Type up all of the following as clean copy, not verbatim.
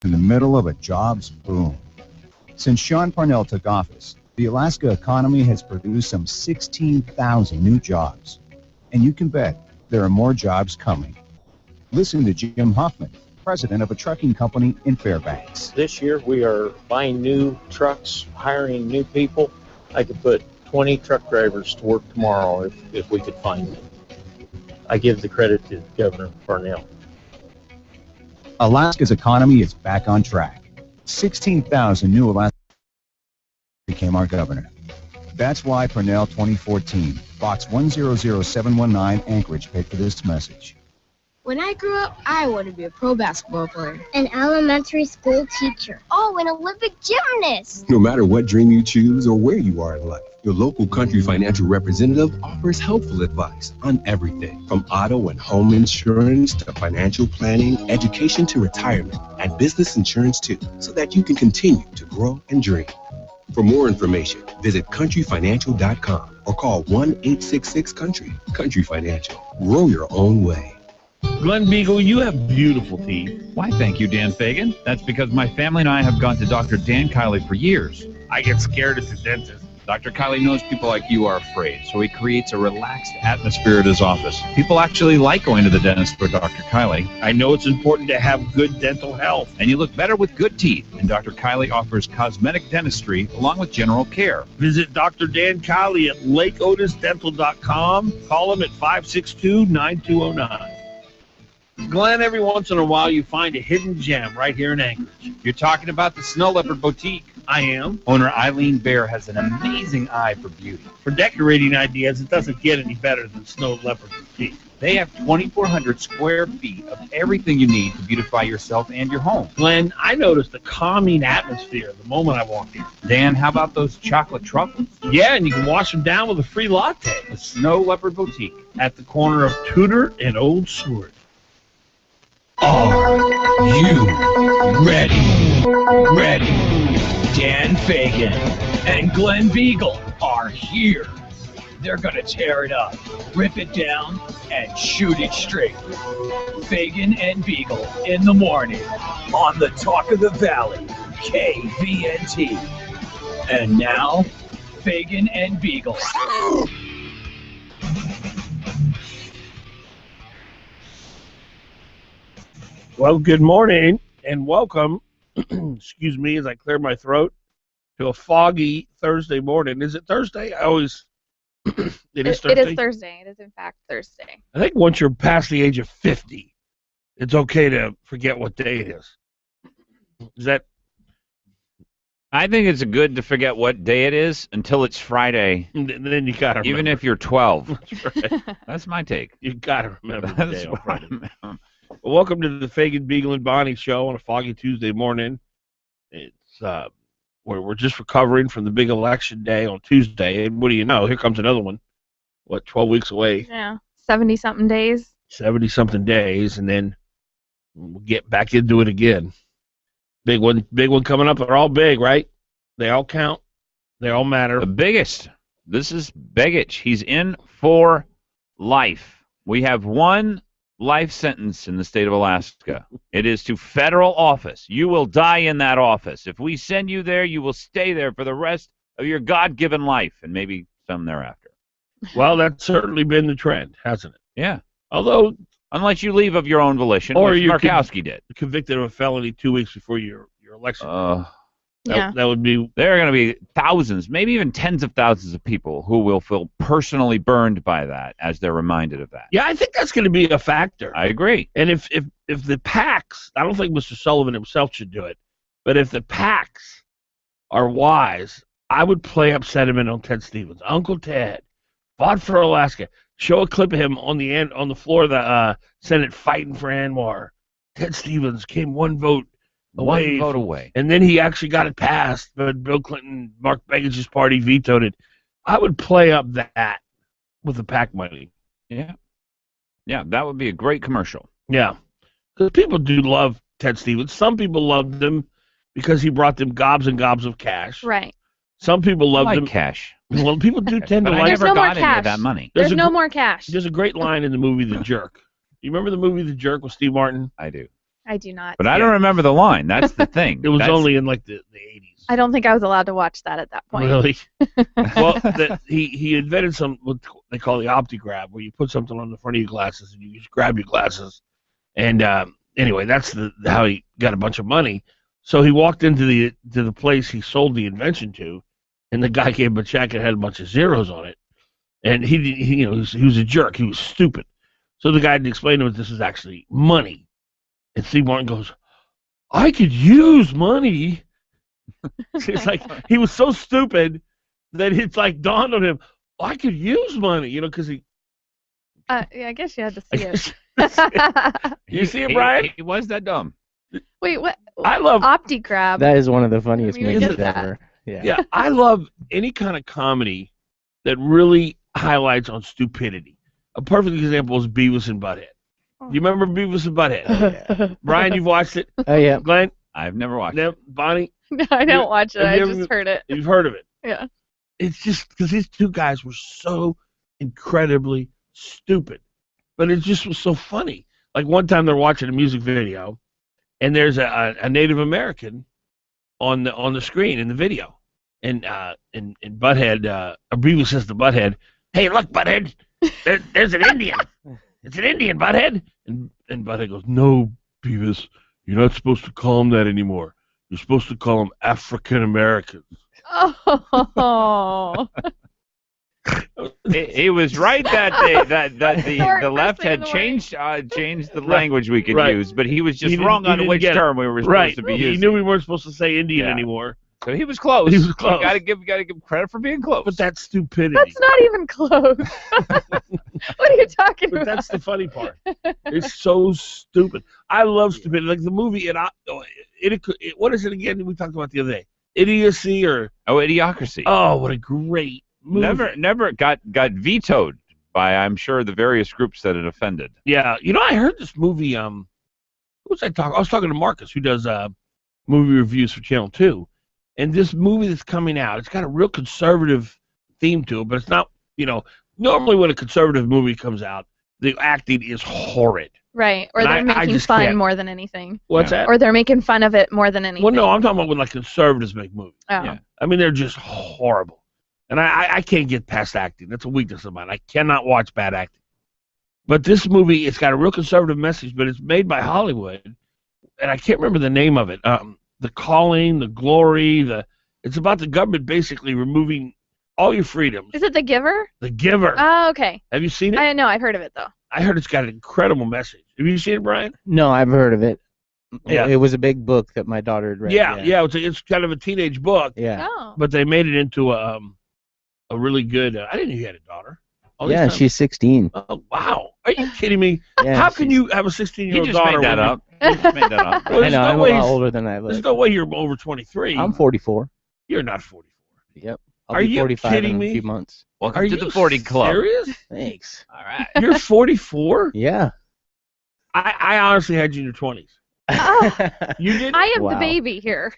in the middle of a jobs boom. Since Sean Parnell took office, the Alaska economy has produced some 16,000 new jobs. And you can bet there are more jobs coming. Listen to Jim Hoffman, president of a trucking company in Fairbanks. This year we are buying new trucks, hiring new people. I could put 20 truck drivers to work tomorrow if we could find them. I give the credit to Governor Parnell. Alaska's economy is back on track. 16,000 new Alaskans became our governor. That's why Parnell 2014, Box 100719, Anchorage, paid for this message. When I grew up, I wanted to be a pro basketball player. An elementary school teacher. Oh, an Olympic gymnast. No matter what dream you choose or where you are in life, your local Country Financial representative offers helpful advice on everything from auto and home insurance to financial planning, education to retirement, and business insurance too, so that you can continue to grow and dream. For more information, visit countryfinancial.com or call 1-866-COUNTRY. Country Financial. Grow your own way. Glenn Biegel, you have beautiful teeth. Why, thank you, Dan Fagan. That's because my family and I have gone to Dr. Dan Kiley for years. I get scared at the dentist. Dr. Kiley knows people like you are afraid, so he creates a relaxed atmosphere at his office. People actually like going to the dentist for Dr. Kiley. I know it's important to have good dental health. And you look better with good teeth. And Dr. Kiley offers cosmetic dentistry along with general care. Visit Dr. Dan Kiley at lakeotisdental.com. Call him at 562-9209. Glenn, every once in a while you find a hidden gem right here in Anchorage. You're talking about the Snow Leopard Boutique. I am. Owner Eileen Bear has an amazing eye for beauty. For decorating ideas, it doesn't get any better than Snow Leopard Boutique. They have 2,400 square feet of everything you need to beautify yourself and your home. Glenn, I noticed a calming atmosphere the moment I walked in. Dan, how about those chocolate truffles? Yeah, and you can wash them down with a free latte. The Snow Leopard Boutique. At the corner of Tudor and Old Seward. Are you ready? Ready. Dan Fagan and Glenn Biegel are here. They're going to tear it up, rip it down, and shoot it straight. Fagan and Biegel in the morning on the Talk of the Valley, KVNT. And now, Fagan and Biegel. Well, good morning and welcome, excuse me as I clear my throat, to a foggy Thursday morning. Is it Thursday? I always, it is Thursday? It is Thursday. It is, in fact, Thursday. I think once you're past the age of 50, it's okay to forget what day it is. Is that? I think it's good to forget what day it is until it's Friday. And then you got to remember. Even if you're 12. That's right. That's my take. You got to remember the That's day on what Friday. I'm- Well, welcome to the Fagan, Biegel, and Bonnie show on a foggy Tuesday morning. It's we're just recovering from the big election day on Tuesday, and what do you know? Here comes another one. What, 12 weeks away? Yeah, 70-something days. 70-something days, and then we'll get back into it again. Big one coming up. They're all big, right? They all count. They all matter. The biggest. This is Begich. He's in for life. We have one life sentence in the state of Alaska. It is to federal office. You will die in that office. If we send you there, you will stay there for the rest of your God-given life, and maybe some thereafter. Well, that's certainly been the trend, hasn't it? Yeah. Although, unless you leave of your own volition, or which you're Markowski did. Convicted of a felony 2 weeks before your election. Yeah. That would be. There are going to be thousands, maybe even tens of thousands of people who will feel personally burned by that as they're reminded of that. Yeah, I think that's going to be a factor. I agree. And if the PACs, I don't think Mr. Sullivan himself should do it, but if the PACs are wise, I would play up sentiment on Ted Stevens. Uncle Ted fought for Alaska. Show a clip of him on the floor of the Senate fighting for Anwar. Ted Stevens came one vote away. And then he actually got it passed, but Bill Clinton, Mark Begich's party vetoed it. I would play up that with the PAC money. Yeah. Yeah, that would be a great commercial. Yeah. Because people do love Ted Stevens. Some people loved him because he brought them gobs and gobs of cash. Right. Some people loved him. Cash. Well, people do tend to But like. I never no more got any cash. of that money. There's no more cash. There's a great line in the movie The Jerk. You remember the movie The Jerk with Steve Martin? I do. I do not. But I don't remember the line. That's the thing. It was only in like the 80s. I don't think I was allowed to watch that at that point. Really? Well, he invented what they call the OptiGrab, where you put something on the front of your glasses and you just grab your glasses. And anyway, that's how he got a bunch of money. So he walked into the place he sold the invention to, and the guy gave him a check and had a bunch of zeros on it. And he was a jerk. He was stupid. So the guy had to explain to him that this is actually money. And Steve Martin goes, "I could use money." It's like he was so stupid that it's like dawned on him, I could use money, because he. Yeah, I guess you had to see it. You see it, Brian? He was that dumb. Wait, what? I love OptiGrab. That is one of the funniest We movies did that. ever. Yeah. Yeah, I love any kind of comedy that really highlights on stupidity. A perfect example is Beavis and Butthead. You remember Beavis and Butthead? Yeah. Brian, you've watched it? Oh, yeah. Glenn? I've never watched it. Bonnie? No, I don't watch it. have I you just ever- heard it. You've heard of it. Yeah. It's just because these two guys were so incredibly stupid. But it just was so funny. Like one time they're watching a music video, and there's a Native American on the screen in the video. And Butthead, Beavis says to Butthead, "Hey, look, Butthead, there's an Indian. It's an Indian, Butthead." And Butthead goes, "No, Beavis, you're not supposed to call them that anymore. You're supposed to call them African Americans." Oh. He was right that the left had annoying. changed the language we could Right. use, but he was just He wrong didn't on which get it. term we were supposed Right. to be He using. knew we weren't supposed to say Indian Yeah. anymore. So he was close. He was close. You gotta give credit for being close. But that's stupidity. That's not even close. What are you talking But about? that's the funny part. It's so stupid. I love stupidity. Like the movie, what is it again we talked about the other day? Idiocy or... Oh, Idiocracy. Oh, what a great movie. Never got vetoed by, I'm sure, the various groups that it offended. Yeah. I heard this movie, who was I talking? I was talking to Marcus, who does movie reviews for Channel 2. And this movie that's coming out, it's got a real conservative theme to it, but it's not, normally when a conservative movie comes out, the acting is horrid. Right. Or And they're I making just fun can't. more than anything. What's that? Or they're making fun of it more than anything. Well, no, I'm talking about when like conservatives make movies. Oh. Yeah. I mean, they're just horrible. And I can't get past acting. That's a weakness of mine. I cannot watch bad acting. But this movie, it's got a real conservative message, but it's made by Hollywood, and I can't remember the name of it. The Calling, The Glory, it's about the government basically removing all your freedoms. Is it The Giver? The Giver. Oh, okay. Have you seen it? I know. I've heard of it, though. I heard it's got an incredible message. Have you seen it, Brian? No, I've heard of it. Yeah. It was a big book that my daughter had read. Yeah. It's kind of a teenage book, Yeah. Oh. but they made it into a really good. I didn't know you had a daughter. All this Yeah, time? she's 16. Oh, wow. Are you kidding me? Yeah, How can she's- you have a He 16-year-old just daughter? made that when up. He just made that up. Well, I there's know, no I'm a way lot he's- older than I There's look. no way you're over 23. I'm 44. You're not 44. Yep. I'll Are be you 45 kidding in me? a few months. Welcome Are to you the 40 Club. serious? Thanks. All right. You're 44? Yeah. I honestly had you in your 20s. Oh, You did? I am Wow. the baby here.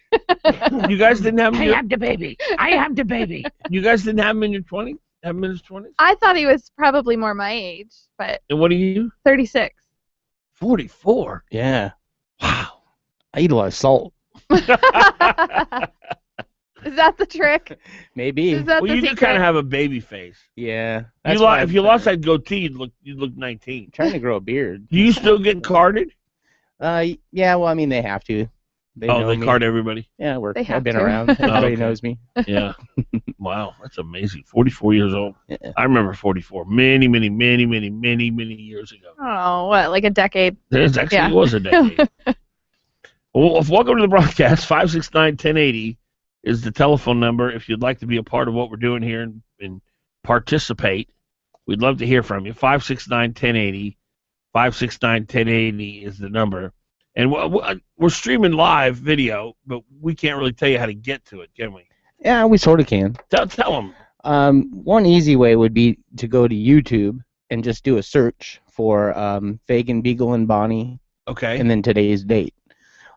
You guys didn't have him in your, the baby. I am the baby. you guys didn't have him in your 20s? Have him in his 20s? I thought he was probably more my age, but And what are you? 36. 44? Yeah. Wow. I eat a lot of salt. Is that the trick? Maybe. Is that Well, the you do secret? kind of have a baby face. Yeah. If you lost that goatee, you'd look 19. trying to grow a beard. Do you still get carded? Yeah, well, I mean, they have to. They know They me. card everybody? Yeah, They have I've been to. around. Everybody okay. knows me. Yeah. Wow, that's amazing. 44 years old. Yeah. I remember 44 many years ago. Oh, what, like a decade? It actually Yeah. was a decade. Well, welcome to the broadcast. 569-1080 is the telephone number if you'd like to be a part of what we're doing here and participate. We'd love to hear from you. 569-1080. 569-1080 is the number. And we're streaming live video, but we can't really tell you how to get to it, can we? Yeah, we sort of can. Tell them. One easy way would be to go to YouTube and just do a search for Fagan, Biegel, and Bonnie, Okay. and then today's date.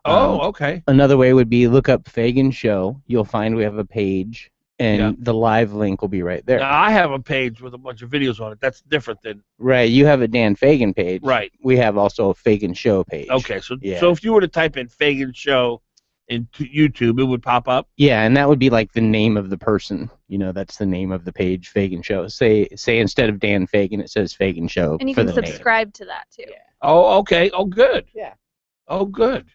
Okay. Another way would be look up Fagan Show. You'll find we have a page, and the live link will be right there. Now, I have a page with a bunch of videos on it. That's different than... Right, you have a Dan Fagan page. Right. We have also a Fagan Show page. Okay, so if you were to type in Fagan Show into YouTube, it would pop up? Yeah, and that would be like the name of the person. You know, that's the name of the page, Fagan Show. Say instead of Dan Fagan, it says Fagan Show. And you can subscribe to that, too. Yeah. Oh, okay. Oh, good. Yeah. Oh, good.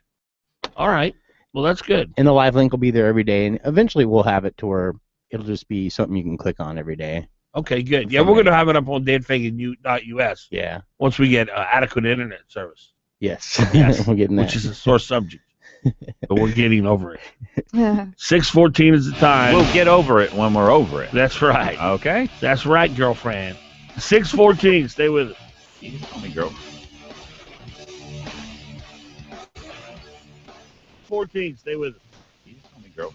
All right. Well, that's good. And the live link will be there every day, and eventually we'll have it to where it'll just be something you can click on every day. Okay, good. Yeah, we're going to have it up on danfagan.us. Yeah. Once we get adequate internet service. Yes. Yes. We're getting that. Which is a sore subject. But we're getting over it. 6:14 is the time. We'll get over it when we're over it. That's right. Okay? That's right, girlfriend. 6:14. Stay with us. You can call me girl. 14. Stay with us. You can call me girl.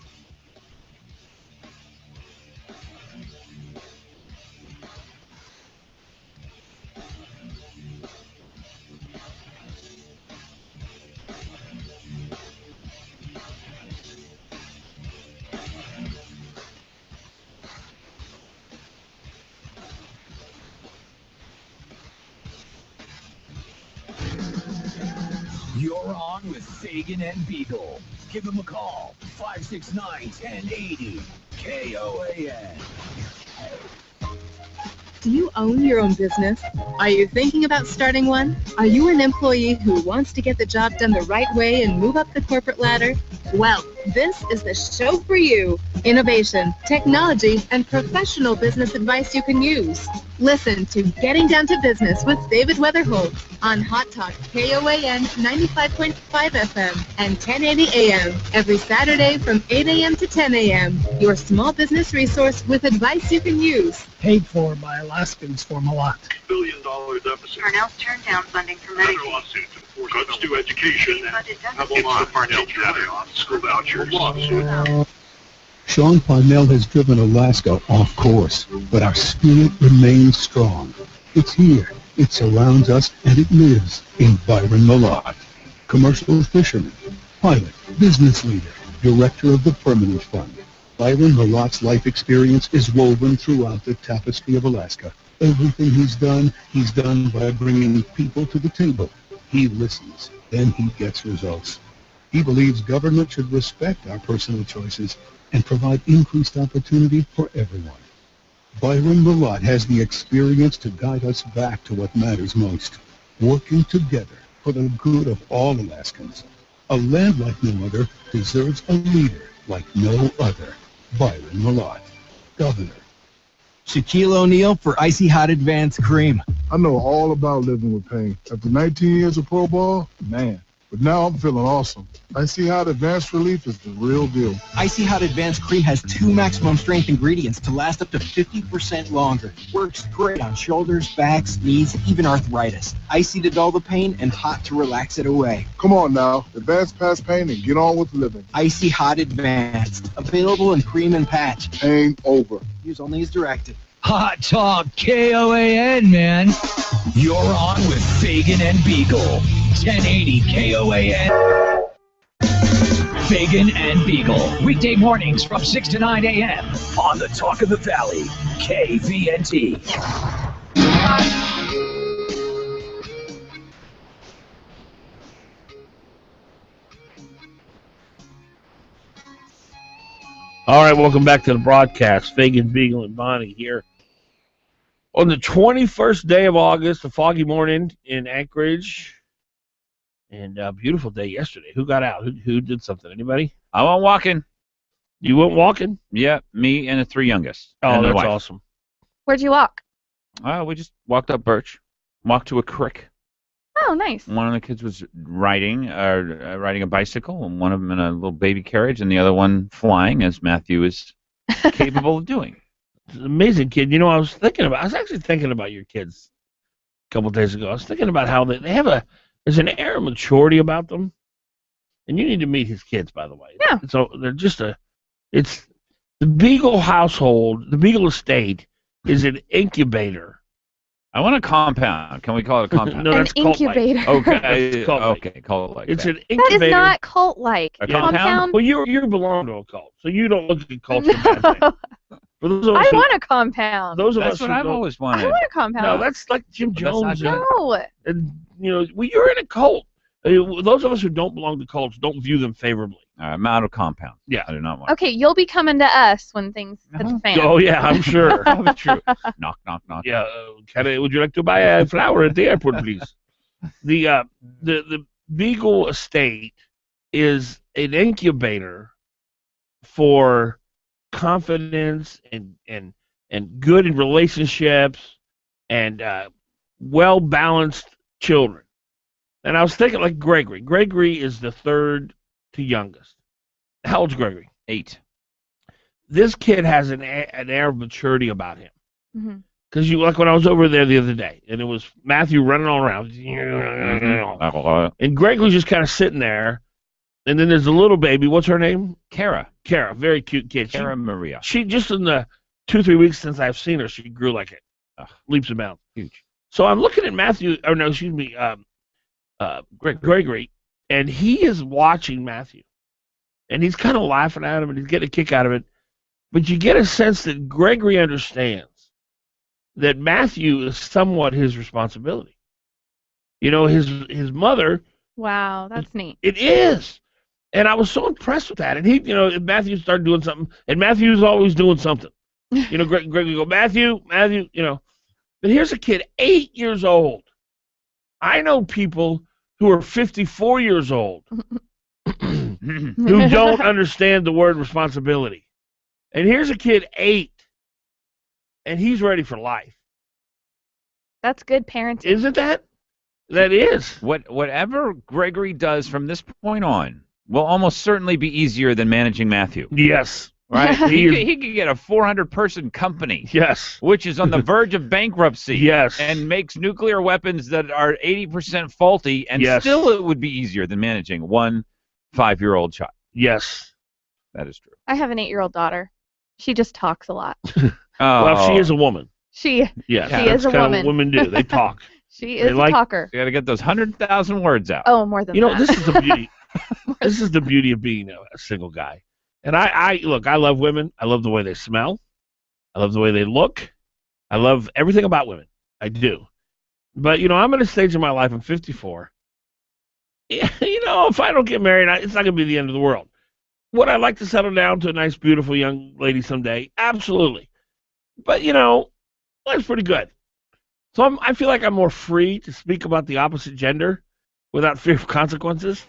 You're on with Fagan and Biegel. Give them a call. 569-1080. KOAN. Do you own your own business? Are you thinking about starting one? Are you an employee who wants to get the job done the right way and move up the corporate ladder? Well, this is the show for you. Innovation, technology, and professional business advice you can use. Listen to Getting Down to Business with David Weatherholt on Hot Talk KOAN 95.5 FM and 1080 AM every Saturday from 8 a.m. to 10 a.m. Your small business resource with advice you can use. Paid for by Alaskans for a lot. $1 billion deficit. Parnell's turned down funding for Medicaid. Another lawsuit to enforce cuts to education. It's Parnell off school vouchers. Lawsuit. Sean Parnell has driven Alaska off course, but our spirit remains strong. It's here, it surrounds us, and it lives in Byron Malott. Commercial fisherman, pilot, business leader, director of the Permanent Fund. Byron Malott's life experience is woven throughout the tapestry of Alaska. Everything he's done by bringing people to the table. He listens, then he gets results. He believes government should respect our personal choices and provide increased opportunity for everyone. Byron Malott has the experience to guide us back to what matters most, working together for the good of all Alaskans. A land like no other deserves a leader like no other. Byron Malott, Governor. Shaquille O'Neal for Icy Hot Advanced Cream. I know all about living with pain. After 19 years of pro ball, man. But now I'm feeling awesome. Icy Hot Advanced Relief is the real deal. Icy Hot Advanced Cream has 2 maximum strength ingredients to last up to 50% longer. Works great on shoulders, backs, knees, even arthritis. Icy to dull the pain and hot to relax it away. Come on now, advance past pain and get on with living. Icy Hot Advanced. Available in cream and patch. Pain over. Use only as directed. Hot Talk KOAN, man. You're on with Fagan and Biegel. 1080 KOAN. Fagan and Biegel. Weekday mornings from 6 to 9 a.m. on the Talk of the Valley. KVNT. All right, welcome back to the broadcast. Fagan, Biegel, and Bonnie here. On the 21st day of August, a foggy morning in Anchorage, and a beautiful day yesterday. Who got out? Who did something? Anybody? I went walking. You went walking? Yeah, me and the 3 youngest. Oh, that's wife. awesome. Where'd you walk? We just walked up Birch, walked to a creek. Oh, nice. One of the kids was riding a bicycle, and one of them in a little baby carriage, and the other one flying, as Matthew is capable of doing. It's an amazing kid. You know, I was actually thinking about your kids a couple of days ago. I was thinking about how they have there's an air of maturity about them, and you need to meet his kids, by the way. Yeah. So they're just it's the Biegel household, the Biegel estate is an incubator I want a compound. Can we call it a compound? No, that's An incubator. Okay, That's cult-like. okay, call it like It's that. an incubator. That is not cult-like. A compound? Well, you belong to a cult, so you don't look at culture that way. For those of us I who- want a compound. Those of That's us what who I've don't- always I wanted. want a compound. No, that's like Jim But that's Jones. not No. And well, you're in a cult. Those of us who don't belong to cults don't view them favorably. I'm out of compound. Yeah. I do not want. Okay, you'll be coming to us when things hit the fan. Oh yeah, I'm sure. Probably true. Knock, knock, knock. Yeah, would you like to buy a flower at the airport, please? The Biegel estate is an incubator for confidence and good in relationships and well balanced children. And I was thinking like Gregory. Gregory is the third to youngest. How old's Gregory? 8. This kid has an air of maturity about him. Mm-hmm. Because like when I was over there the other day, and it was Matthew running all around, and Greg was just kind of sitting there, and then there's a little baby. What's her name? Kara. Kara, very cute kid. Kara Maria. She just in the 2-3 weeks since I've seen her, she grew like it, leaps and bounds. Huge. So I'm looking at Matthew, or no, excuse me, Gregory, and he is watching Matthew, and he's kind of laughing at him, and he's getting a kick out of it. But you get a sense that Gregory understands that Matthew is somewhat his responsibility. You know, his mother. Wow, that's neat. It is. And I was so impressed with that. And he, Matthew started doing something, and Matthew's always doing something. Greg would go, Matthew, But here's a kid, 8 years old. I know people who are 54 years old who don't understand the word responsibility. And here's a kid, 8, and he's ready for life. That's good parenting. Isn't that? That is. Whatever Gregory does from this point on will almost certainly be easier than managing Matthew. Yes. Right? he could get a 400-person company. Yes. Which is on the verge of bankruptcy. Yes. And makes nuclear weapons that are 80% faulty, and Yes. still it would be easier than managing one 5-year-old child. Yes. That is true. I have an 8-year-old daughter. She just talks a lot. Well, she is a woman. She is a woman. What women do. They talk. She is a talker. You got to get those 100,000 words out. Oh, more than that. This is the beauty. This is the beauty of being a single guy. And I love women. I love the way they smell. I love the way they look. I love everything about women. I do. But, I'm at a stage in my life, I'm 54. If I don't get married, it's not going to be the end of the world. Would I like to settle down to a nice, beautiful young lady someday? Absolutely. But, life's pretty good. So I feel like I'm more free to speak about the opposite gender without fear of consequences.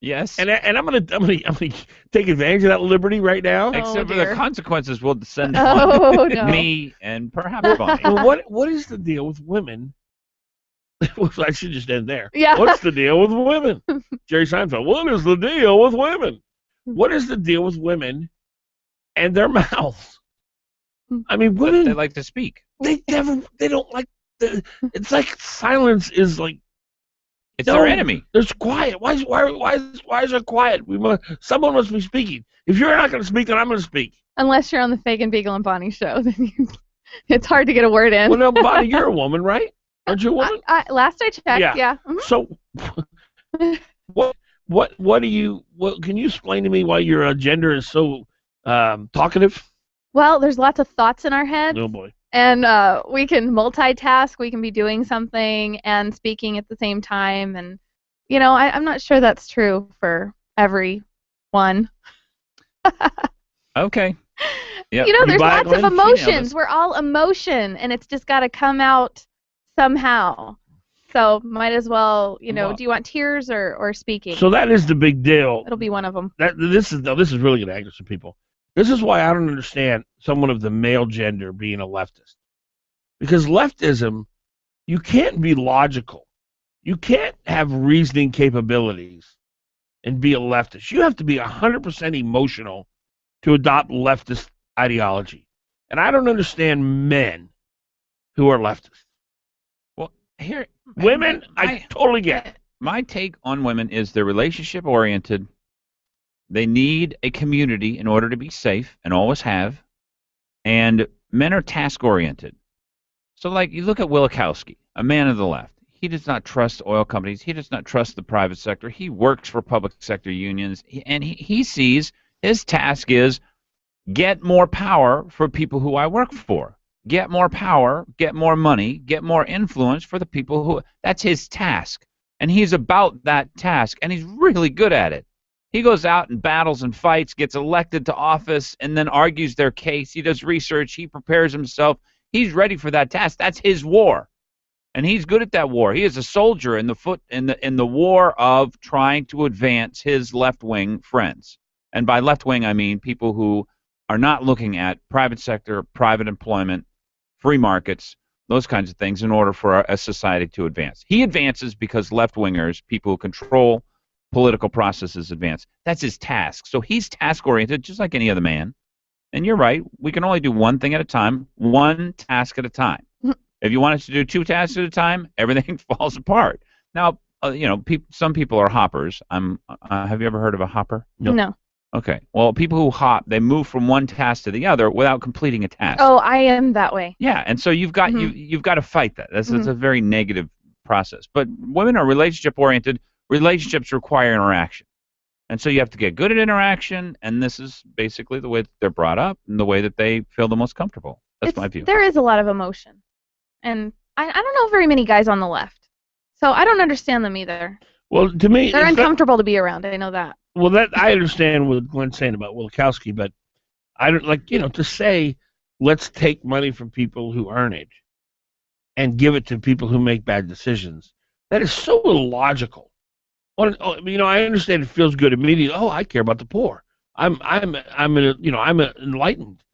Yes. And I'm gonna take advantage of that liberty right now. Except for the consequences will descend no. on me and perhaps Bonnie. Well, what is the deal with women? I should just end there. Yeah. What's the deal with women? Jerry Seinfeld. What is the deal with women? What is the deal with women and their mouths? I mean, women. They like to speak. They don't like. It's like silence is like. It's their enemy. There's quiet. Why is there quiet? Someone must be speaking. If you're not going to speak, then I'm going to speak. Unless you're on the Fagan, Biegel, and Bonnie show, then it's hard to get a word in. Well, no, Bonnie, you're a woman, right? Aren't you a woman? Last I checked, yeah. Mm-hmm. So, what can you explain to me why your gender is so talkative? Well, there's lots of thoughts in our heads. Oh boy. And we can multitask. We can be doing something and speaking at the same time. And, I'm not sure that's true for everyone. Okay. Yep. There's lots of emotions. We're all emotion, and it's just got to come out somehow. So might as well, do you want tears or speaking? So that is the big deal. It'll be one of them. This is really going to anger some people. This is why I don't understand someone of the male gender being a leftist. Because leftism, you can't be logical. You can't have reasoning capabilities and be a leftist. You have to be 100% emotional to adopt leftist ideology. And I don't understand men who are leftists. Well, women, I totally get. My take on women is they're relationship-oriented. They need a community in order to be safe, and always have. And men are task-oriented. So, like, you look at Wilikowski, a man of the left. He does not trust oil companies. He does not trust the private sector. He works for public sector unions, and he sees his task is get more power for people who I work for. Get more power, get more money, get more influence for the people who. That's his task, and he's about that task, and he's really good at it. He goes out and battles and fights, gets elected to office, and then argues their case. He does research. He prepares himself. He's ready for that task. That's his war, and he's good at that war. He is a soldier in the war of trying to advance his left-wing friends. And by left-wing, I mean people who are not looking at private sector, private employment, free markets, those kinds of things in order for a society to advance. He advances because left-wingers, people who control political processes, advance. That's his task. So he's task-oriented, just like any other man. And you're right. We can only do one thing at a time, one task at a time. If you want us to do two tasks at a time, everything falls apart. Now, some people are hoppers. Have you ever heard of a hopper? No. Okay. Well, people who hop, they move from one task to the other without completing a task. Oh, I am that way. Yeah, and so you've got you've got to fight that. That's a very negative process. But women are relationship-oriented. Relationships require interaction. And so you have to get good at interaction, and this is basically the way that they're brought up and the way that they feel the most comfortable. That's my view. There is a lot of emotion. And I don't know very many guys on the left. So I don't understand them either. Well, to me... They're uncomfortable to be around. I know that. Well, that I understand what Glenn's saying about Wilikowski, but I don't to say, let's take money from people who earn it and give it to people who make bad decisions. That is so illogical. I understand it feels good immediately. Oh, I care about the poor. I'm enlightened,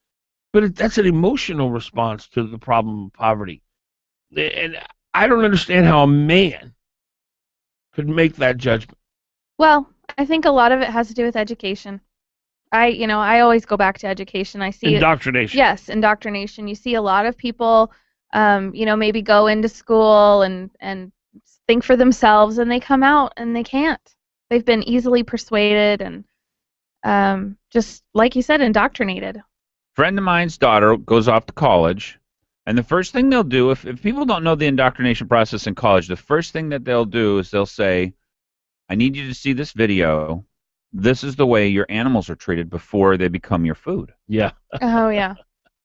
but that's an emotional response to the problem of poverty, and I don't understand how a man could make that judgment. Well, I think a lot of it has to do with education. I always go back to education. I see indoctrination. Yes, indoctrination. You see a lot of people, maybe go into school and think for themselves, and they come out and they can't. They've been easily persuaded and just, like you said, indoctrinated. Friend of mine's daughter goes off to college, and the first thing they'll do, if people don't know the indoctrination process in college, the first thing that they'll do is they'll say, I need you to see this video. This is the way your animals are treated before they become your food. Yeah. Oh, yeah.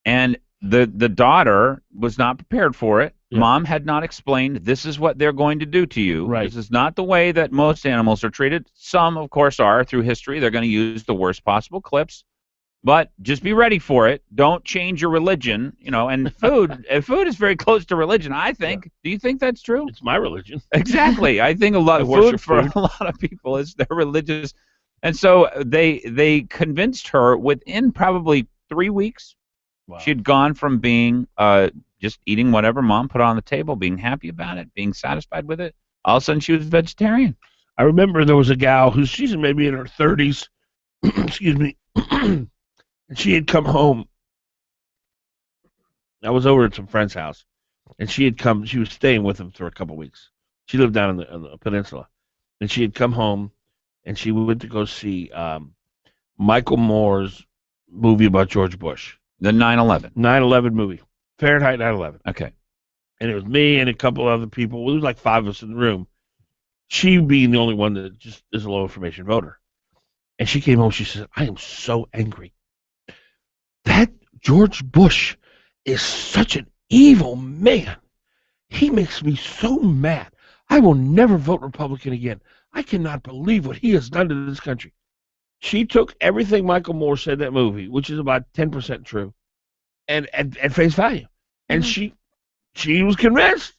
And the daughter was not prepared for it. Yeah. Mom had not explained, this is what they're going to do to you. Right. This is not the way that most animals are treated. Some, of course, are. Through history, they're going to use the worst possible clips. But just be ready for it. Don't change your religion. And food is very close to religion, I think. Yeah. Do you think that's true? It's my religion. Exactly. I think a lot of food for a lot of people is their religious. And so they convinced her within probably 3 weeks. Wow. She'd gone from being just eating whatever mom put on the table, being happy about it, being satisfied with it. All of a sudden, she was vegetarian. I remember there was a gal she's maybe in her 30s, excuse me, and she had come home. I was over at some friend's house, and she was staying with them for a couple of weeks. She lived down on the peninsula, and she had come home, and she went to go see Michael Moore's movie about George Bush. The 9/11. 9/11 movie. Fahrenheit 9/11. Okay. And it was me and a couple other people. There was like 5 of us in the room. She being the only one that just is a low information voter. And she came home, she said, I am so angry. That George Bush is such an evil man. He makes me so mad. I will never vote Republican again. I cannot believe what he has done to this country. She took everything Michael Moore said in that movie, which is about 10% true, and at face value. And she was convinced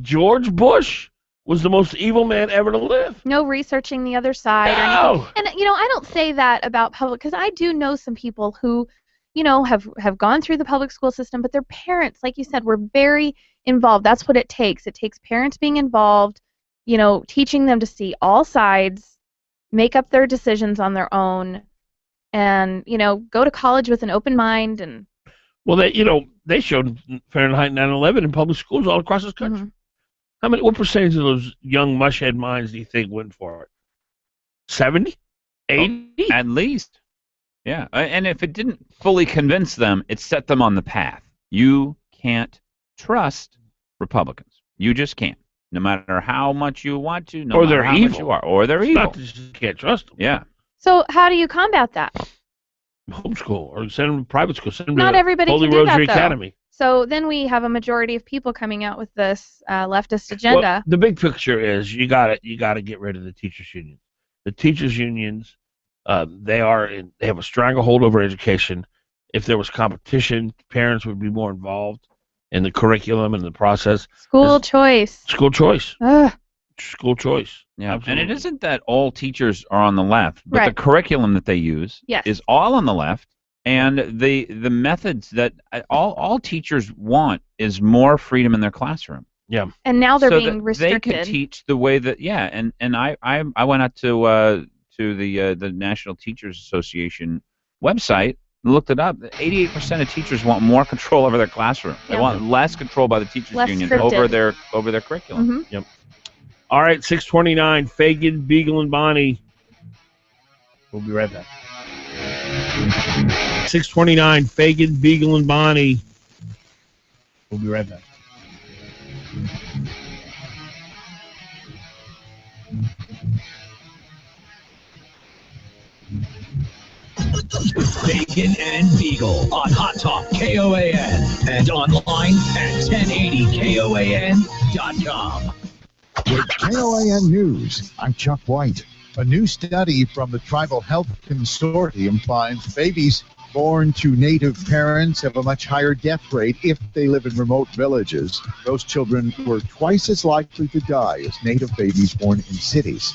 George Bush was the most evil man ever to live. No researching the other side or anything. And I don't say that about public, because I do know some people who, have gone through the public school system, but their parents, like you said, were very involved. That's what it takes. It takes parents being involved, teaching them to see all sides, make up their decisions on their own, and go to college with an open mind. And well, they showed Fahrenheit 9/11 in public schools all across this country. Mm-hmm. What percentage of those young mushhead minds do you think went for it? 70? 80? Oh, at least. Yeah, and if it didn't fully convince them, it set them on the path. You can't trust Republicans. You just can't. No matter how much you want to, no Or matter they're how evil. much you are. Or they're It's evil. not that you just can't trust them. Yeah. So how do you combat that? Homeschool or send them to private school. Send them Not to everybody Holy can do Rosary that, though. Academy. So then we have a majority of people coming out with this leftist agenda. Well, the big picture is you got to get rid of the teachers' unions. The teachers' unions, they have a stranglehold over education. If there was competition, parents would be more involved in the curriculum and the process. School choice. School choice. Ugh. School choice. Yeah, Absolutely. and it isn't that all teachers are on the left, but Right. the curriculum that they use Yes. is all on the left, and the methods that all teachers want is more freedom in their classroom. Yeah. And now they're So being that restricted. They could teach the way that and I went out to the National Teachers Association website and looked it up. 88% of teachers want more control over their classroom. They Yeah. want less control by the teachers Less union scripted. over their curriculum. Mhm. Yep. All right, 6:29. Fagan, Biegel, and Bonnie. We'll be right back. 6:29. Fagan, Biegel, and Bonnie. We'll be right back. Fagan and Biegel on Hot Talk KOAN and online at 1080KOAN.com. With KOAN News, I'm Chuck White. A new study from the Tribal Health Consortium finds babies born to native parents have a much higher death rate if they live in remote villages. Those children were twice as likely to die as native babies born in cities.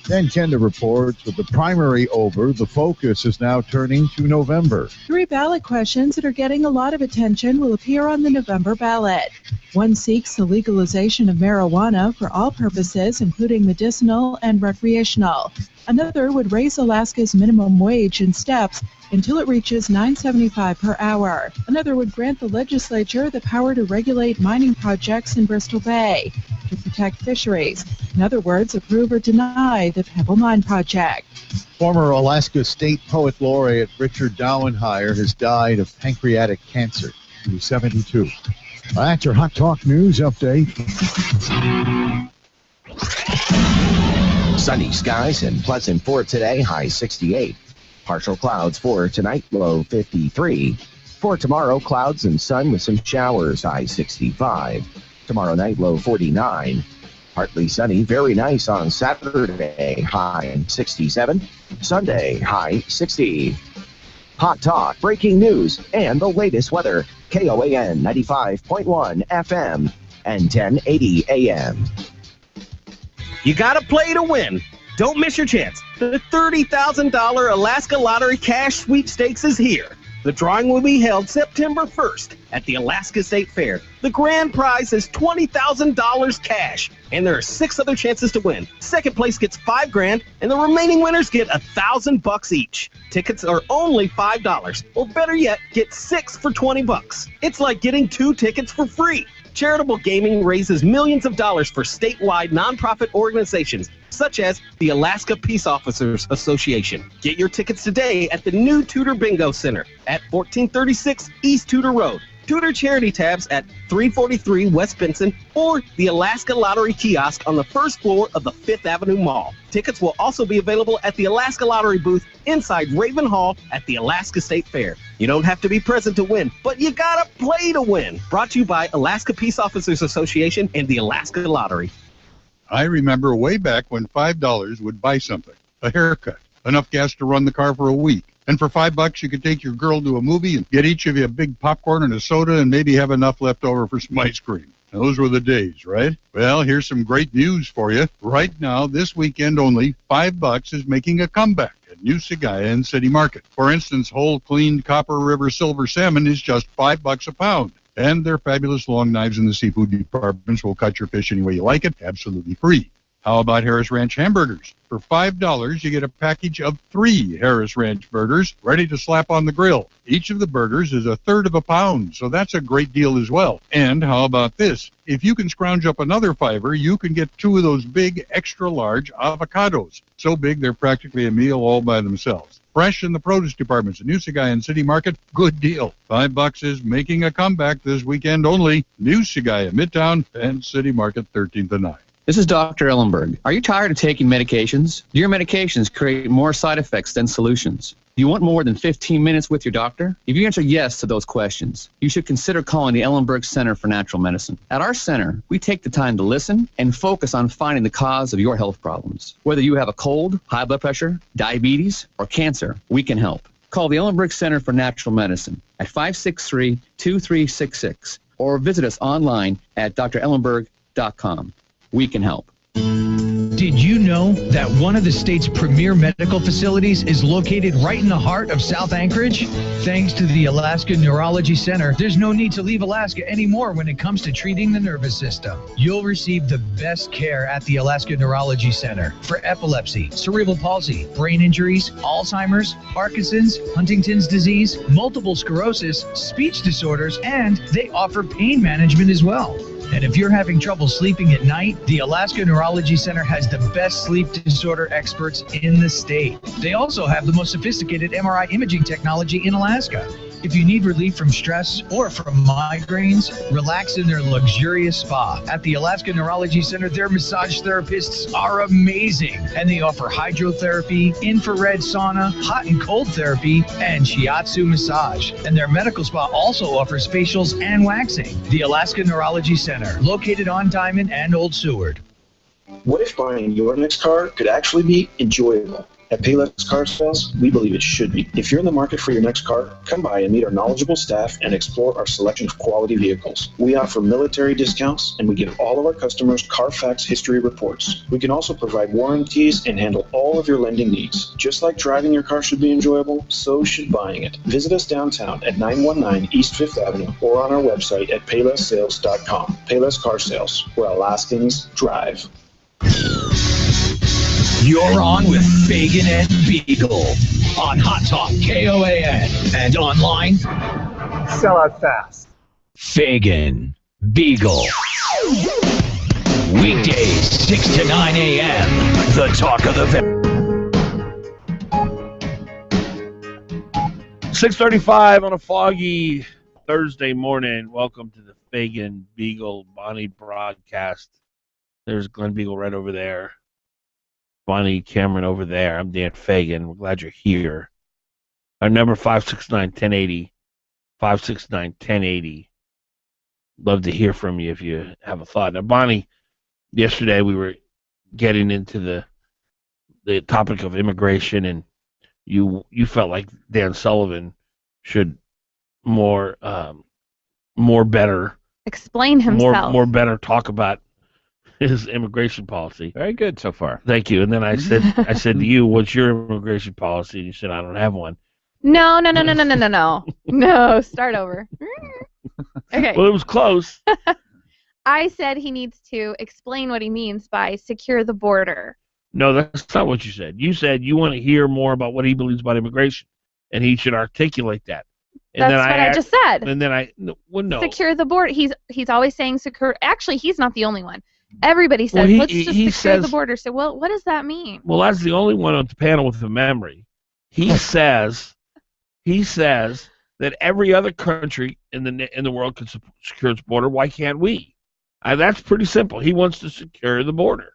Then Gender reports with the primary over, the focus is now turning to November. 3 ballot questions that are getting a lot of attention will appear on the November ballot. One seeks the legalization of marijuana for all purposes, including medicinal and recreational. Another would raise Alaska's minimum wage in steps until it reaches $9.75 per hour. Another would grant the legislature the power to regulate mining projects in Bristol Bay to protect fisheries. In other words, approve or deny the Pebble Mine project. Former Alaska State Poet Laureate Richard Dauenhire has died of pancreatic cancer. He was 72. That's your Hot Talk News update. Sunny skies and pleasant for today, high 68. Partial clouds for tonight, low 53. For tomorrow, clouds and sun with some showers, high 65. Tomorrow night, low 49. Partly sunny, very nice on Saturday, high 67. Sunday, high 60. Hot Talk, breaking news, and the latest weather. KOAN 95.1 FM and 1080 AM. You gotta play to win. Don't miss your chance. The $30,000 Alaska Lottery Cash Sweepstakes is here. The drawing will be held September 1st at the Alaska State Fair. The grand prize is $20,000 cash, and there are 6 other chances to win. Second place gets $5,000, and the remaining winners get $1,000 each. Tickets are only $5, or better yet, get 6 for $20. It's like getting 2 tickets for free. Charitable gaming raises millions of dollars for statewide nonprofit organizations, such as the Alaska Peace Officers Association. Get your tickets today at the new Tudor Bingo Center at 1436 East Tudor Road. Tudor charity tabs at 343 West Benson or the Alaska Lottery kiosk on the first floor of the 5th Avenue Mall. Tickets will also be available at the Alaska Lottery booth inside Raven Hall at the Alaska State Fair. You don't have to be present to win, but you gotta play to win. Brought to you by Alaska Peace Officers Association and the Alaska Lottery. I remember way back when $5 would buy something, a haircut, enough gas to run the car for a week. And for $5, you could take your girl to a movie and get each of you a big popcorn and a soda and maybe have enough left over for some ice cream. Now, those were the days, right? Well, here's some great news for you. Right now, this weekend only, $5 is making a comeback at New Sagaya and City Market. For instance, whole cleaned Copper River silver salmon is just $5 a pound. And their fabulous long knives in the seafood departments will cut your fish any way you like it, absolutely free. How about Harris Ranch hamburgers? For $5, you get a package of 3 Harris Ranch burgers ready to slap on the grill. Each of the burgers is 1/3 of a pound, so that's a great deal as well. And how about this? If you can scrounge up another $5, you can get 2 of those big, extra-large avocados. So big, they're practically a meal all by themselves. Fresh in the produce departments at New Sagai and City Market, good deal. $5 is making a comeback this weekend only. New Sagai at Midtown and City Market 13th and 9th. This is Dr. Ellenberg. Are you tired of taking medications? Do your medications create more side effects than solutions? Do you want more than 15 minutes with your doctor? If you answer yes to those questions, you should consider calling the Ellenberg Center for Natural Medicine. At our center, we take the time to listen and focus on finding the cause of your health problems. Whether you have a cold, high blood pressure, diabetes, or cancer, we can help. Call the Ellenberg Center for Natural Medicine at 563-2366 or visit us online at drellenberg.com. We can help. Did you know that one of the state's premier medical facilities is located right in the heart of South Anchorage? Thanks to the Alaska Neurology Center, there's no need to leave Alaska anymore when it comes to treating the nervous system. You'll receive the best care at the Alaska Neurology Center for epilepsy, cerebral palsy, brain injuries, Alzheimer's, Parkinson's, Huntington's disease, multiple sclerosis, speech disorders, and they offer pain management as well. And if you're having trouble sleeping at night, the Alaska Neurology Center has the best sleep disorder experts in the state. They also have the most sophisticated MRI imaging technology in Alaska. If you need relief from stress or from migraines, relax in their luxurious spa. At the Alaska Neurology Center, their massage therapists are amazing, and they offer hydrotherapy, infrared sauna, hot and cold therapy, and shiatsu massage. And their medical spa also offers facials and waxing. The Alaska Neurology Center, located on Diamond and Old Seward. What if buying your next car could actually be enjoyable? At Payless Car Sales, we believe it should be. If you're in the market for your next car, come by and meet our knowledgeable staff and explore our selection of quality vehicles. We offer military discounts, and we give all of our customers Carfax history reports. We can also provide warranties and handle all of your lending needs. Just like driving your car should be enjoyable, so should buying it. Visit us downtown at 919 East 5th Avenue or on our website at paylesssales.com. Payless Car Sales, where Alaskans drive. You're on with Fagan and Biegel on Hot Talk KOAN and online. Sell out fast. Fagan, Biegel. Weekdays, 6 to 9 a.m. The talk of the 6:35 on a foggy Thursday morning. Welcome to the Fagan, Biegel, Bonnie broadcast. There's Glenn Biegel right over there. Bonnie Cameron over there. I'm Dan Fagan. We're glad you're here. Our number 569-1080. 569-1080. Love to hear from you if you have a thought. Now, Bonnie, yesterday we were getting into the topic of immigration, and you felt like Dan Sullivan should more better explain himself. More better talk about his immigration policy. Very good so far. Thank you. And then I said to you, what's your immigration policy? And you said, I don't have one. No. No, start over. Okay. Well, it was close. I said he needs to explain what he means by secure the border. No, that's not what you said. You said you want to hear more about what he believes about immigration, and he should articulate that. And that's what I just said. And then no. Secure the border. He's always saying secure. Actually, he's not the only one. Everybody says, let's just secure the border. So, well, what does that mean? Well, that's the only one on the panel with a memory. He says that every other country in the world can secure its border. Why can't we? That's pretty simple. He wants to secure the border.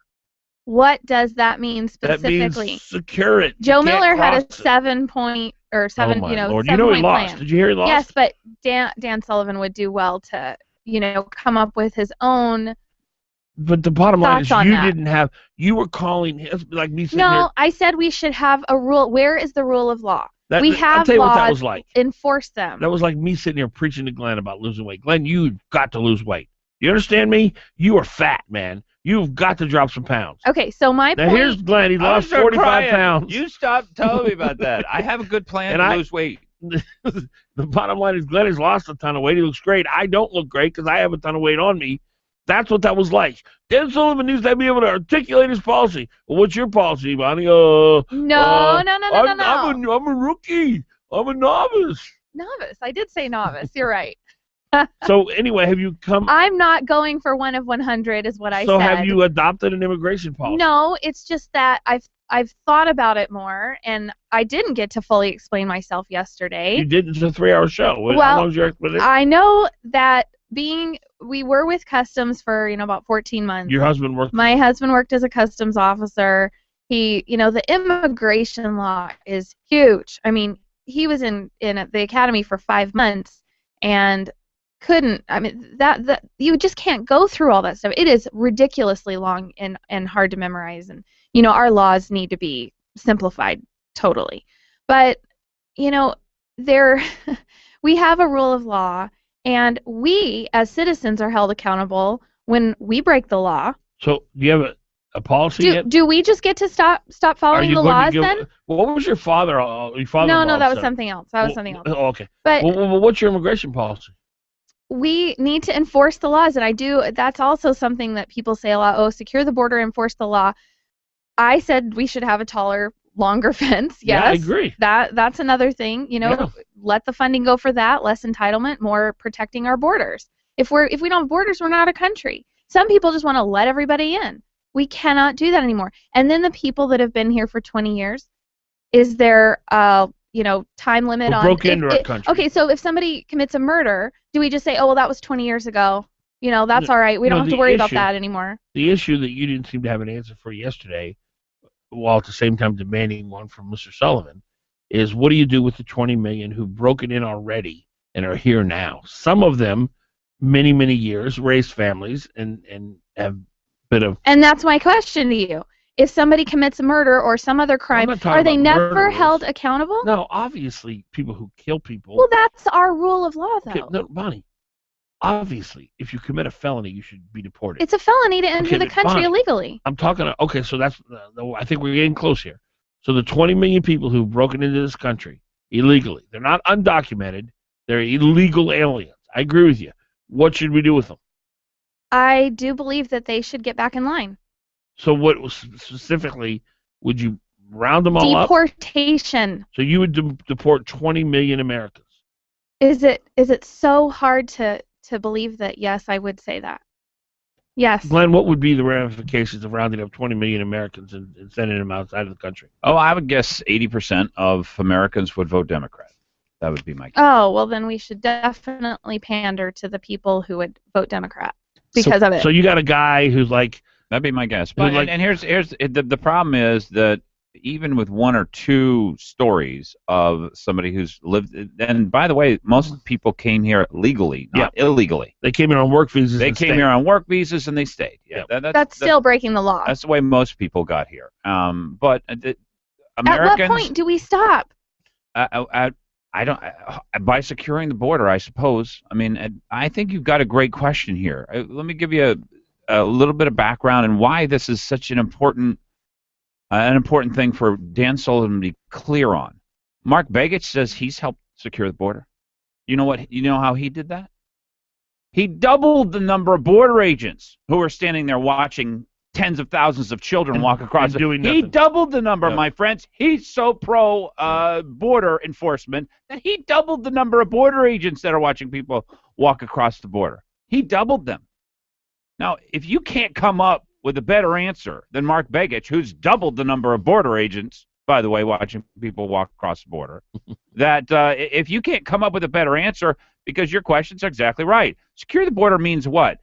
What does that mean specifically? That means secure it. Joe Miller had a 7-point or seven, Lord. 7-point he lost. plan. Did you hear he lost? Yes, but Dan Sullivan would do well to, come up with his own. But the bottom line is you were calling him like me sitting here. No, I said we should have a rule. Where is the rule of law? We have I'll tell you laws, what that was like. Enforce them. That was like me sitting here preaching to Glenn about losing weight. Glenn, you've got to lose weight. You understand me? You are fat, man. You've got to drop some pounds. Okay, so my now point... here's Glenn. He lost 45 pounds. You stop telling me about that. I have a good plan to lose weight. The bottom line is Glenn has lost a ton of weight. He looks great. I don't look great because I have a ton of weight on me. That's what that was like. Dan Sullivan needs to be able to articulate his policy. Well, what's your policy, Bonnie? No. I'm a rookie. I'm a novice. Novice. I did say novice. You're right. So anyway, have you come? I'm not going for one of 100 is what I said. So have you adopted an immigration policy? No, it's just that I've thought about it more, and I didn't get to fully explain myself yesterday. You did. It's a 3-hour show. How long was your explanation? I know that we were with Customs for about 14 months. Your husband worked. My husband worked as a Customs officer. The immigration law is huge. I mean, he was in the academy for 5 months and couldn't. I mean, that you just can't go through all that stuff. It is ridiculously long and hard to memorize, and our laws need to be simplified totally. But we have a rule of law, and we as citizens are held accountable when we break the law. So do you have a policy yet? Do we just get to stop following the laws then? Well, what was your father? No, that was something else. Something else. Oh, okay. But well, what's your immigration policy? We need to enforce the laws, and that's also something that people say a lot. Oh, secure the border, enforce the law. I said we should have a taller, longer fence. Yes, yeah, I agree. That's another thing. Let the funding go for that. Less entitlement, more protecting our borders. If we don't have borders, we're not a country. Some people just want to let everybody in. We cannot do that anymore. And then the people that have been here for 20 years, is there time limit on? Broke into our country. Okay, so if somebody commits a murder, do we just say, oh well, that was 20 years ago? That's all right. We don't have to worry about that anymore. The issue that you didn't seem to have an answer for yesterday, while at the same time demanding one from Mr. Sullivan, is what do you do with the 20 million who've broken in already and are here now? Some of them, many, many years, raised families and have been of. And that's my question to you. If somebody commits a murder or some other crime, are they never held accountable? No, obviously, people who kill people. Well, that's our rule of law, though. Okay, no, Bonnie. Obviously, if you commit a felony, you should be deported. It's a felony to enter the country Bonnie, illegally. I'm talking. Okay, so that's. I think we're getting close here. So the 20 million people who've broken into this country illegally, they're not undocumented. They're illegal aliens. I agree with you. What should we do with them? I do believe that they should get back in line. So what specifically would you round them all up? Deportation. So you would deport 20 million Americans. Is it so hard to believe that? Yes, I would say that. Yes. Glenn, what would be the ramifications of rounding up 20 million Americans and sending them outside of the country? Oh, I would guess 80% of Americans would vote Democrat. That would be my guess. Oh, well, then we should definitely pander to the people who would vote Democrat because of it. So you got a guy who's like... That'd be my guess. But and here's the problem is that even with one or two stories of somebody who's lived, and by the way, most people came here legally, not illegally. They came here on work visas. They came here on work visas and they stayed. Yeah, that's still breaking the law. That's the way most people got here. But Americans. At what point do we stop? I don't. By securing the border, I suppose. I mean, I think you've got a great question here. Let me give you a little bit of background and why this is such an important thing for Dan Sullivan to be clear on. Mark Begich says he's helped secure the border. You know what? You know how he did that? He doubled the number of border agents who are standing there watching tens of thousands of children walk across. He doubled the number, my friends. He's so pro border enforcement that he doubled the number of border agents that are watching people walk across the border. He doubled them. Now, if you can't come up with a better answer than Mark Begich, who's doubled the number of border agents, by the way, watching people walk across the border, that if you can't come up with a better answer, because your questions are exactly right. Secure the border means what?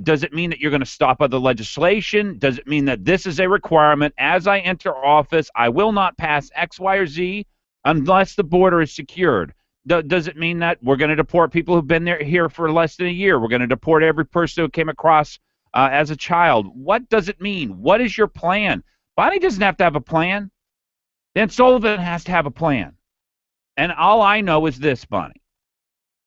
Does it mean that you're going to stop other legislation? Does it mean that this is a requirement? As I enter office, I will not pass X, Y, or Z unless the border is secured. Does it mean that we're going to deport people who've been here for less than a year? We're going to deport every person who came across as a child. What does it mean? What is your plan? Bonnie doesn't have to have a plan. Dan Sullivan has to have a plan. And all I know is this, Bonnie.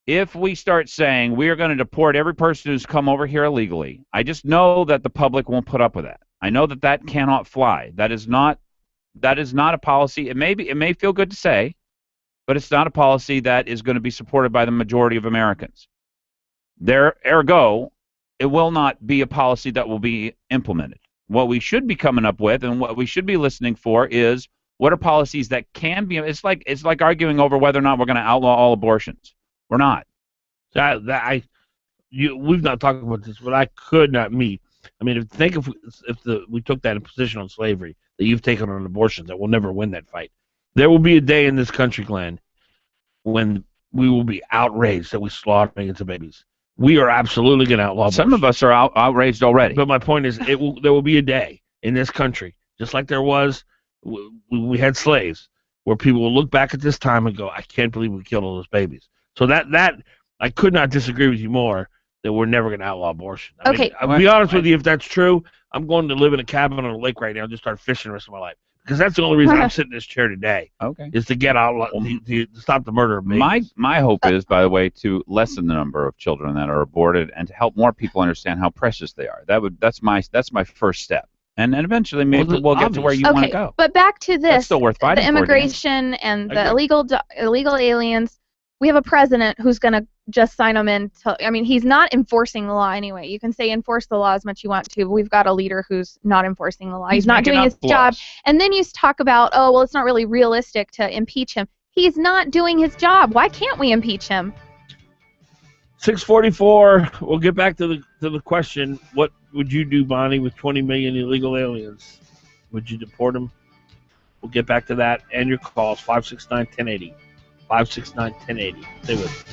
If we start saying we are going to deport every person who's come over here illegally, I just know that the public won't put up with that. I know that that cannot fly. That is not a policy. It may feel good to say, but it's not a policy that is going to be supported by the majority of Americans. Ergo, it will not be a policy that will be implemented. What we should be coming up with and what we should be listening for is what are policies that can be. It's like arguing over whether or not we're going to outlaw all abortions. We're not. We've not talked about this, but I could not meet I mean, think if we took that in position on slavery that you've taken on abortions, that we'll never win that fight. There will be a day in this country, Glenn, when we will be outraged that we slaughter millions of babies. We are absolutely going to outlaw abortion. Some of us are outraged already. But my point is, there will be a day in this country, just like there was, we had slaves, where people will look back at this time and go, I can't believe we killed all those babies. So that I could not disagree with you more that we're never going to outlaw abortion. I mean, I'll be honest with you, if that's true, I'm going to live in a cabin on a lake right now and just start fishing the rest of my life. Because that's the only reason I'm sitting in this chair today. Okay. Is to get out, to stop the murder of babies. My hope is, by the way, to lessen the number of children that are aborted and to help more people understand how precious they are. That's my first step. And eventually maybe we'll get to where you want to go. But back to this, that's still worth fighting the immigration and the illegal aliens. We have a president who's going to just sign them in. He's not enforcing the law anyway. You can say enforce the law as much as you want to, but we've got a leader who's not enforcing the law. He's not doing his job. And then you talk about, oh, well, it's not really realistic to impeach him. He's not doing his job. Why can't we impeach him? 6:44. We'll get back to the question. What would you do, Bonnie, with 20 million illegal aliens? Would you deport them? We'll get back to that and your calls. 569-1080. 569-1080. Stay with us.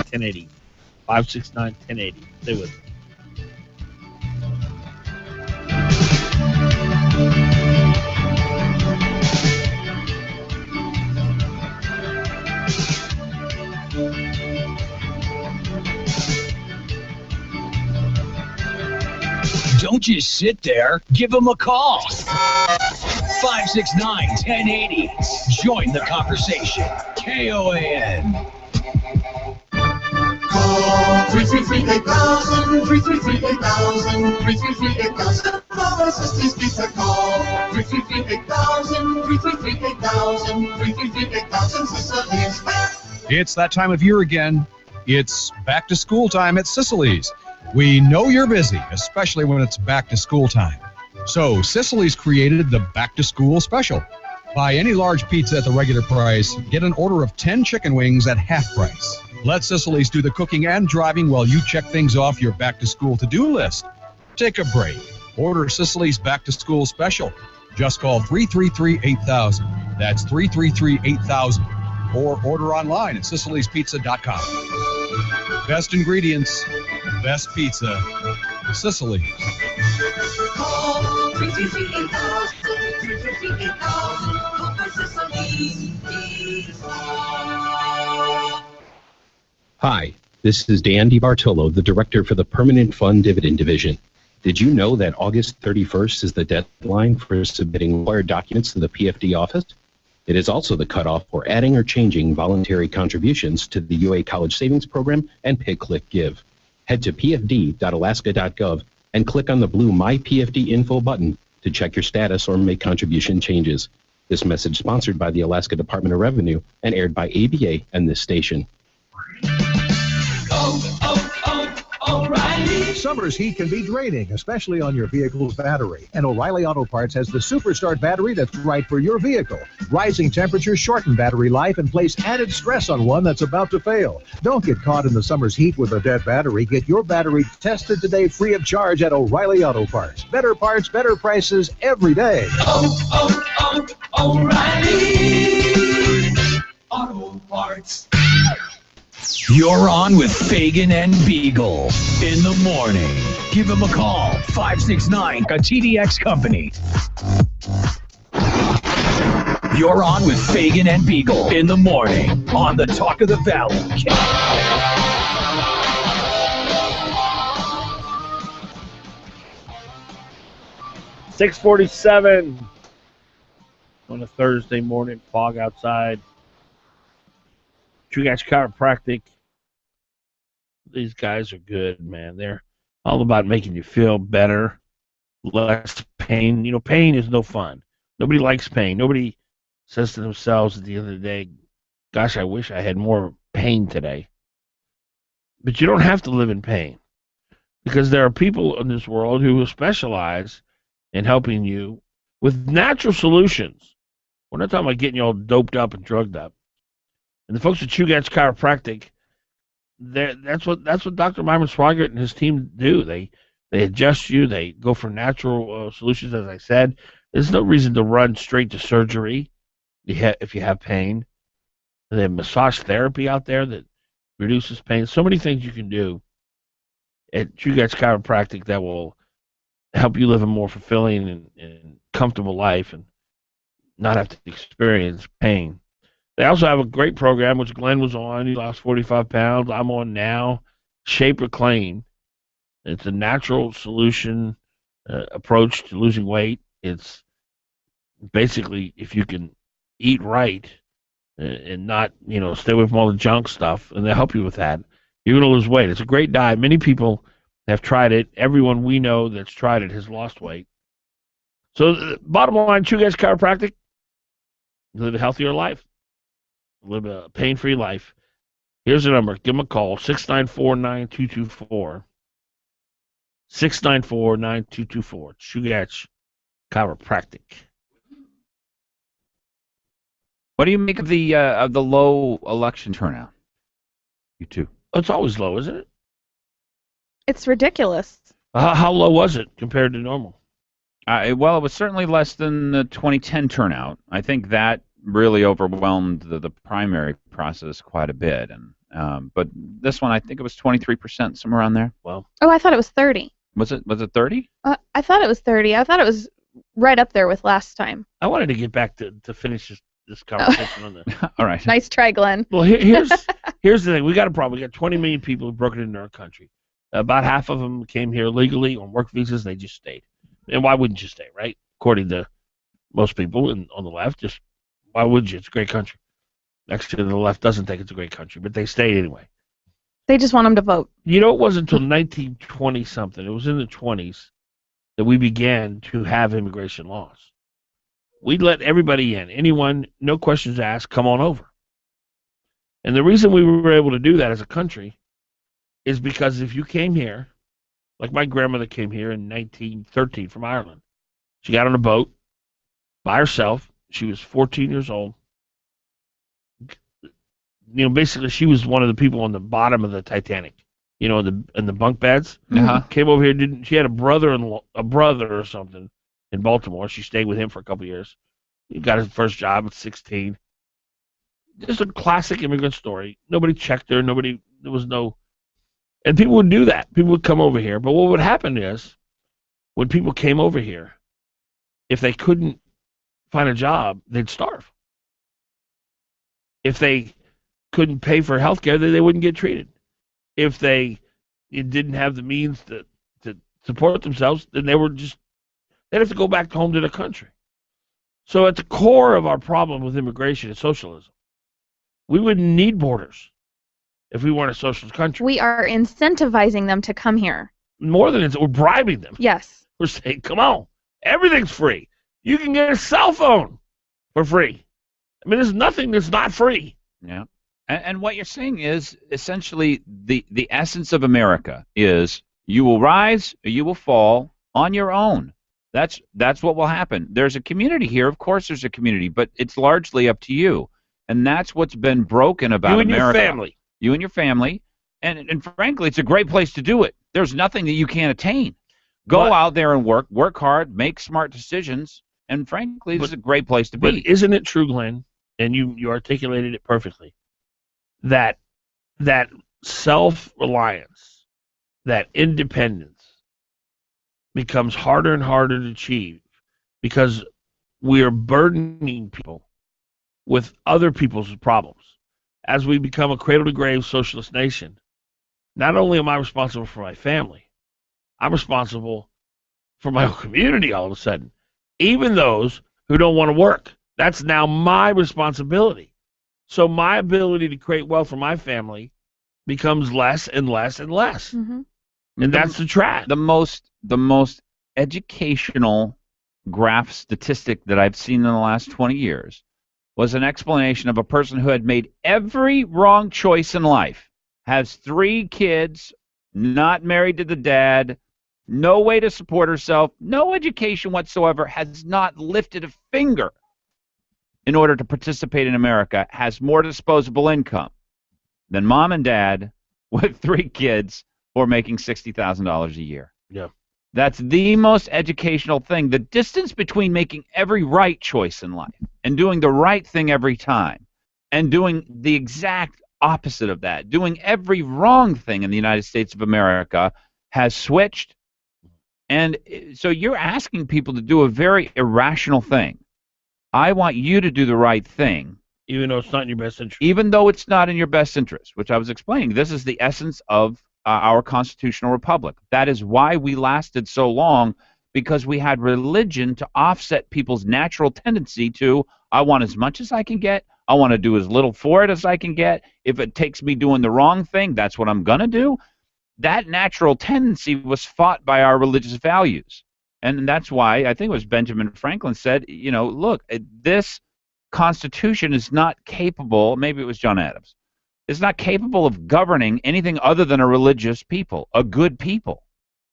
1080. 569-1080. Stay with us. Don't just sit there. Give them a call. 569-1080. Join the conversation. KOAN. Call 333-8000, 333-8000, 333-8000. Mama Sisley's Pizza call. 333-8000, 333-8000, 333-8000. Sicily's back. It's that time of year again. It's back to school time at Sicily's. We know you're busy, especially when it's back to school time. So Sicily's created the back to school special. Buy any large pizza at the regular price, get an order of 10 chicken wings at half price. Let Sicily's do the cooking and driving while you check things off your back to school to-do list. Take a break. Order Sicily's back to school special. Just call 333-8000. That's 333-8000. Or order online at siciliespizza.com. Best ingredients, best pizza, Sicily's. Call 333-8000, 333-8000. Call for Sicily's Pizza. Hi, this is Dan DiBartolo, the Director for the Permanent Fund Dividend Division. Did you know that August 31st is the deadline for submitting required documents to the PFD office? It is also the cutoff for adding or changing voluntary contributions to the UA College Savings Program and Pay Click Give. Head to pfd.alaska.gov and click on the blue My PFD Info button to check your status or make contribution changes. This message sponsored by the Alaska Department of Revenue and aired by ABA and this station. O'Reilly. Summer's heat can be draining, especially on your vehicle's battery. And O'Reilly Auto Parts has the Superstart battery that's right for your vehicle. Rising temperatures shorten battery life and place added stress on one that's about to fail. Don't get caught in the summer's heat with a dead battery. Get your battery tested today free of charge at O'Reilly Auto Parts. Better parts, better prices every day. O'Reilly Auto Parts. You're on with Fagan and Biegel in the morning. Give them a call. 569, a TDX company. You're on with Fagan and Biegel in the morning on the Talk of the Valley. 6:47 on a Thursday morning, fog outside. Chugash Chiropractic. These guys are good, man. They're all about making you feel better, less pain. You know, pain is no fun. Nobody likes pain. Nobody says to themselves at the end of the day, gosh, I wish I had more pain today. But you don't have to live in pain, because there are people in this world who specialize in helping you with natural solutions. We're not talking about getting you all doped up and drugged up. And the folks at Chugash Chiropractic, That's what Dr. Myron Swigert and his team do. They adjust you. They go for natural solutions, as I said. There's no reason to run straight to surgery if you have pain. They have massage therapy out there that reduces pain. So many things you can do at True Guys Chiropractic that will help you live a more fulfilling and comfortable life and not have to experience pain. They also have a great program, which Glenn was on. He lost 45 pounds. I'm on now. Shape Reclaim. It's a natural solution approach to losing weight. It's basically if you can eat right and not, stay away from all the junk stuff, and they help you with that, you're going to lose weight. It's a great diet. Many people have tried it. Everyone we know that's tried it has lost weight. So the bottom line, True Guys Chiropractic, live a healthier life. Live a pain-free life. Here's the number. Give them a call, 694-9224. 694-9224. True Guys Chiropractic. What do you make of the low election turnout? You too. It's always low, isn't it? It's ridiculous. How low was it compared to normal? Well, it was certainly less than the 2010 turnout. I think that really overwhelmed the primary process quite a bit, and but this one I think it was 23%, somewhere around there. Well, I thought it was 30. Was it 30? I thought it was 30. I thought it was right up there with last time. I wanted to get back to finish this conversation on the. All right. Nice try, Glenn. Well, here's the thing. We got a problem. We got 20 million people who've broken into our country. About half of them came here legally on work visas. They just stayed. And why wouldn't you stay, right? According to most people on the left, just why would you? It's a great country. Next to the left doesn't think it's a great country, but they stayed anyway. They just want them to vote. It wasn't until 1920-something, it was in the 20s, that we began to have immigration laws. We let everybody in. Anyone, no questions asked, come on over. And the reason we were able to do that as a country is because if you came here, like my grandmother came here in 1913 from Ireland. She got on a boat by herself. She was 14 years old. Basically, she was one of the people on the bottom of the Titanic. In the bunk beds. Uh-huh. Came over here. She had a brother or something in Baltimore. She stayed with him for a couple of years. He got his first job at 16. Just a classic immigrant story. Nobody checked her. There was no. And people would do that. People would come over here. But what would happen is, when people came over here, if they couldn't find a job, they'd starve. If they couldn't pay for health care, then they wouldn't get treated. If they didn't have the means to support themselves, then they'd have to go back home to their country. So at the core of our problem with immigration is socialism. We wouldn't need borders if we weren't a socialist country. We are incentivizing them to come here. More than we're bribing them. Yes. We're saying, come on, everything's free. You can get a cell phone for free. I mean, there's nothing that's not free. Yeah. And what you're saying is essentially the essence of America is you will rise or you will fall on your own. That's what will happen. There's a community here. Of course there's a community, but it's largely up to you. And that's what's been broken about You and America. your family. You and your family. And frankly, it's a great place to do it. There's nothing that you can't attain. Go out there and work hard, make smart decisions, and frankly, this is a great place to be. But isn't it true, Glenn, and you articulated it perfectly, that self-reliance, that independence becomes harder and harder to achieve because we are burdening people with other people's problems. As we become a cradle-to-grave socialist nation, not only am I responsible for my family, I'm responsible for my whole community all of a sudden. Even those who don't want to work. That's now my responsibility. So my ability to create wealth for my family becomes less and less and less. Mm-hmm. And that's the trap. The most educational graph statistic that I've seen in the last 20 years was an explanation of a person who had made every wrong choice in life, has 3 kids, not married to the dad, no way to support herself, no education whatsoever, has not lifted a finger in order to participate in America, has more disposable income than mom and dad, with 3 kids or making $60,000 a year. Yeah. That's the most educational thing. The distance between making every right choice in life and doing the right thing every time and doing the exact opposite of that, doing every wrong thing in the United States of America, has switched. And so you're asking people to do a very irrational thing. I want you to do the right thing. Even though it's not in your best interest. Even though it's not in your best interest, which I was explaining. This is the essence of our constitutional republic. That is why we lasted so long, because we had religion to offset people's natural tendency to, I want as much as I can get. I want to do as little for it as I can get. If it takes me doing the wrong thing, that's what I'm going to do. That natural tendency was fought by our religious values. And that's why I think it was Benjamin Franklin said, you know, look, this Constitution is not capable, maybe it was John Adams, is not capable of governing anything other than a religious people, a good people.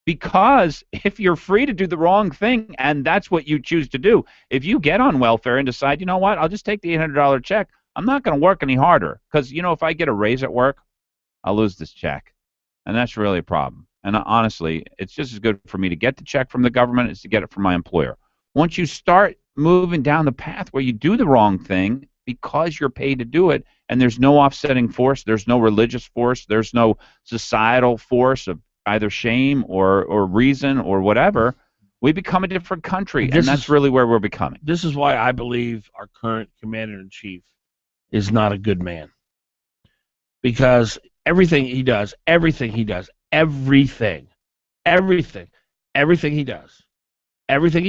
Because if you're free to do the wrong thing, and that's what you choose to do, if you get on welfare and decide, you know what, I'll just take the $800 check, I'm not going to work any harder. Because, you know, if I get a raise at work, I'll lose this check. And that's really a problem. And honestly, it's just as good for me to get the check from the government as to get it from my employer. Once you start moving down the path where you do the wrong thing because you're paid to do it, and there's no offsetting force, there's no religious force, there's no societal force of either shame or reason or whatever, we become a different country, and that's really where we're becoming. This is why I believe our current commander-in-chief is not a good man. Because everything he does, everything he does, everything he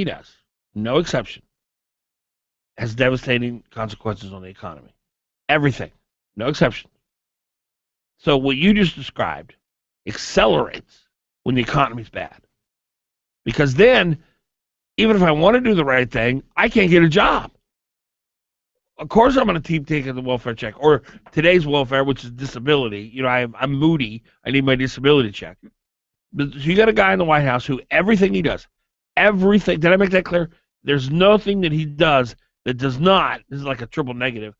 does, no exception, has devastating consequences on the economy. Everything, no exception. So what you just described accelerates when the economy's bad. Because then, even if I want to do the right thing, I can't get a job. Of course I'm going to keep taking the welfare check, or today's welfare, which is disability. You know, I'm moody. I need my disability check. But so you got a guy in the White House who everything he does, everything, did I make that clear? There's nothing that he does that does not, this is like a triple negative,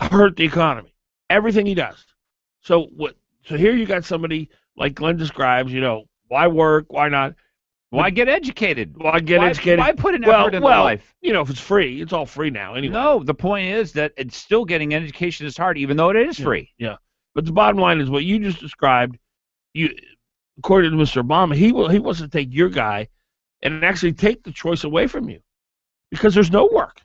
hurt the economy. Everything he does. So here you got somebody like Glenn describes, you know, why work, why not? Why get educated? Why get educated? Why put an effort into life? You know, if it's free, it's all free now anyway. No, the point is that it's still getting an education is hard, even though it is free. Yeah. But the bottom line is what you just described, according to Mr. Obama, he wants to take your guy and actually take the choice away from you. Because there's no work.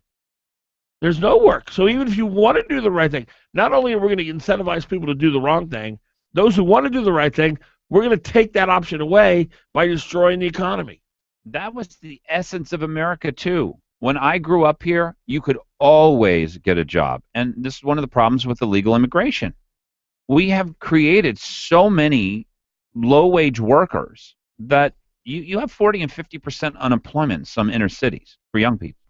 There's no work. So even if you want to do the right thing, not only are we going to incentivize people to do the wrong thing, those who want to do the right thing, we're going to take that option away by destroying the economy. That was the essence of America, too. When I grew up here, you could always get a job. And this is one of the problems with illegal immigration. We have created so many low-wage workers that you have 40 and 50% unemployment in some inner cities for young people.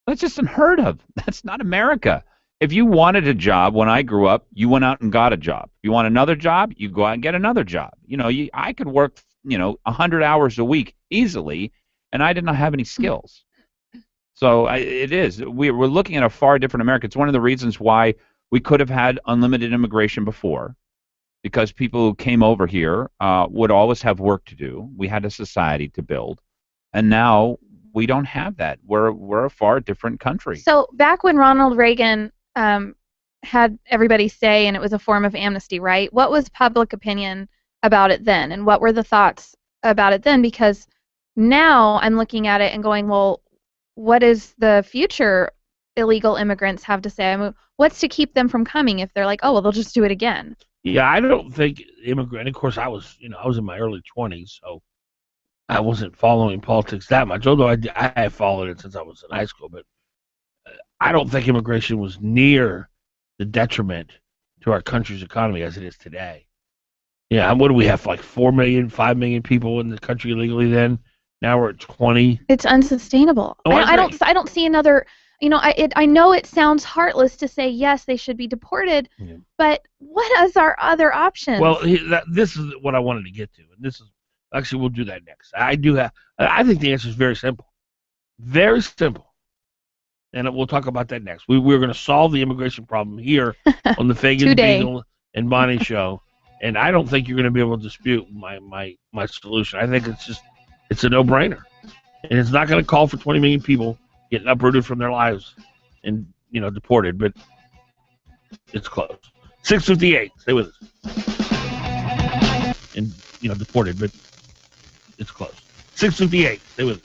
That's just unheard of. That's not America. If you wanted a job when I grew up, you went out and got a job. If you want another job, you go out and get another job. You know, I could work, 100 hours a week easily, and I did not have any skills. So it is. We're looking at a far different America. It's one of the reasons why we could have had unlimited immigration before, because people who came over here would always have work to do. We had a society to build, and now we don't have that. We're a far different country. So back when Ronald Reagan had everybody say, and it was a form of amnesty, right? What was public opinion about it then, and what were the thoughts about it then? Because now I'm looking at it and going, well, what is the future illegal immigrants have to say? I mean, what's to keep them from coming if they're like, oh, well, they'll just do it again? Yeah, I don't think immigrant. Of course, I was in my early 20s, so I wasn't following politics that much. Although I have followed it since I was in high school, but I don't think immigration was near the detriment to our country's economy as it is today. Yeah, what do we have? Like 4 million, 5 million people in the country illegally then? Now we're at 20. It's unsustainable. Oh, I don't see another. I know it sounds heartless to say yes, they should be deported, but what is our other options? Well, this is what I wanted to get to, and this is actually we'll do that next. I think the answer is very simple, very simple, and we'll talk about that next. We're going to solve the immigration problem here on the Fagan Biegel and Bonnie show, and I don't think you're going to be able to dispute my solution. I think it's a no-brainer, and it's not going to call for 20 million people getting uprooted from their lives and deported, but it's close. 6:58. Stay with us. And deported, but it's close. 6:58. Stay with us.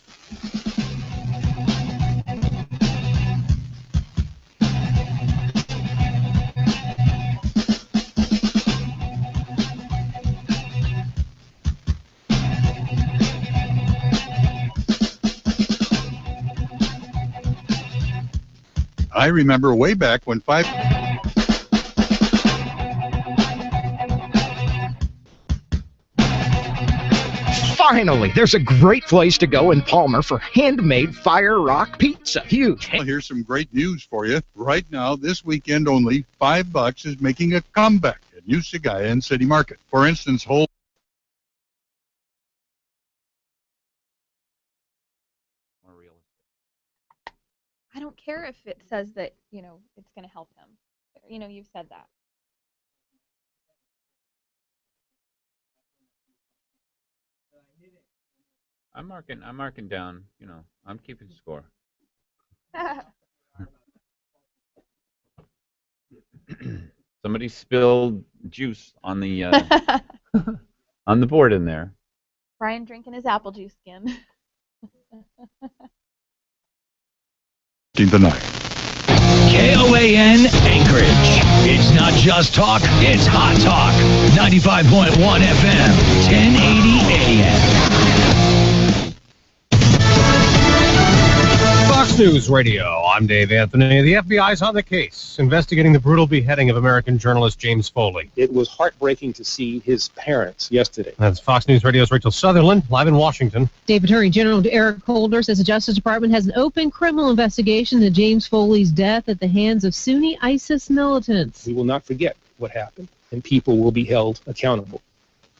I remember way back when Finally, there's a great place to go in Palmer for handmade Fire Rock Pizza. Huge. Well, here's some great news for you. Right now, this weekend only, $5 is making a comeback at New Sagaya and City Market. For instance, whole I don't care if it says that, it's going to help him. You've said that. I'm marking down, I'm keeping score. Somebody spilled juice on the on the board in there. Brian drinking his apple juice again. tonight. KOAN Anchorage. It's not just talk, it's hot talk. 95.1 FM, 1080 AM. Fox News Radio. I'm Dave Anthony. The FBI's on the case, investigating the brutal beheading of American journalist James Foley. It was heartbreaking to see his parents yesterday. That's Fox News Radio's Rachel Sutherland, live in Washington. State Attorney General Eric Holder says the Justice Department has an open criminal investigation into James Foley's death at the hands of Sunni ISIS militants. We will not forget what happened, and people will be held accountable,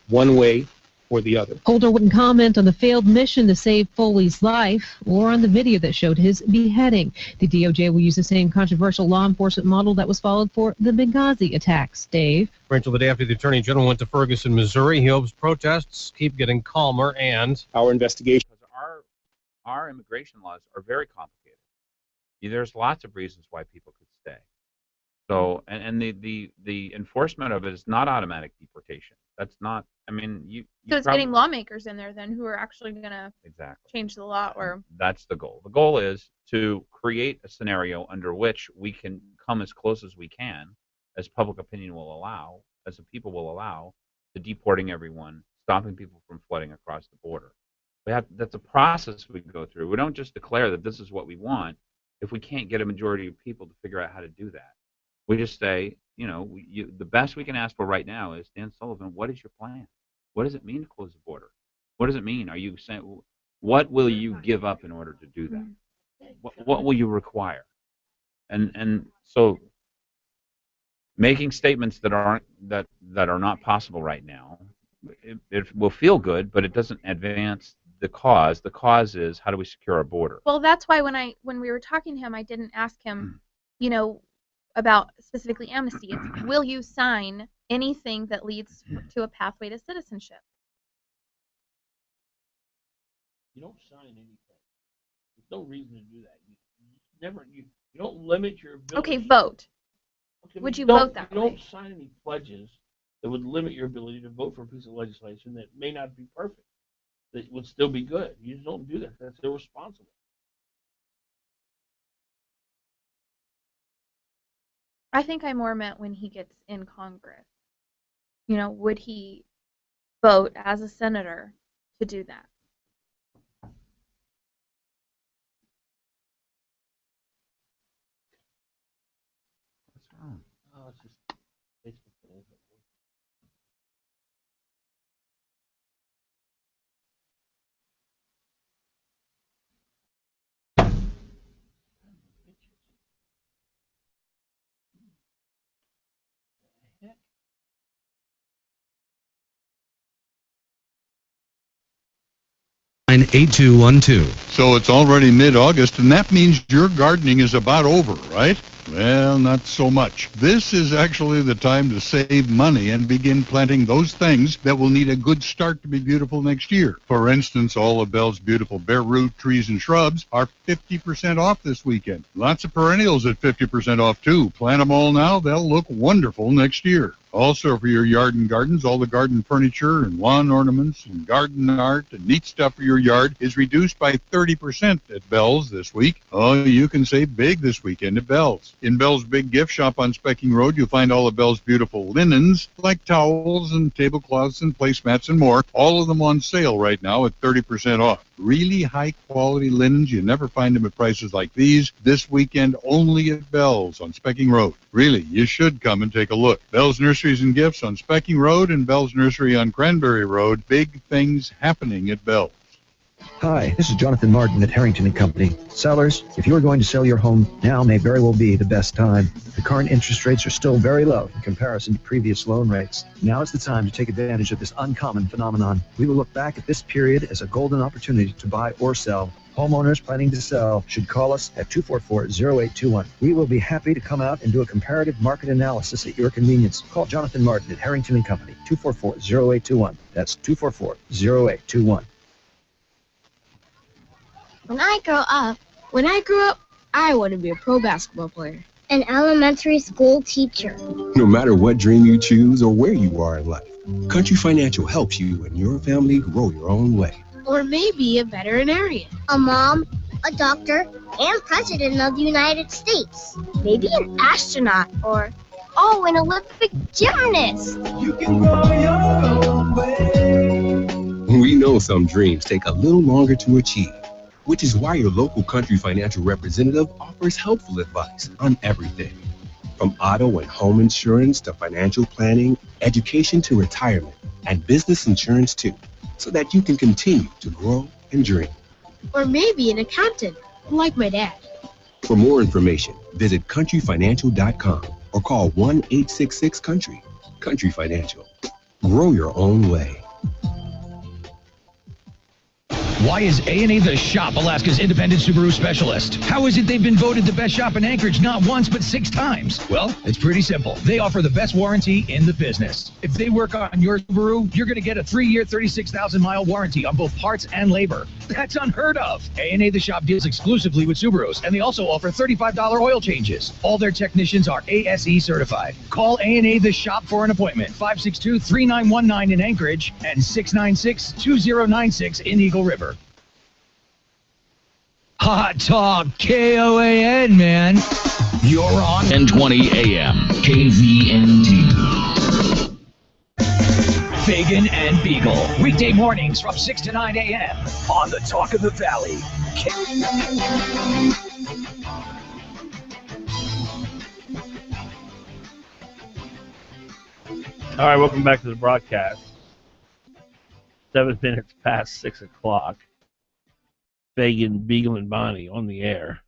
one way or the other. Holder wouldn't comment on the failed mission to save Foley's life or on the video that showed his beheading. The DOJ will use the same controversial law enforcement model that was followed for the Benghazi attacks. Dave? Rachel, the day after the Attorney General went to Ferguson, Missouri, he hopes protests keep getting calmer and our investigation. Our immigration laws are very complicated. There's lots of reasons why people could stay. So, and the enforcement of it is not automatic deportation. That's not. So it's getting lawmakers in there then who are actually going to change the law, or that's the goal. The goal is to create a scenario under which we can come as close as we can, as public opinion will allow, as the people will allow, to deporting everyone, stopping people from flooding across the border. That's a process we go through. We don't just declare that this is what we want if we can't get a majority of people to figure out how to do that. We just say, the best we can ask for right now is, Dan Sullivan, what is your plan? What does it mean to close the border? What does it mean? Are you saying, what will you give up in order to do that? What will you require? And so making statements that are not possible right now, it will feel good, but it doesn't advance the cause. The cause is, how do we secure our border? Well, that's why when we were talking to him, I didn't ask him, about specifically amnesty. It's, will you sign anything that leads to a pathway to citizenship? You don't sign anything. There's no reason to do that. You don't limit your ability. Okay, vote. Okay, would you vote that way? You don't sign any pledges that would limit your ability to vote for a piece of legislation that may not be perfect, that would still be good. You just don't do that. That's irresponsible. I think I more meant when he gets in Congress. Would he vote as a senator to do that? What's wrong? Oh, it's just Facebook thing. Line 8212. So it's already mid-August, and that means your gardening is about over, right? Well, not so much. This is actually the time to save money and begin planting those things that will need a good start to be beautiful next year. For instance, all of Bell's beautiful bare root trees and shrubs are 50% off this weekend. Lots of perennials at 50% off, too. Plant them all now. They'll look wonderful next year. Also, for your yard and gardens, all the garden furniture and lawn ornaments and garden art and neat stuff for your yard is reduced by 30% at Bell's this week. Oh, you can save big this weekend at Bell's. In Bell's Big Gift Shop on Specking Road, you'll find all of Bell's beautiful linens, like towels and tablecloths and placemats and more, all of them on sale right now at 30% off. Really high-quality linens. You never find them at prices like these. This weekend only at Bell's on Specking Road. Really, you should come and take a look. Bell's Nurseries and Gifts on Specking Road and Bell's Nursery on Cranberry Road. Big things happening at Bell's. Hi, this is Jonathan Martin at Harrington & Company. Sellers, if you are going to sell your home, now may very well be the best time. The current interest rates are still very low in comparison to previous loan rates. Now is the time to take advantage of this uncommon phenomenon. We will look back at this period as a golden opportunity to buy or sell. Homeowners planning to sell should call us at 244-0821. We will be happy to come out and do a comparative market analysis at your convenience. Call Jonathan Martin at Harrington & Company, 244-0821. That's 244-0821. When I grow up, I want to be a pro basketball player. An elementary school teacher. No matter what dream you choose or where you are in life, Country Financial helps you and your family grow your own way. Or maybe a veterinarian. A mom, a doctor, and president of the United States. Maybe an astronaut or, an Olympic gymnast. You can grow your own way. We know some dreams take a little longer to achieve, which is why your local Country Financial representative offers helpful advice on everything, from auto and home insurance to financial planning, education to retirement, and business insurance too, so that you can continue to grow and dream. Or maybe an accountant, like my dad. For more information, visit countryfinancial.com or call 1-866-COUNTRY. Country Financial. Grow your own way. Why is A&A The Shop Alaska's independent Subaru specialist? How is it they've been voted the best shop in Anchorage not once but 6 times? Well, it's pretty simple. They offer the best warranty in the business. If they work on your Subaru, you're going to get a 3-year, 36,000-mile warranty on both parts and labor. That's unheard of. A&A The Shop deals exclusively with Subarus, and they also offer $35 oil changes. All their technicians are ASE certified. Call A&A The Shop for an appointment. 562-3919 in Anchorage and 696-2096 in Eagle River. Hot Talk KOAN, man. You're on 1020 AM KVNT. Fagan and Biegel. Weekday mornings from 6 to 9 a.m. on the Talk of the Valley. All right, welcome back to the broadcast. 7 minutes past 6 o'clock. Fagan, Biegel, and Bonnie on the air.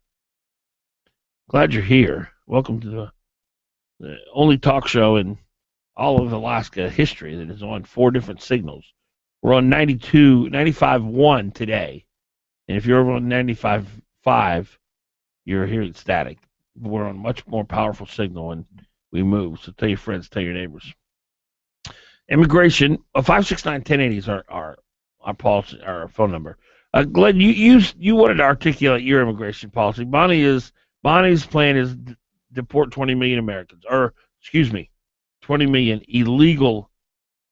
Glad you're here. Welcome to the only talk show in all of Alaska history that is on 4 different signals. We're on 95.1 today. And if you're over on 95.5, you're hearing static. We're on a much more powerful signal and we move. So tell your friends, tell your neighbors. Immigration, 569-1080 is our policy, our phone number. Glenn, you wanted to articulate your immigration policy. Bonnie's plan is deport 20 million Americans, 20 million illegal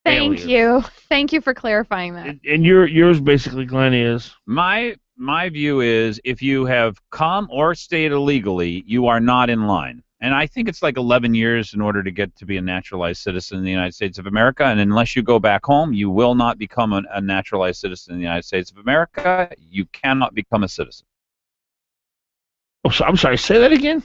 aliens. Thank you for clarifying that. And yours basically, Glenn, is my view is if you have come or stayed illegally, you are not in line. And I think it's like 11 years in order to get to be a naturalized citizen in the United States of America. And unless you go back home, you will not become a naturalized citizen in the United States of America. You cannot become a citizen. Oh, so, I'm sorry, say that again?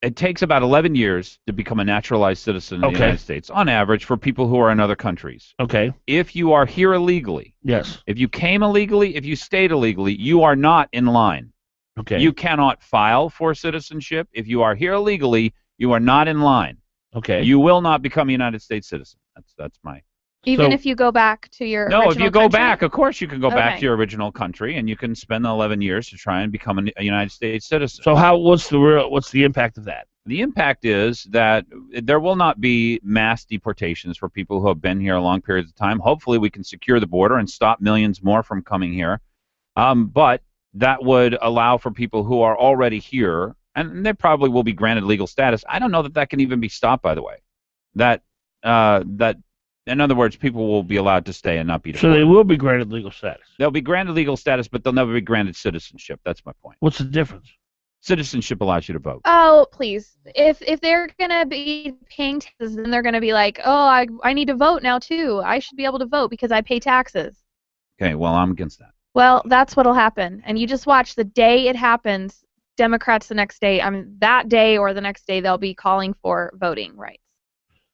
It takes about 11 years to become a naturalized citizen in the United States, on average, for people who are in other countries. Okay. If you are here illegally, yes. If you came illegally, if you stayed illegally, you are not in line. Okay. You cannot file for citizenship. If you are here illegally, you are not in line. Okay. You will not become a United States citizen. That's my. Even if you go back to your No, if original you go country? back, of course you can go back Okay. to your original country, and you can spend the 11 years to try and become a United States citizen. So what's the impact of that? The impact is that there will not be mass deportations for people who have been here a long period of time. Hopefully we can secure the border and stop millions more from coming here. But that would allow for people who are already here, and they probably will be granted legal status. I don't know that can even be stopped, by the way. That in other words, people will be allowed to stay and not be deported. So they will be granted legal status. They'll be granted legal status, but they'll never be granted citizenship. That's my point. What's the difference? Citizenship allows you to vote. Oh, please. If they're going to be paying taxes, then they're going to be like, oh, I need to vote now, too. I should be able to vote because I pay taxes. Okay, well, I'm against that. Well, that's what'll happen. And you just watch the day it happens, Democrats the next day, that day or the next day, they'll be calling for voting rights.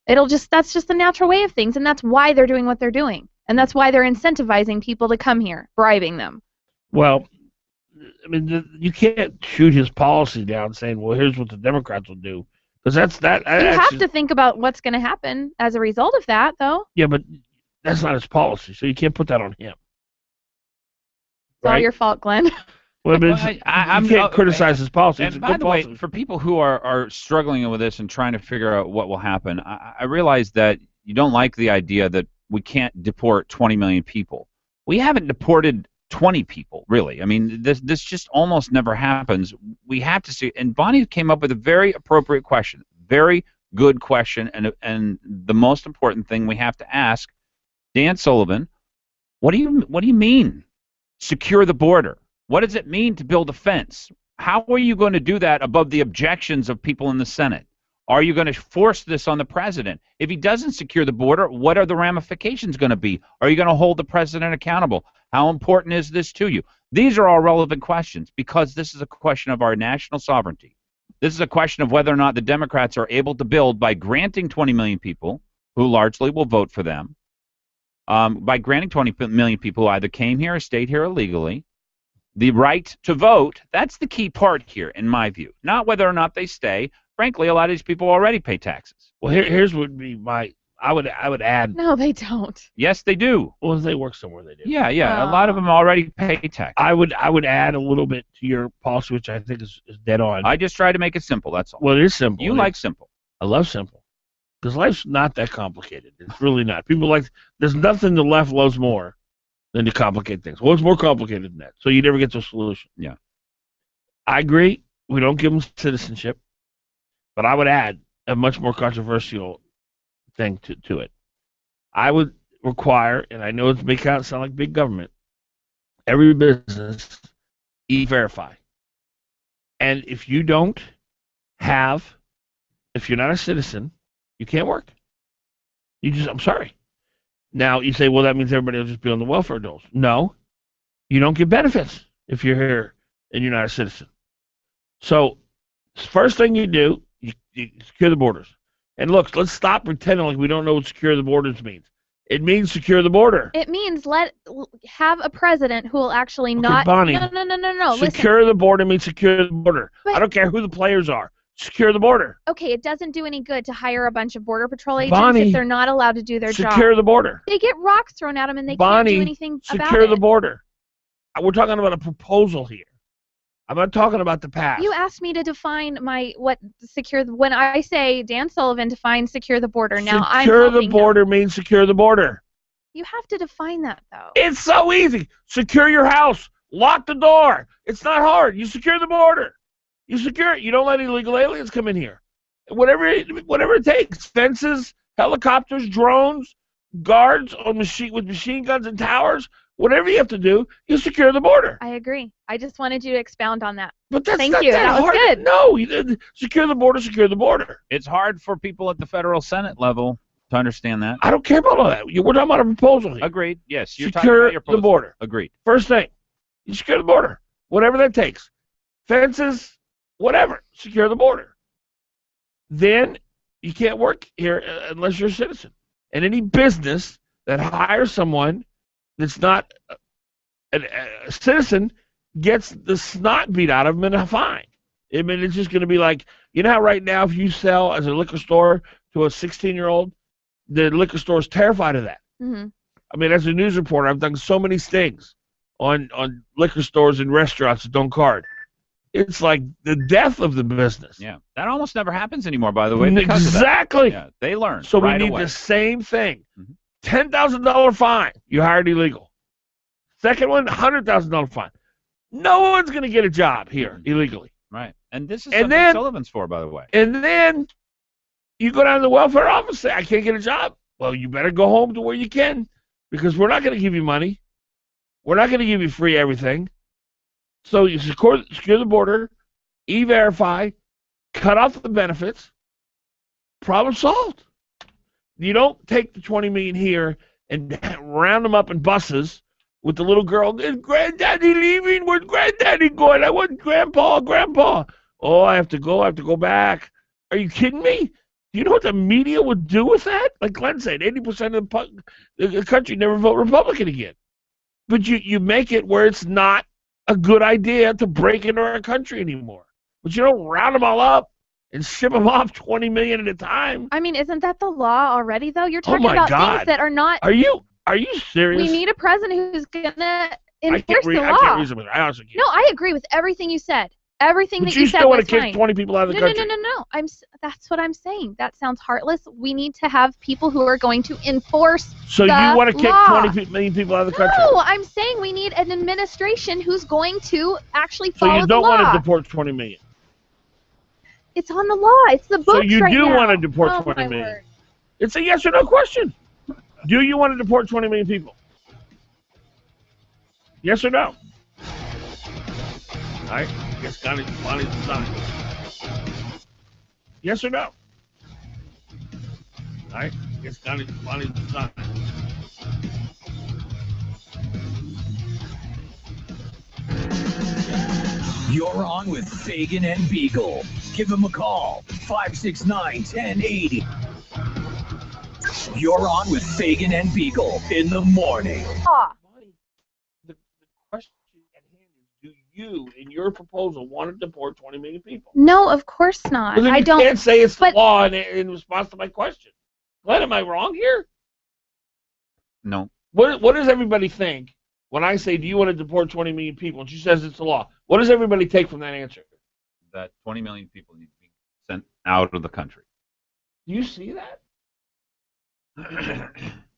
That's just the natural way of things, and that's why they're doing what they're doing. And that's why they're incentivizing people to come here, bribing them. Well, I mean, you can't shoot his policy down saying, well, here's what the Democrats will do. Because You have to think about what's going to happen as a result of that, though. Yeah, but that's not his policy, so you can't put that on him. It's all your fault, Glenn. Well, you can't criticize his policy. It's a And by good the way, policy. for people who are struggling with this and trying to figure out what will happen, I realize that you don't like the idea that we can't deport 20 million people. We haven't deported 20 people, really. I mean, this just almost never happens. We have to see. And Bonnie came up with a very appropriate question, very good question, and the most important thing we have to ask, Dan Sullivan, what do you mean? Secure the border. What does it mean to build a fence? How are you going to do that above the objections of people in the Senate? Are you going to force this on the president? If he doesn't secure the border, what are the ramifications going to be? Are you going to hold the president accountable? How important is this to you? These are all relevant questions because this is a question of our national sovereignty. This is a question of whether or not the Democrats are able to build by granting 20 million people, who largely will vote for them, by granting 20 million people who either came here or stayed here illegally, the right to vote. That's the key part here, in my view. Not whether or not they stay. Frankly, a lot of these people already pay taxes. Well, here's what would be I would add. No, they don't. Yes, they do. Well, if they work somewhere, they do. Yeah. A lot of them already pay tax. I would add a little bit to your policy, which I think is dead on. I just try to make it simple. That's all. Well, it is simple. You like simple. I love simple. Because life's not that complicated. It's really not. There's nothing the left loves more than to complicate things. Well, it's more complicated than that. So you never get to a solution. Yeah. I agree. We don't give them citizenship. But I would add a much more controversial thing to it. I would require, and I know it may sound like big government, every business e-verify. And if you don't if you're not a citizen, you can't work. I'm sorry. Now, you say, well, that means everybody will just be on the welfare doles. No, you don't get benefits if you're here and you're not a citizen. So, first thing you do, you secure the borders. And look, let's stop pretending like we don't know what secure the borders means. It means secure the border. It means have a president who will actually not. Bonnie, No. Secure the border means secure the border. But, I don't care who the players are. Secure the border. Okay, it doesn't do any good to hire a bunch of Border Patrol agents Bonnie, if they're not allowed to do their job. Secure the border. They get rocks thrown at them and they Bonnie, can't do anything about it. secure the border. We're talking about a proposal here. I'm not talking about the past. You asked me to define when I say Dan Sullivan defines secure the border. Now I'm secure the border means secure the border. You have to define that though. It's so easy. Secure your house. Lock the door. It's not hard. You secure the border. You secure it. You don't let illegal aliens come in here. Whatever it takes. Fences, helicopters, drones, guards with machine guns and towers. Whatever you have to do, you secure the border. I agree. I just wanted you to expound on that. But Thank you. That was good. No, secure the border, secure the border. It's hard for people at the federal Senate level to understand that. I don't care about all that. We're talking about a proposal here. Agreed. Yes, you're secure talking about your the border. Agreed. First thing, you secure the border. Whatever that takes. Fences, whatever. Secure the border. Then you can't work here unless you're a citizen. And any business that hires someone that's not a citizen gets the snot beat out of them and a fine. I mean, it's just going to be like, you know how right now if you sell as a liquor store to a 16-year-old, the liquor store is terrified of that. Mm-hmm. I mean, as a news reporter, I've done so many stings on liquor stores and restaurants that don't card. It's like the death of the business. Yeah, that almost never happens anymore, by the way. Because Exactly. Of that. Yeah, they learn. So right we need away. the same thing. $10,000 fine. You hired illegal. Second one, $100,000 fine. No one's going to get a job here illegally. Right. And this is And something then- Sullivan's for, by the way. And then you go down to the welfare office, say, I can't get a job. Well, you better go home to where you can, because we're not going to give you money. We're not going to give you free everything. So you secure the border, E-Verify, cut off the benefits, problem solved. You don't take the $20 million here and round them up in buses with the little girl. Is Granddaddy leaving? Where's Granddaddy going? I want Grandpa. Oh, I have to go back. Are you kidding me? Do you know what the media would do with that? Like Glenn said, 80% of the country never vote Republican again. But you make it where it's not a good idea to break into our country anymore. But you don't round them all up and ship them off 20 million at a time. I mean, isn't that the law already, though? You're Oh talking my about God. things that are not. Are you serious? We need a president who's going to enforce the law. I can't reason with it. I honestly can't. No, I agree with everything you said. Everything But that you said still want was to kick fine. 20 people out of the country. No. That's what I'm saying. That sounds heartless. We need to have people who are going to enforce So the you want to kick law. 20 million people out of the country? No, I'm saying we need an administration who's going to actually So follow you the don't law. want to deport 20 million? It's on the law. It's the books So you right do now. want to deport Oh, 20 my million? word. It's a yes or no question. Do you want to deport 20 million people? Yes or no? All right. Guess Connie's decided. Yes or no? All right. Guess Connie's decided. You're on with Fagan and Biegel. Give them a call, 569-1080. You're on with Fagan and Biegel in the morning. The question at hand is, do you, in your proposal, want to deport 20 million people? No, of course not. Well, then I you don't. can't say it's but- the law in response to my question. Glenn, am I wrong here? No. What does everybody think when I say, do you want to deport 20 million people? And she says it's the law. What does everybody take from that answer? That 20 million people need to be sent out of the country. Do you see that?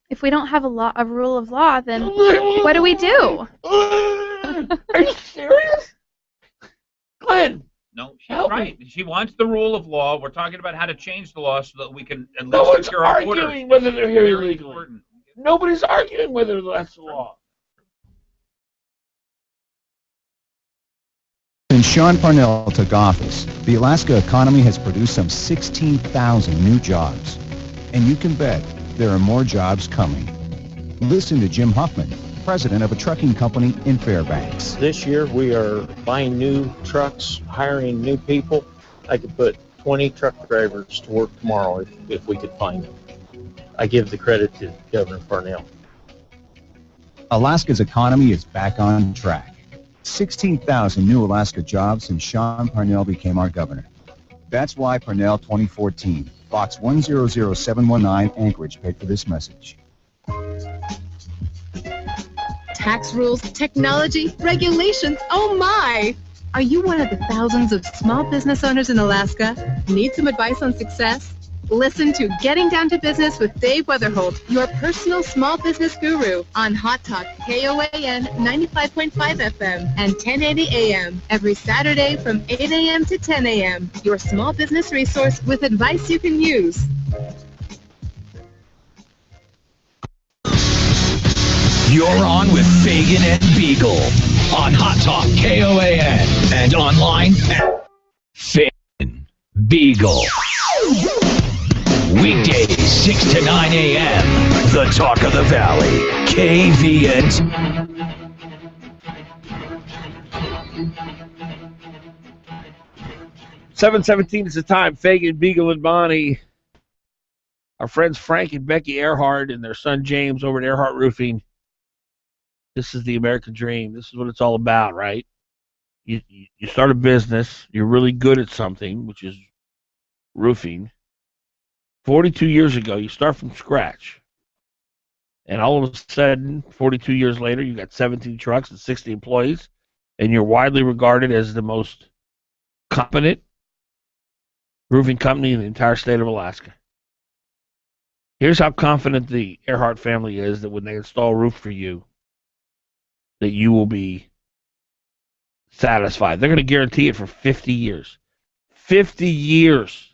If we don't have a rule of law, then what do we do? Are you serious? Glenn. No, she's Help me. right. She wants the rule of law. We're talking about how to change the law so that we can at No least one's secure our borders. arguing whether they're here Very illegally. important. Nobody's arguing whether that's the law. Since Sean Parnell took office, the Alaska economy has produced some 16,000 new jobs. And you can bet there are more jobs coming. Listen to Jim Huffman, president of a trucking company in Fairbanks. This year we are buying new trucks, hiring new people. I could put 20 truck drivers to work tomorrow if we could find them. I give the credit to Governor Parnell. Alaska's economy is back on track. 16,000 new Alaska jobs since Sean Parnell became our governor. That's why Parnell 2014, Box 100719, Anchorage, paid for this message. Tax rules, technology, regulations, oh my! Are you one of the thousands of small business owners in Alaska? Need some advice on success? Listen to Getting Down to Business with Dave Weatherholt, your personal small business guru, on Hot Talk KOAN 95.5 FM and 1080 AM every Saturday from 8 a.m. to 10 a.m. Your small business resource with advice you can use. You're on with Fagan and Biegel on Hot Talk KOAN and online at Fagan Biegel. Weekdays 6 to 9 a.m. The Talk of the Valley. KVN. 7:17 is the time. Fagan, Biegel, and Bonnie. Our friends Frank and Becky Earhart and their son James over at Earhart Roofing. This is the American dream. This is what it's all about, right? You start a business. You're really good at something, which is roofing. 42 years ago, you start from scratch. and all of a sudden, 42 years later, you got 17 trucks and 60 employees, and you're widely regarded as the most competent roofing company in the entire state of Alaska. Here's how confident the Earhart family is that when they install a roof for you, that you will be satisfied. They're going to guarantee it for 50 years. 50 years.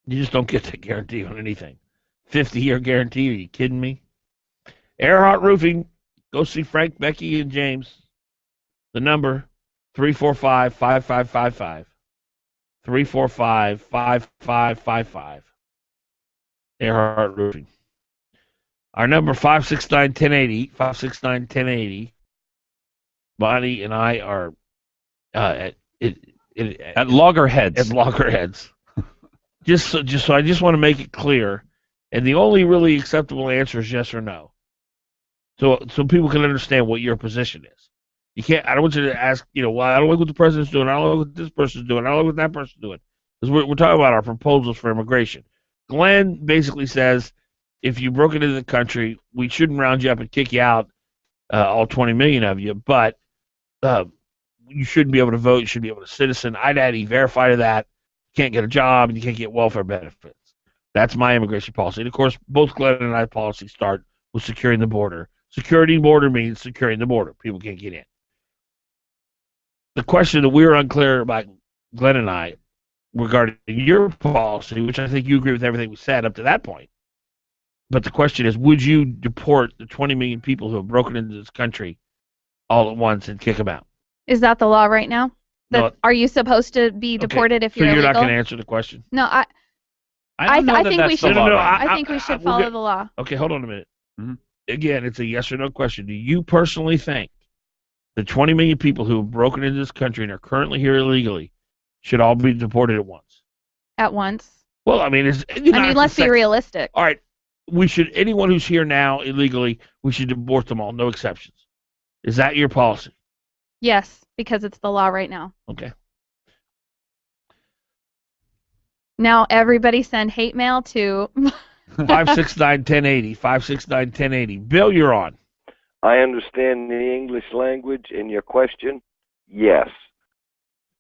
You just don't get that guarantee on anything. 50-year guarantee. Are you kidding me? Earhart Roofing. Go see Frank, Becky, and James. The number, 345-5555. 345-5555. Earhart Roofing. Our number, 569-1080. 569-1080. Bonnie and I are at loggerheads. At loggerheads. just so I just want to make it clear, and the only really acceptable answer is yes or no. So people can understand what your position is. You can't. I don't want you to ask. Well, I don't like what the president's doing. I don't like what this person's doing. I don't like what that person's doing. Because we're talking about our proposals for immigration. Glenn basically says, if you broke into the country, we shouldn't round you up and kick you out, all 20 million of you, but you shouldn't be able to vote. You should be able to citizen. IDAD verify that. You can't get a job, and you can't get welfare benefits. That's my immigration policy. And, of course, both Glenn and I policies start with securing the border. Securing border means securing the border. People can't get in. The question that we're unclear about, Glenn and I, regarding your policy, which I think you agree with everything we said up to that point, but the question is, would you deport the 20 million people who have broken into this country all at once and kick them out? Is that the law right now? No. Are you supposed to be deported if you're illegal? So you're illegal? not going to answer the question? No, I think we should. I think we should follow the law. Okay, hold on a minute. Mm-hmm. Again, it's a yes or no question. Do you personally think the 20 million people who have broken into this country and are currently here illegally should all be deported at once? At once? Well, I mean, let's be realistic. All right, anyone who's here now illegally, we should deport them all, no exceptions. Is that your policy? Yes, because it's the law right now. Okay. Now everybody send hate mail to 569-1080. 569-1080. Bill, you're on. I understand the English language in your question. Yes.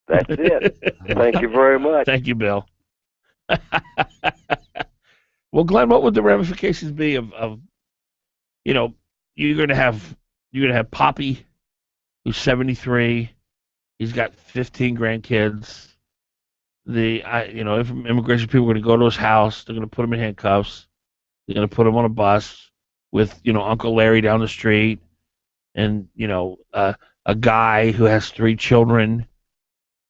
That's it. Thank you very much. Thank you, Bill. Well, Glenn, what would the ramifications be of you're gonna have Poppy, who's 73. He's got 15 grandkids. If immigration people are going to go to his house, they're going to put him in handcuffs. They're going to put him on a bus with, Uncle Larry down the street, and a guy who has 3 children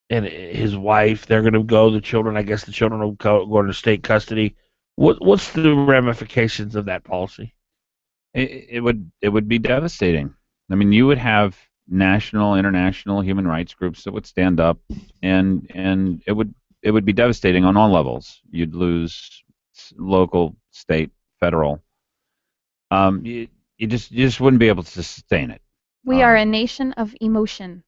and his wife. They're going to go. The children will go into state custody. What's the ramifications of that policy? It would be devastating. I mean, you would have national, international human rights groups that would stand up, and it would be devastating on all levels. You'd lose local, state, federal. You just wouldn't be able to sustain it. We are a nation of emotion.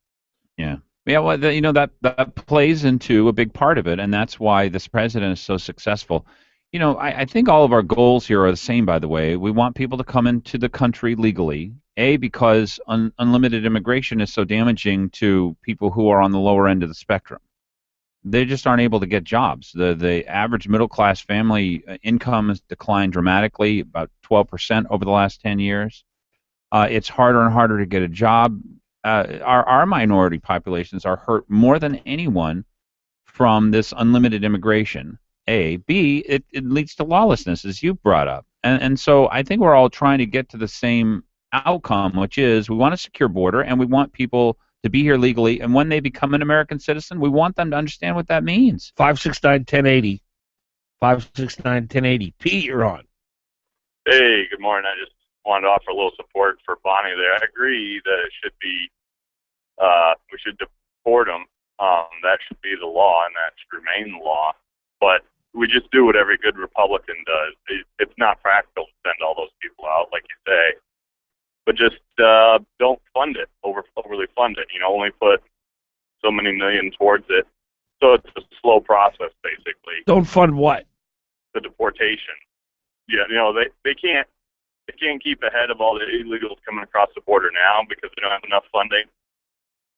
Yeah. Yeah, well, that plays into a big part of it, and that's why this president is so successful. I think all of our goals here are the same, by the way. We want people to come into the country legally, because unlimited immigration is so damaging to people who are on the lower end of the spectrum. They just aren't able to get jobs. The average middle-class family income has declined dramatically, about 12% over the last 10 years. It's harder and harder to get a job. Our minority populations are hurt more than anyone from this unlimited immigration. A. B, it leads to lawlessness, as you brought up. And so I think we're all trying to get to the same outcome, which is we want a secure border, and we want people to be here legally, and when they become an American citizen, we want them to understand what that means. 569-1080. 569-1080. Pete, you're on. Hey, good morning. I just wanted to offer a little support for Bonnie there. I agree that it should be, we should deport them. That should be the law, and that should remain the law. But we just do what every good Republican does. It's not practical to send all those people out, like you say. But just don't fund it, overly fund it. Only put so many million towards it. So it's a slow process, basically. Don't fund what? The deportation. Yeah, they can't they can't keep ahead of all the illegals coming across the border now because they don't have enough funding.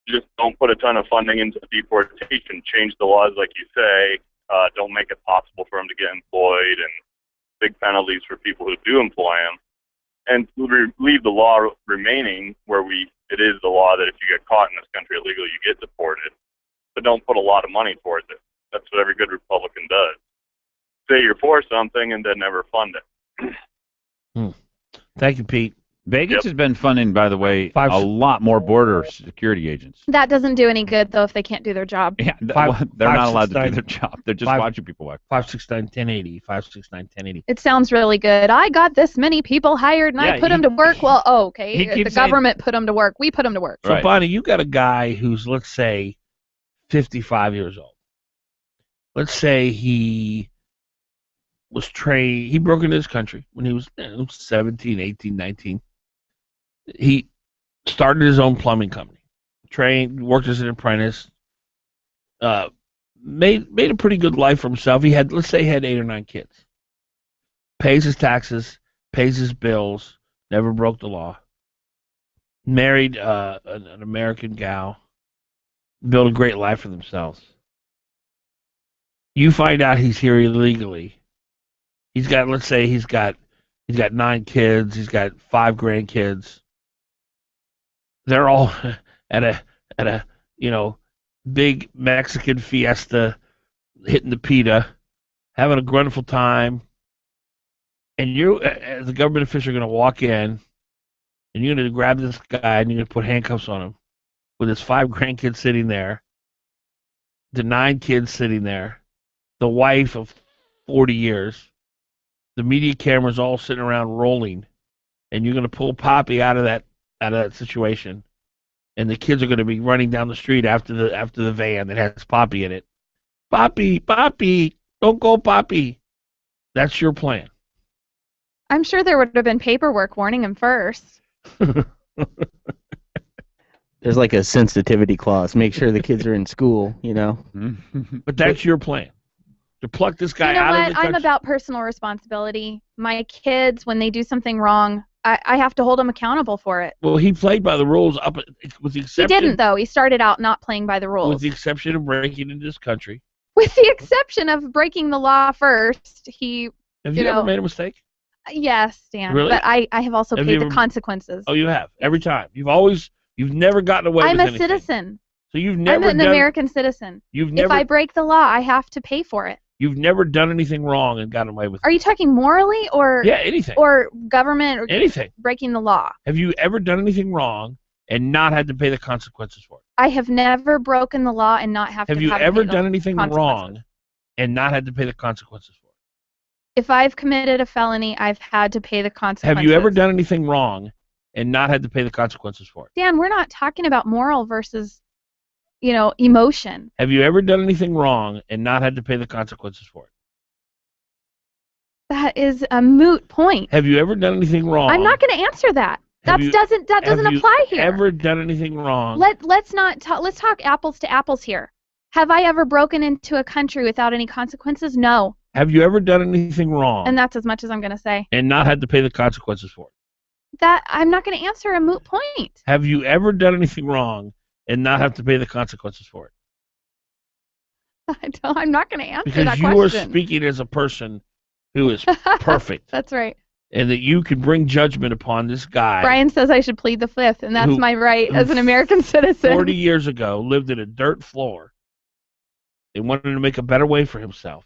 Just don't put a ton of funding into deportation. Change the laws, like you say. Don't make it possible for them to get employed, and big penalties for people who do employ them. And leave the law remaining where it is the law that if you get caught in this country illegally, you get deported. But don't put a lot of money towards it. That's what every good Republican does. Say you're for something and then never fund it. Thank you, Pete. Vegas has been funding, by the way, a lot more border security agents. That doesn't do any good, though, if they can't do their job. Yeah, they're not allowed to do their job. They're just watching people work. 569-1080. 569-1080. It sounds really good. I got this many people hired, and I put them to work. Well, okay. The government put them to work. We put them to work. So, Bonnie, you got a guy who's, let's say, 55 years old. Let's say he was trained. He broke into this country when he was 17, 18, 19. He started his own plumbing company, worked as an apprentice, made a pretty good life for himself. Let's say he had 8 or 9 kids. Pays his taxes, pays his bills, never broke the law. Married an American gal, built a great life for themselves. You find out he's here illegally. He's got 9 kids. He's got 5 grandkids. They're all at a big Mexican fiesta, hitting the pita, having a wonderful time. And you, as a government official, are going to walk in, and you're going to grab this guy and you're going to put handcuffs on him, with his 5 grandkids sitting there, the 9 kids sitting there, the wife of 40 years, the media cameras all sitting around rolling, and you're going to pull Poppy out of that situation, and the kids are going to be running down the street after the van that has Poppy in it. Poppy, don't go, Poppy. That's your plan. I'm sure there would have been paperwork warning him first. There's like a sensitivity clause. Make sure the kids are in school, But that's your plan. To pluck this guy out of the country. I'm about personal responsibility. My kids, when they do something wrong, I have to hold them accountable for it. Well, he played by the rules with the exception. He didn't, though. He started out not playing by the rules. With the exception of breaking into this country. With the exception of breaking the law first, he. Have you ever made a mistake? Yes, Dan. Really? But I have also paid the consequences. Oh, you have every time. You've never gotten away with anything. I'm a citizen. So you've never. I'm an American citizen. If I break the law, I have to pay for it. You've never done anything wrong and gotten away with it. Are you talking morally or anything? Or government or anything? Breaking the law. Have you ever done anything wrong and not had to pay the consequences for it? I have never broken the law and not have to pay the consequences. Have you ever done anything wrong and not had to pay the consequences for it? If I've committed a felony, I've had to pay the consequences. Have you ever done anything wrong and not had to pay the consequences for it? Dan, we're not talking about moral versus, emotion. Have you ever done anything wrong and not had to pay the consequences for it? That is a moot point. Have you ever done anything wrong? I'm not going to answer that. That doesn't apply here. Have you ever done anything wrong? Let's talk apples to apples here. Have I ever broken into a country without any consequences? No. Have you ever done anything wrong? And that's as much as I'm going to say. And not had to pay the consequences for it? That I'm not going to answer a moot point. Have you ever done anything wrong and not have to pay the consequences for it? I'm not going to answer because that question. Because you are question. speaking as a person who is perfect. That's right. And that you can bring judgment upon this guy. Brian says I should plead the fifth, and that's my right as an American citizen. 40 years ago, lived in a dirt floor and wanted to make a better way for himself.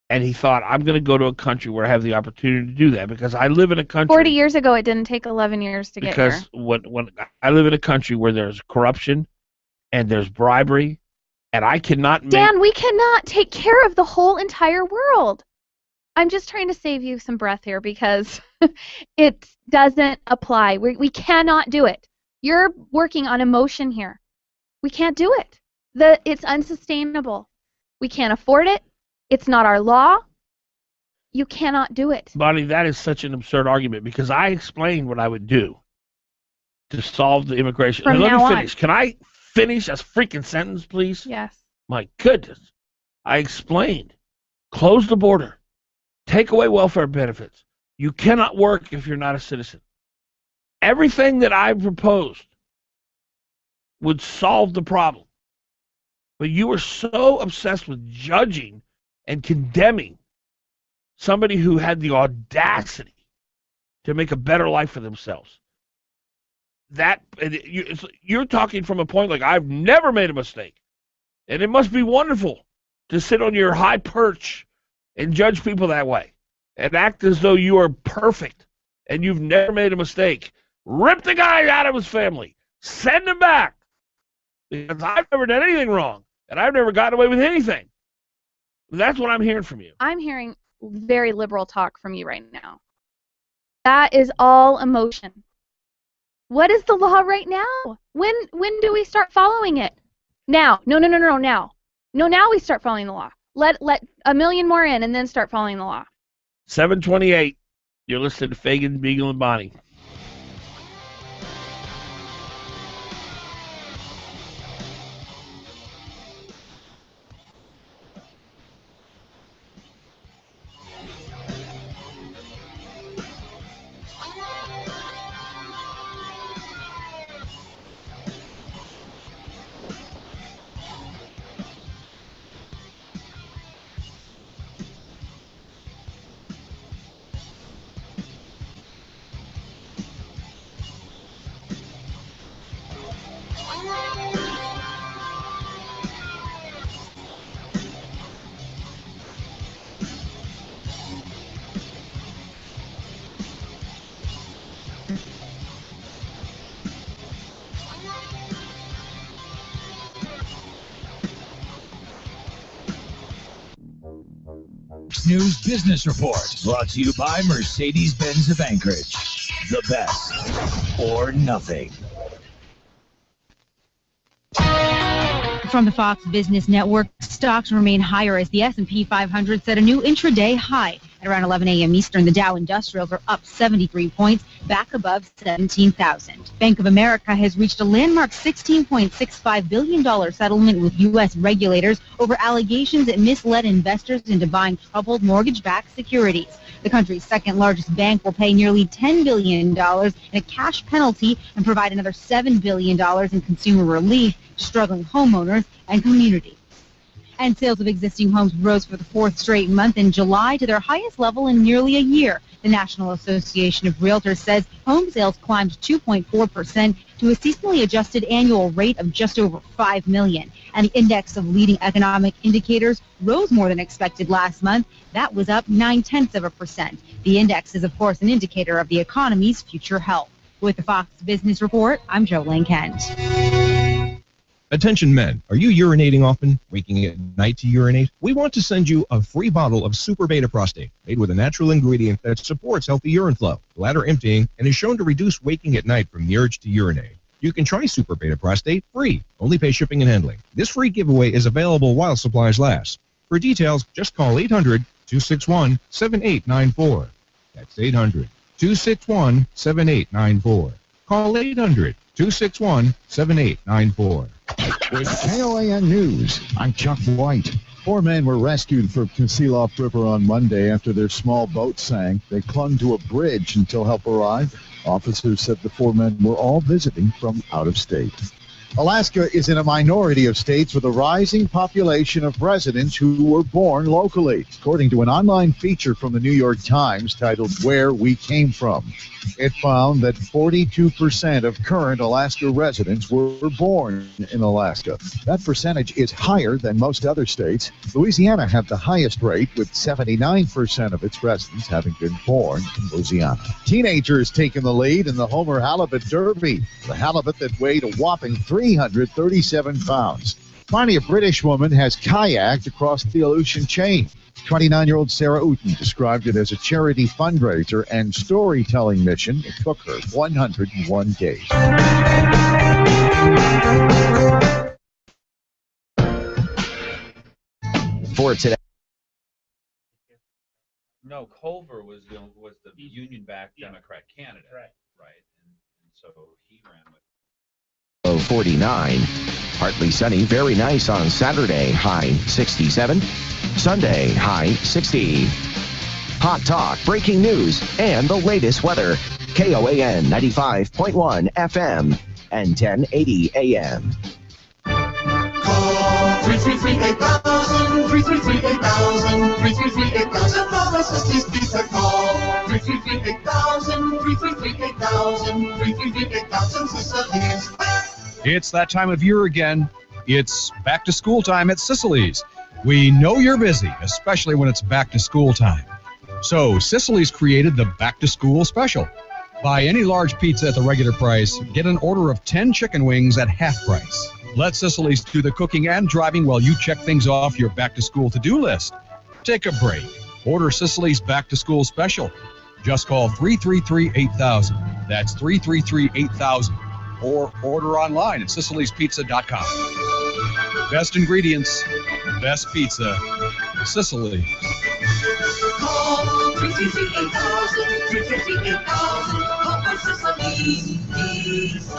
And he thought, I'm going to go to a country where I have the opportunity to do that because I live in a country. 40 years ago, it didn't take 11 years to get here. Because when I live in a country where there's corruption and there's bribery, and I cannot Dan, we cannot take care of the whole entire world. I'm just trying to save you some breath here because it doesn't apply. We cannot do it. You're working on emotion here. We can't do it. It's unsustainable. We can't afford it. It's not our law. You cannot do it. Bonnie, that is such an absurd argument because I explained what I would do to solve the immigration. From let now me finish. Can I finish a freaking sentence, please? Yes. My goodness. I explained. Close the border. Take away welfare benefits. You cannot work if you're not a citizen. Everything that I proposed would solve the problem. But you were so obsessed with judging and condemning somebody who had the audacity to make a better life for themselves. You're talking from a point like, I've never made a mistake. And it must be wonderful to sit on your high perch and judge people that way and act as though you are perfect and you've never made a mistake. Rip the guy out of his family. Send him back. Because I've never done anything wrong, and I've never gotten away with anything. That's what I'm hearing from you. I'm hearing very liberal talk from you right now. That is all emotion. What is the law right now? When do we start following it? Now. No, now. No, now we start following the law. Let a million more in and then start following the law. 728. You're listening to Fagan, Biegel, and Bonnie. News Business Report, brought to you by Mercedes-Benz of Anchorage. The best or nothing. From the Fox Business Network, stocks remain higher as the S&P 500 set a new intraday high. At around 11 a.m. Eastern, the Dow Industrials are up 73 points, back above 17,000. Bank of America has reached a landmark $16.65 billion settlement with U.S. regulators over allegations it misled investors into buying troubled mortgage-backed securities. The country's second-largest bank will pay nearly $10 billion in a cash penalty and provide another $7 billion in consumer relief to struggling homeowners and communities. And sales of existing homes rose for the fourth straight month in July to their highest level in nearly a year. The National Association of Realtors says home sales climbed 2.4% to a seasonally adjusted annual rate of just over 5 million. And the index of leading economic indicators rose more than expected last month. That was up 0.9%. The index is, of course, an indicator of the economy's future health. With the Fox Business Report, I'm Jolene Kent. Attention men, are you urinating often, waking at night to urinate? We want to send you a free bottle of Super Beta Prostate, made with a natural ingredient that supports healthy urine flow, bladder emptying, and is shown to reduce waking at night from the urge to urinate. You can try Super Beta Prostate free, only pay shipping and handling. This free giveaway is available while supplies last. For details, just call 800-261-7894. That's 800-261-7894. Call 800-261-7894. With KOAN News, I'm Chuck White. 4 men were rescued from Concealoff River on Monday after their small boat sank. They clung to a bridge until help arrived. Officers said the 4 men were all visiting from out of state. Alaska is in a minority of states with a rising population of residents who were born locally, according to an online feature from the New York Times titled Where We Came From. It found that 42% of current Alaska residents were born in Alaska. That percentage is higher than most other states. Louisiana had the highest rate, with 79% of its residents having been born in Louisiana. Teenagers taking the lead in the Homer Halibut Derby, the halibut that weighed a whopping 337 pounds. Finally, a British woman has kayaked across the Aleutian chain. 29-year-old Sarah Uten described it as a charity fundraiser and storytelling mission. It took her 101 days. For today. No, Culver was the Union-backed Democrat candidate. Right. And so he ran with. Low 49. Partly sunny, very nice on Saturday, high 67. Sunday, high 60. hot talk, breaking news, and the latest weather. KOAN 95.1 FM and 1080 AM. Call 333-8000, 333-8000, 333-8000 for the Sisley's Pizza. Call 333-8000, 333-8000, 333-8000 Sisley's. It's that time of year again. It's back to school time at Sicily's. We know you're busy, especially when it's back to school time. So Sicily's created the back to school special. Buy any large pizza at the regular price, get an order of 10 chicken wings at half price. Let Sicily's do the cooking and driving while you check things off your back to school to-do list. Take a break. Order Sicily's back to school special. Just call 333-8000. That's 333-8000. Or order online at sicilyspizza.com. Best ingredients, best pizza, Sicily. Call 333-8000, 333-8000, call for Sisley's Pizza.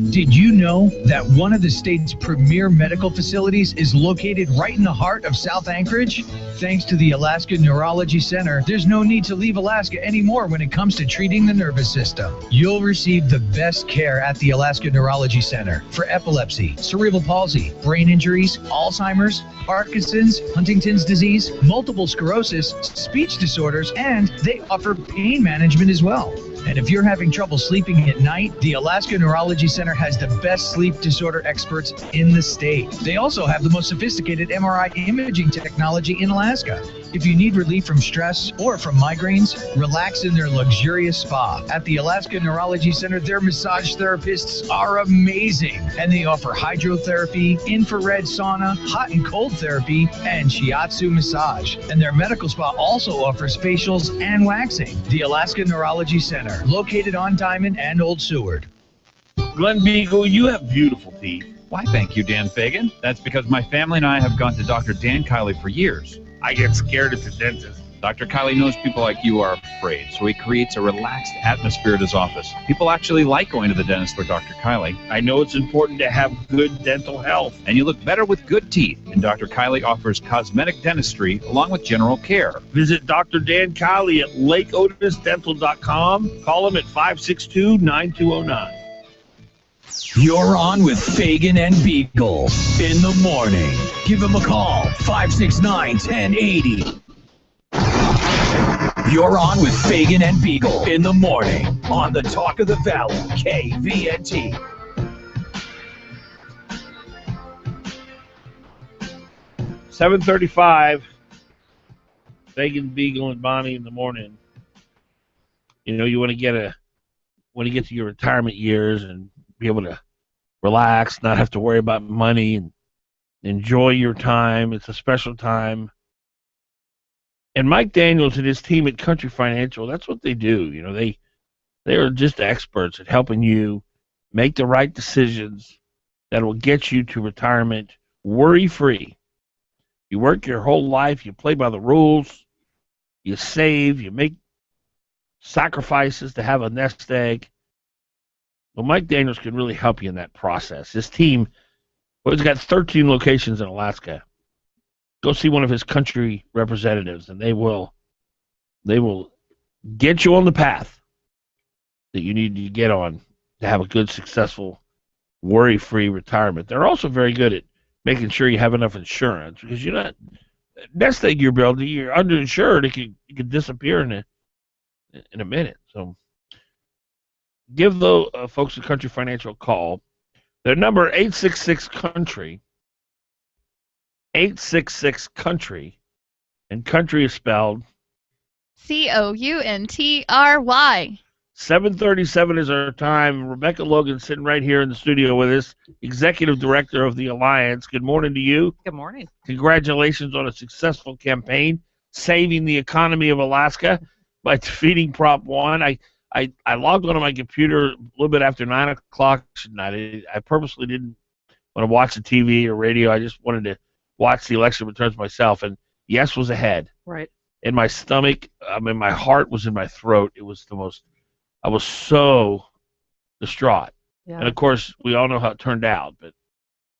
Did you know that one of the state's premier medical facilities is located right in the heart of South Anchorage? Thanks to the Alaska Neurology Center, there's no need to leave Alaska anymore when it comes to treating the nervous system. You'll receive the best care at the Alaska Neurology Center for epilepsy, cerebral palsy, brain injuries, Alzheimer's, Parkinson's, Huntington's disease, multiple sclerosis, speech disorders, and they offer pain management as well. And if you're having trouble sleeping at night, the Alaska Neurology Center has the best sleep disorder experts in the state. They also have the most sophisticated MRI imaging technology in Alaska. If you need relief from stress or from migraines, relax in their luxurious spa. At the Alaska Neurology Center, their massage therapists are amazing. And they offer hydrotherapy, infrared sauna, hot and cold therapy, and shiatsu massage. And their medical spa also offers facials and waxing. The Alaska Neurology Center, located on Diamond and Old Seward. Glenn Biegel, you have beautiful teeth. Why, thank you, Dan Fagan. That's because my family and I have gone to Dr. Dan Kiley for years. I get scared at the dentist. Dr. Kiley knows people like you are afraid, so he creates a relaxed atmosphere at his office. People actually like going to the dentist for Dr. Kiley. I know it's important to have good dental health. And you look better with good teeth. And Dr. Kiley offers cosmetic dentistry along with general care. Visit Dr. Dan Kiley at lakeotisdental.com. Call him at 562-9209. You're on with Fagan and Biegel in the morning. Give him a call, 569-1080. You're on with Fagan and Biegel in the morning on the Talk of the Valley, KVNT. $7:35. Fagan, Biegel, and Bonnie in the morning. You know, you want to get to your retirement years and be able to relax, not have to worry about money, and enjoy your time. It's a special time. And Mike Daniels and his team at Country Financial, that's what they do. You know, they are just experts at helping you make the right decisions that will get you to retirement worry-free. You work your whole life, you play by the rules, you save, you make sacrifices to have a nest egg. Well, Mike Daniels can really help you in that process. His team, well, he's got 13 locations in Alaska. Go see one of his country representatives, and they will get you on the path that you need to get on to have a good, successful, worry-free retirement. They're also very good at making sure you have enough insurance, because you're not nest egg you're building, you're underinsured. It could disappear in a minute. So give the folks at Country Financial a call. Their number 866-COUNTRY. 866-COUNTRY, and country is spelled COUNTRY. 7:37 is our time. Rebecca Logan sitting right here in the studio with us, Executive Director of the Alliance. Good morning to you. Good morning. Congratulations on a successful campaign, saving the economy of Alaska by defeating Prop 1. I logged onto my computer a little bit after 9 o'clock tonight. I purposely didn't want to watch the TV or radio. I just wanted to watch the election returns myself, and yes was ahead. Right. In my stomach, my heart was in my throat. It was I was so distraught. Yeah. And of course, we all know how it turned out, but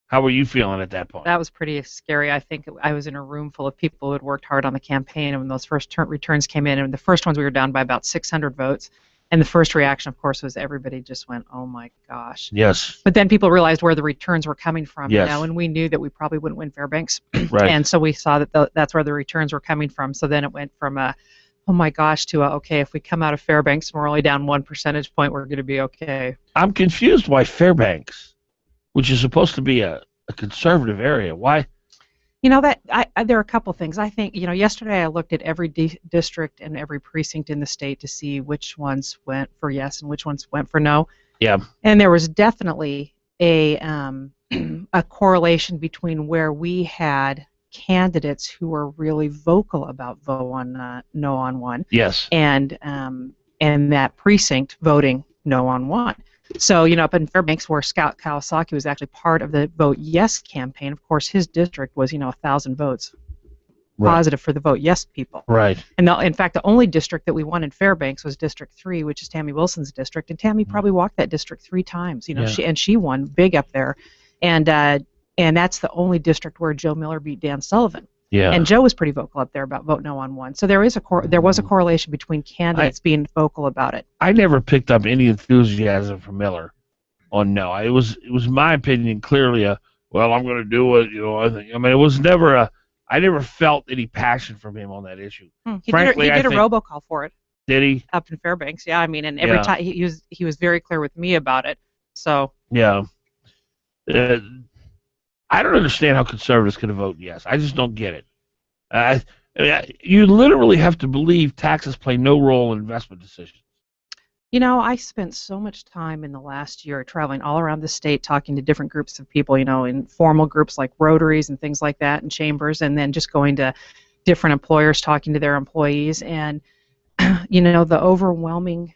How were you feeling at that point? That was pretty scary. I think I was in a room full of people who had worked hard on the campaign, and when those first returns came in, and the first ones we were down by about 600 votes, and the first reaction, of course, was everybody just went, "Oh my gosh." Yes. But then people realized where the returns were coming from, Yes. and we knew that we probably wouldn't win Fairbanks, Right. and so we saw that that's where the returns were coming from. So then it went from oh my gosh, to okay, if we come out of Fairbanks and we're only down 1 percentage point, we're going to be okay. I'm confused why Fairbanks, which is supposed to be a conservative area, why? You know, that there are a couple things. I think, yesterday I looked at every district and every precinct in the state to see which ones went for yes and which ones went for no. Yeah. And there was definitely a correlation between where we had candidates who were really vocal about vote on no on one. Yes. And that precinct voting no on one. So, up in Fairbanks, where Scout Kawasaki was actually part of the Vote Yes campaign, of course, his district was, 1,000 votes positive for the Vote Yes people. Right. And in fact, the only district that we won in Fairbanks was District 3, which is Tammy Wilson's district. And Tammy probably walked that district 3 times. Yeah. She won big up there. And that's the only district where Joe Miller beat Dan Sullivan. Yeah. And Joe was pretty vocal up there about vote no on one. So there was a correlation between candidates being vocal about it. I never picked up any enthusiasm from Miller on no. It was my opinion clearly I'm going to do it. It was never I never felt any passion from him on that issue. Frankly, he did a robocall for it. Did he? Up in Fairbanks, yeah. And every time he was very clear with me about it. So. Yeah. I don't understand how conservatives can vote yes. I just don't get it. You literally have to believe taxes play no role in investment decisions. I spent so much time in the last year traveling all around the state talking to different groups of people, in formal groups like Rotaries and things like that and chambers, and then just going to different employers talking to their employees. And, the overwhelming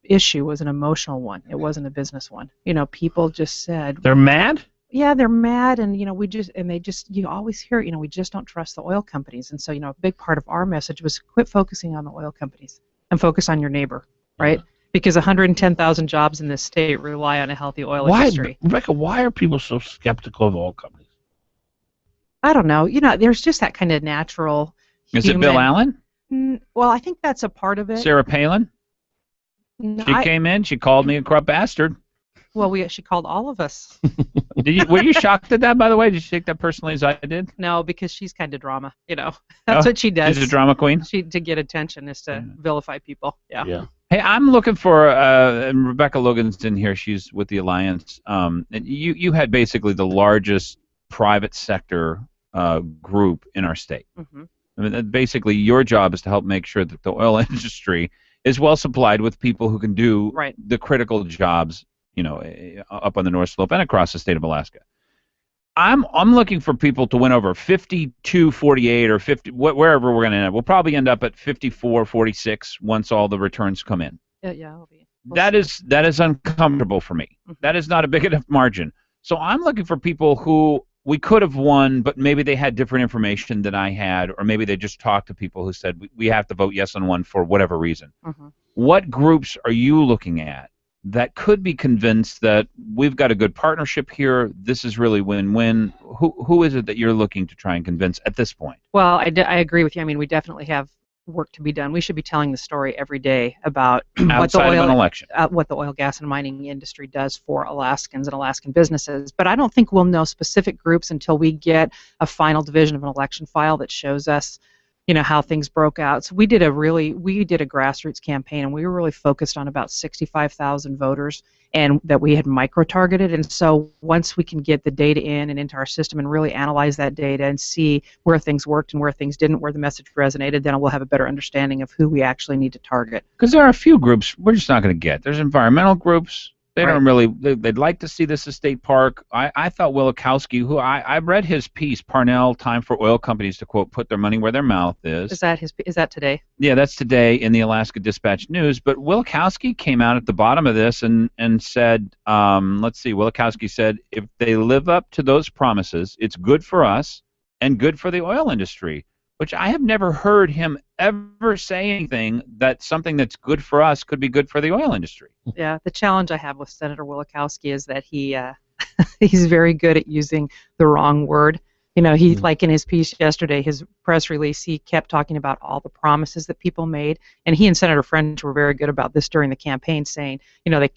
issue was an emotional one. It wasn't a business one. People just said... They're mad? Yeah, they're mad, and you always hear, we just don't trust the oil companies, and so a big part of our message was quit focusing on the oil companies and focus on your neighbor, right? Because 110,000 jobs in this state rely on a healthy oil industry. Rebecca, why are people so skeptical of oil companies? I don't know. There's just that kind of natural. Is it Bill Allen? Well, I think that's a part of it. Sarah Palin? No, she came in. She called me a corrupt bastard. Well, she called all of us. Were you shocked at that, by the way? Did you take that personally as I did? No, because she's kind of drama. That's what she does. She's a drama queen? To get attention is to vilify people. Yeah. Hey, I'm looking for, and Rebecca Logan's in here. She's with the Alliance. And you had basically the largest private sector group in our state. Mm-hmm. I mean, basically, your job is to help make sure that the oil industry is well supplied with people who can do the critical jobs, up on the North Slope and across the state of Alaska. I'm looking for people to win over 52-48 or 50, wherever we're going to end up. We'll probably end up at 54-46 once all the returns come in. Yeah. That is uncomfortable for me. Mm-hmm. That is not a big enough margin. So I'm looking for people who we could have won, but maybe they had different information than I had, or maybe they just talked to people who said we have to vote yes on one for whatever reason. Mm-hmm. What groups are you looking at that could be convinced that we've got a good partnership here, this is really win-win? Who is it that you're looking to try and convince at this point? Well, I agree with you. I mean, we definitely have work to be done. We should be telling the story every day about what the oil, gas, and mining industry does for Alaskans and Alaskan businesses. But I don't think we'll know specific groups until we get a final division of an election file that shows us how things broke out. So we did a grassroots campaign, and we were really focused on about 65,000 voters, and that we had micro-targeted. And so once we can get the data in and into our system and really analyze that data and see where things worked and where things didn't, where the message resonated, then we'll have a better understanding of who we actually need to target. Because there are a few groups we're just not going to get. There's environmental groups. They don't really, they'd like to see this a state park. I thought Wilikowski, who I read his piece, Parnell, Time for Oil Companies to, quote, put their money where their mouth is. Is that today? Yeah, that's today in the Alaska Dispatch News. But Wilikowski came out at the bottom of this and said, Wilikowski said, if they live up to those promises, it's good for us and good for the oil industry, which I have never heard him ever say anything that something that's good for us could be good for the oil industry. Yeah, the challenge I have with Senator Wilikowski is that he he's very good at using the wrong word. You know, he like in his piece yesterday, his press release, he kept talking about all the promises that people made, and he and Senator French were very good about this during the campaign, saying, you know, they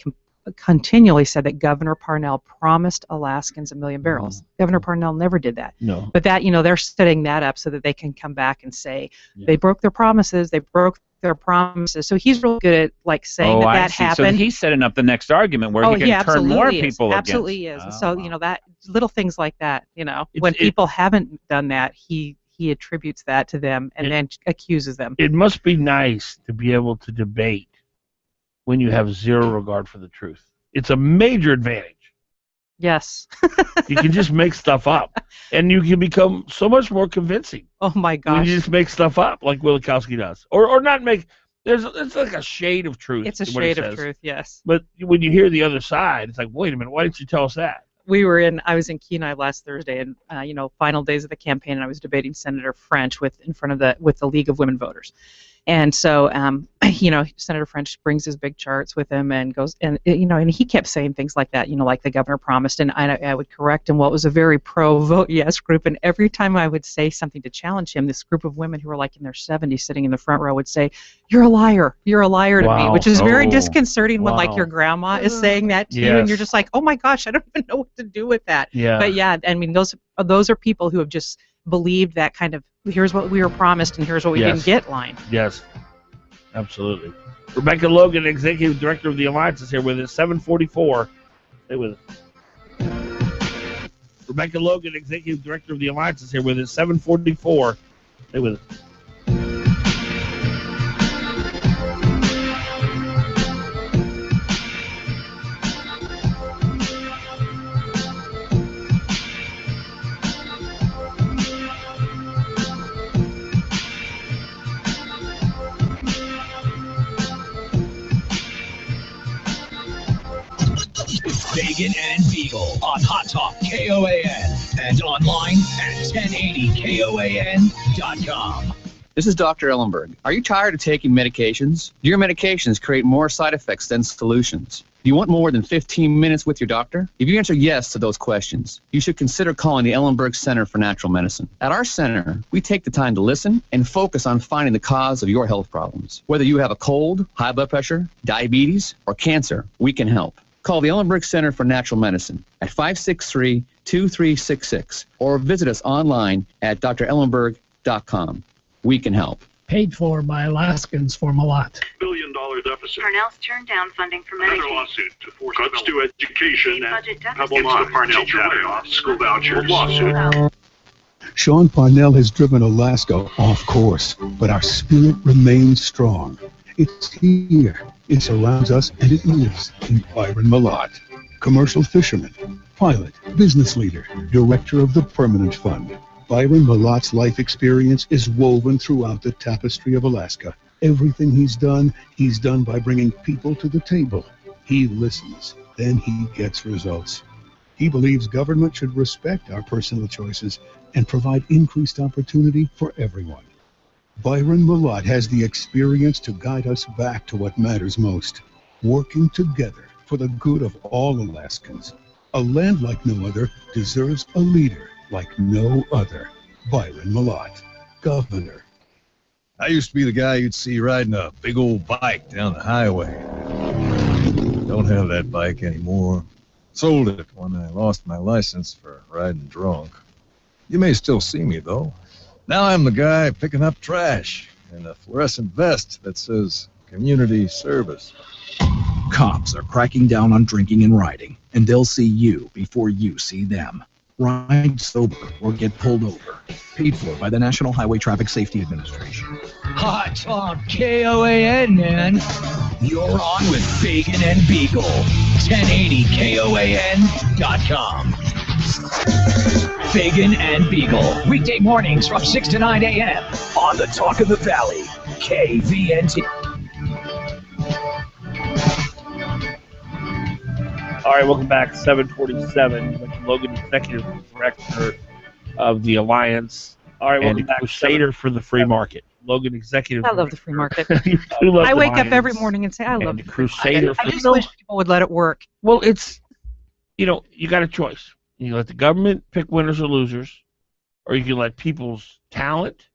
continually said that Governor Parnell promised Alaskans 1 million barrels. Governor Parnell never did that. No. But that, you know, they're setting that up so that they can come back and say they broke their promises. They broke their promises. So he's real good at like saying that happened. So he's setting up the next argument where he can turn more people absolutely against. Absolutely is. So you know, that little things like that. You know, when people haven't done that, he attributes that to them and then accuses them. It must be nice to be able to debate when you have zero regard for the truth. It's a major advantage. Yes. You can just make stuff up, and you can become so much more convincing. Oh my gosh! When you just make stuff up like Wilikowski does, or not make. It's like a shade of truth. It's a shade of truth, yes. But when you hear the other side, it's like, wait a minute, why didn't you tell us that? I was in Kenai last Thursday, and you know, final days of the campaign, and I was debating Senator French with the League of Women Voters. And so, you know, Senator French brings his big charts with him and goes, and you know, and he kept saying things like that, you know, like the governor promised, and I would correct him. Well, it was a very pro-vote yes group, and every time I would say something to challenge him, this group of women who were like in their 70s sitting in the front row would say, "You're a liar to me," which is very disconcerting when like your grandma is saying that to you, and you're just like, oh my gosh, I don't even know what to do with that. Yeah. But yeah, I mean, those are people who have just believed that kind of, here's what we were promised and here's what we didn't get line. Yes, absolutely. Rebecca Logan, Executive Director of the Alliance, is here with us. 744. Stay with us. Rebecca Logan, Executive Director of the Alliance, is here with us. 744. Stay with us. Fagan and Biegel on Hot Talk KOAN and online at 1080KOAN.com. This is Dr. Ellenberg. Are you tired of taking medications? Do your medications create more side effects than solutions? Do you want more than 15 minutes with your doctor? If you answer yes to those questions, you should consider calling the Ellenberg Center for Natural Medicine. At our center, we take the time to listen and focus on finding the cause of your health problems. Whether you have a cold, high blood pressure, diabetes, or cancer, we can help. Call the Ellenberg Center for Natural Medicine at 563-2366 or visit us online at drellenberg.com. We can help. Paid for by Alaskans for a lot. $1 billion deficit. Parnell's turned down funding for Medicaid. Another lawsuit to force cuts to education and budget double the Parnell layoffs, school vouchers. Lawsuit. Sean Parnell has driven Alaska off course, but our spirit remains strong. It's here, it surrounds us, and it lives in Byron Malott. Commercial fisherman, pilot, business leader, director of the Permanent Fund. Byron Malott's life experience is woven throughout the tapestry of Alaska. Everything he's done by bringing people to the table. He listens, then he gets results. He believes government should respect our personal choices and provide increased opportunity for everyone. Byron Malott has the experience to guide us back to what matters most, working together for the good of all Alaskans. A land like no other deserves a leader like no other. Byron Malott, Governor. I used to be the guy you'd see riding a big old bike down the highway. Don't have that bike anymore. Sold it when I lost my license for riding drunk. You may still see me, though. Now I'm the guy picking up trash in a fluorescent vest that says community service. Cops are cracking down on drinking and riding, and they'll see you before you see them. Ride sober or get pulled over. Paid for by the National Highway Traffic Safety Administration. Hot Talk KOAN, man. You're on with Fagan and Biegel. 1080KOAN.com. Fagan and Biegel. Weekday mornings from 6 to 9 a.m. on the Talk of the Valley. KVNT. All right, welcome back. 747. Logan, Executive Director of the Alliance. All right, welcome back. Crusader for the free market. Logan, Executive I love the free market. I wake up every morning and say, I love the Crusader. I just wish people would let it work. Well, it's you got a choice. You let the government pick winners or losers, or you can let people's talent,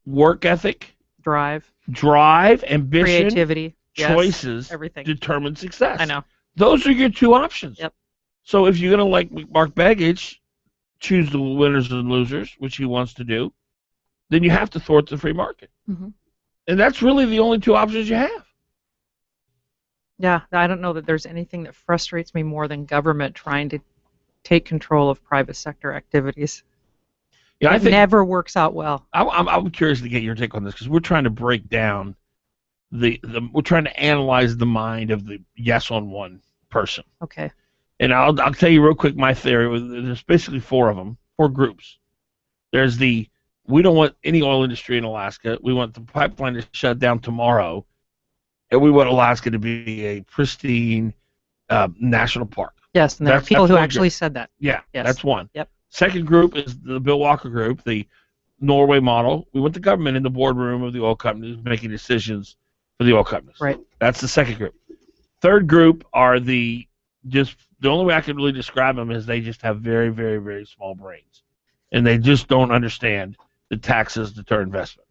work ethic, drive, ambition, creativity, choices, everything determine success. I know. Those are your two options. Yep. So if you're going to, like Mark Begich, choose the winners and losers, which he wants to do, then you have to thwart the free market. Mm-hmm. And that's really the only two options you have. Yeah, I don't know that there's anything that frustrates me more than government trying to take control of private sector activities. Yeah, I think never works out well. I'm curious to get your take on this because we're trying to break down we're trying to analyze the mind of the yes on one person. Okay. And I'll tell you real quick my theory. There's basically four groups. There's we don't want any oil industry in Alaska. We want the pipeline to shut down tomorrow, and we want Alaska to be a pristine national park. Yes, and there are people who actually said that. Yeah, yes. That's one. Yep. Second group is the Bill Walker group, the Norway model. We want the government in the boardroom of the oil companies making decisions for the oil companies. Right. That's the second group. Third group are the only way I can really describe them is they just have very, very, very small brains, and they just don't understand the taxes deter investment,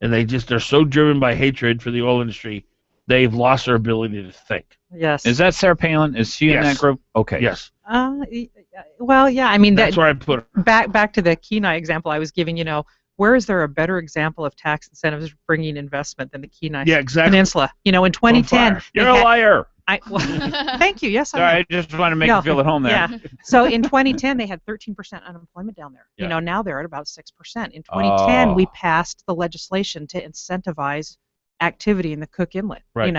and they're so driven by hatred for the oil industry, they've lost their ability to think. Yes. Is that Sarah Palin? Is she in that group? Okay. Yes. Well, yeah. I mean, that's where I put her. Back to the Kenai example I was giving. Where is there a better example of tax incentives bringing investment than the Kenai Peninsula? In 2010. You're a liar. Thank you. Yes, Sorry, I just want to make you feel at home there. Yeah. So in 2010, they had 13% unemployment down there. Yeah. Now they're at about 6%. In 2010, we passed the legislation to incentivize activity in the Cook Inlet. Right.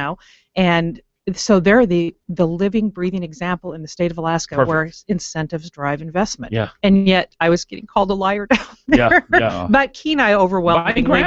And so they're the living, breathing example in the state of Alaska where incentives drive investment. Yeah. And yet I was getting called a liar down there. Yeah. But Kenai overwhelmingly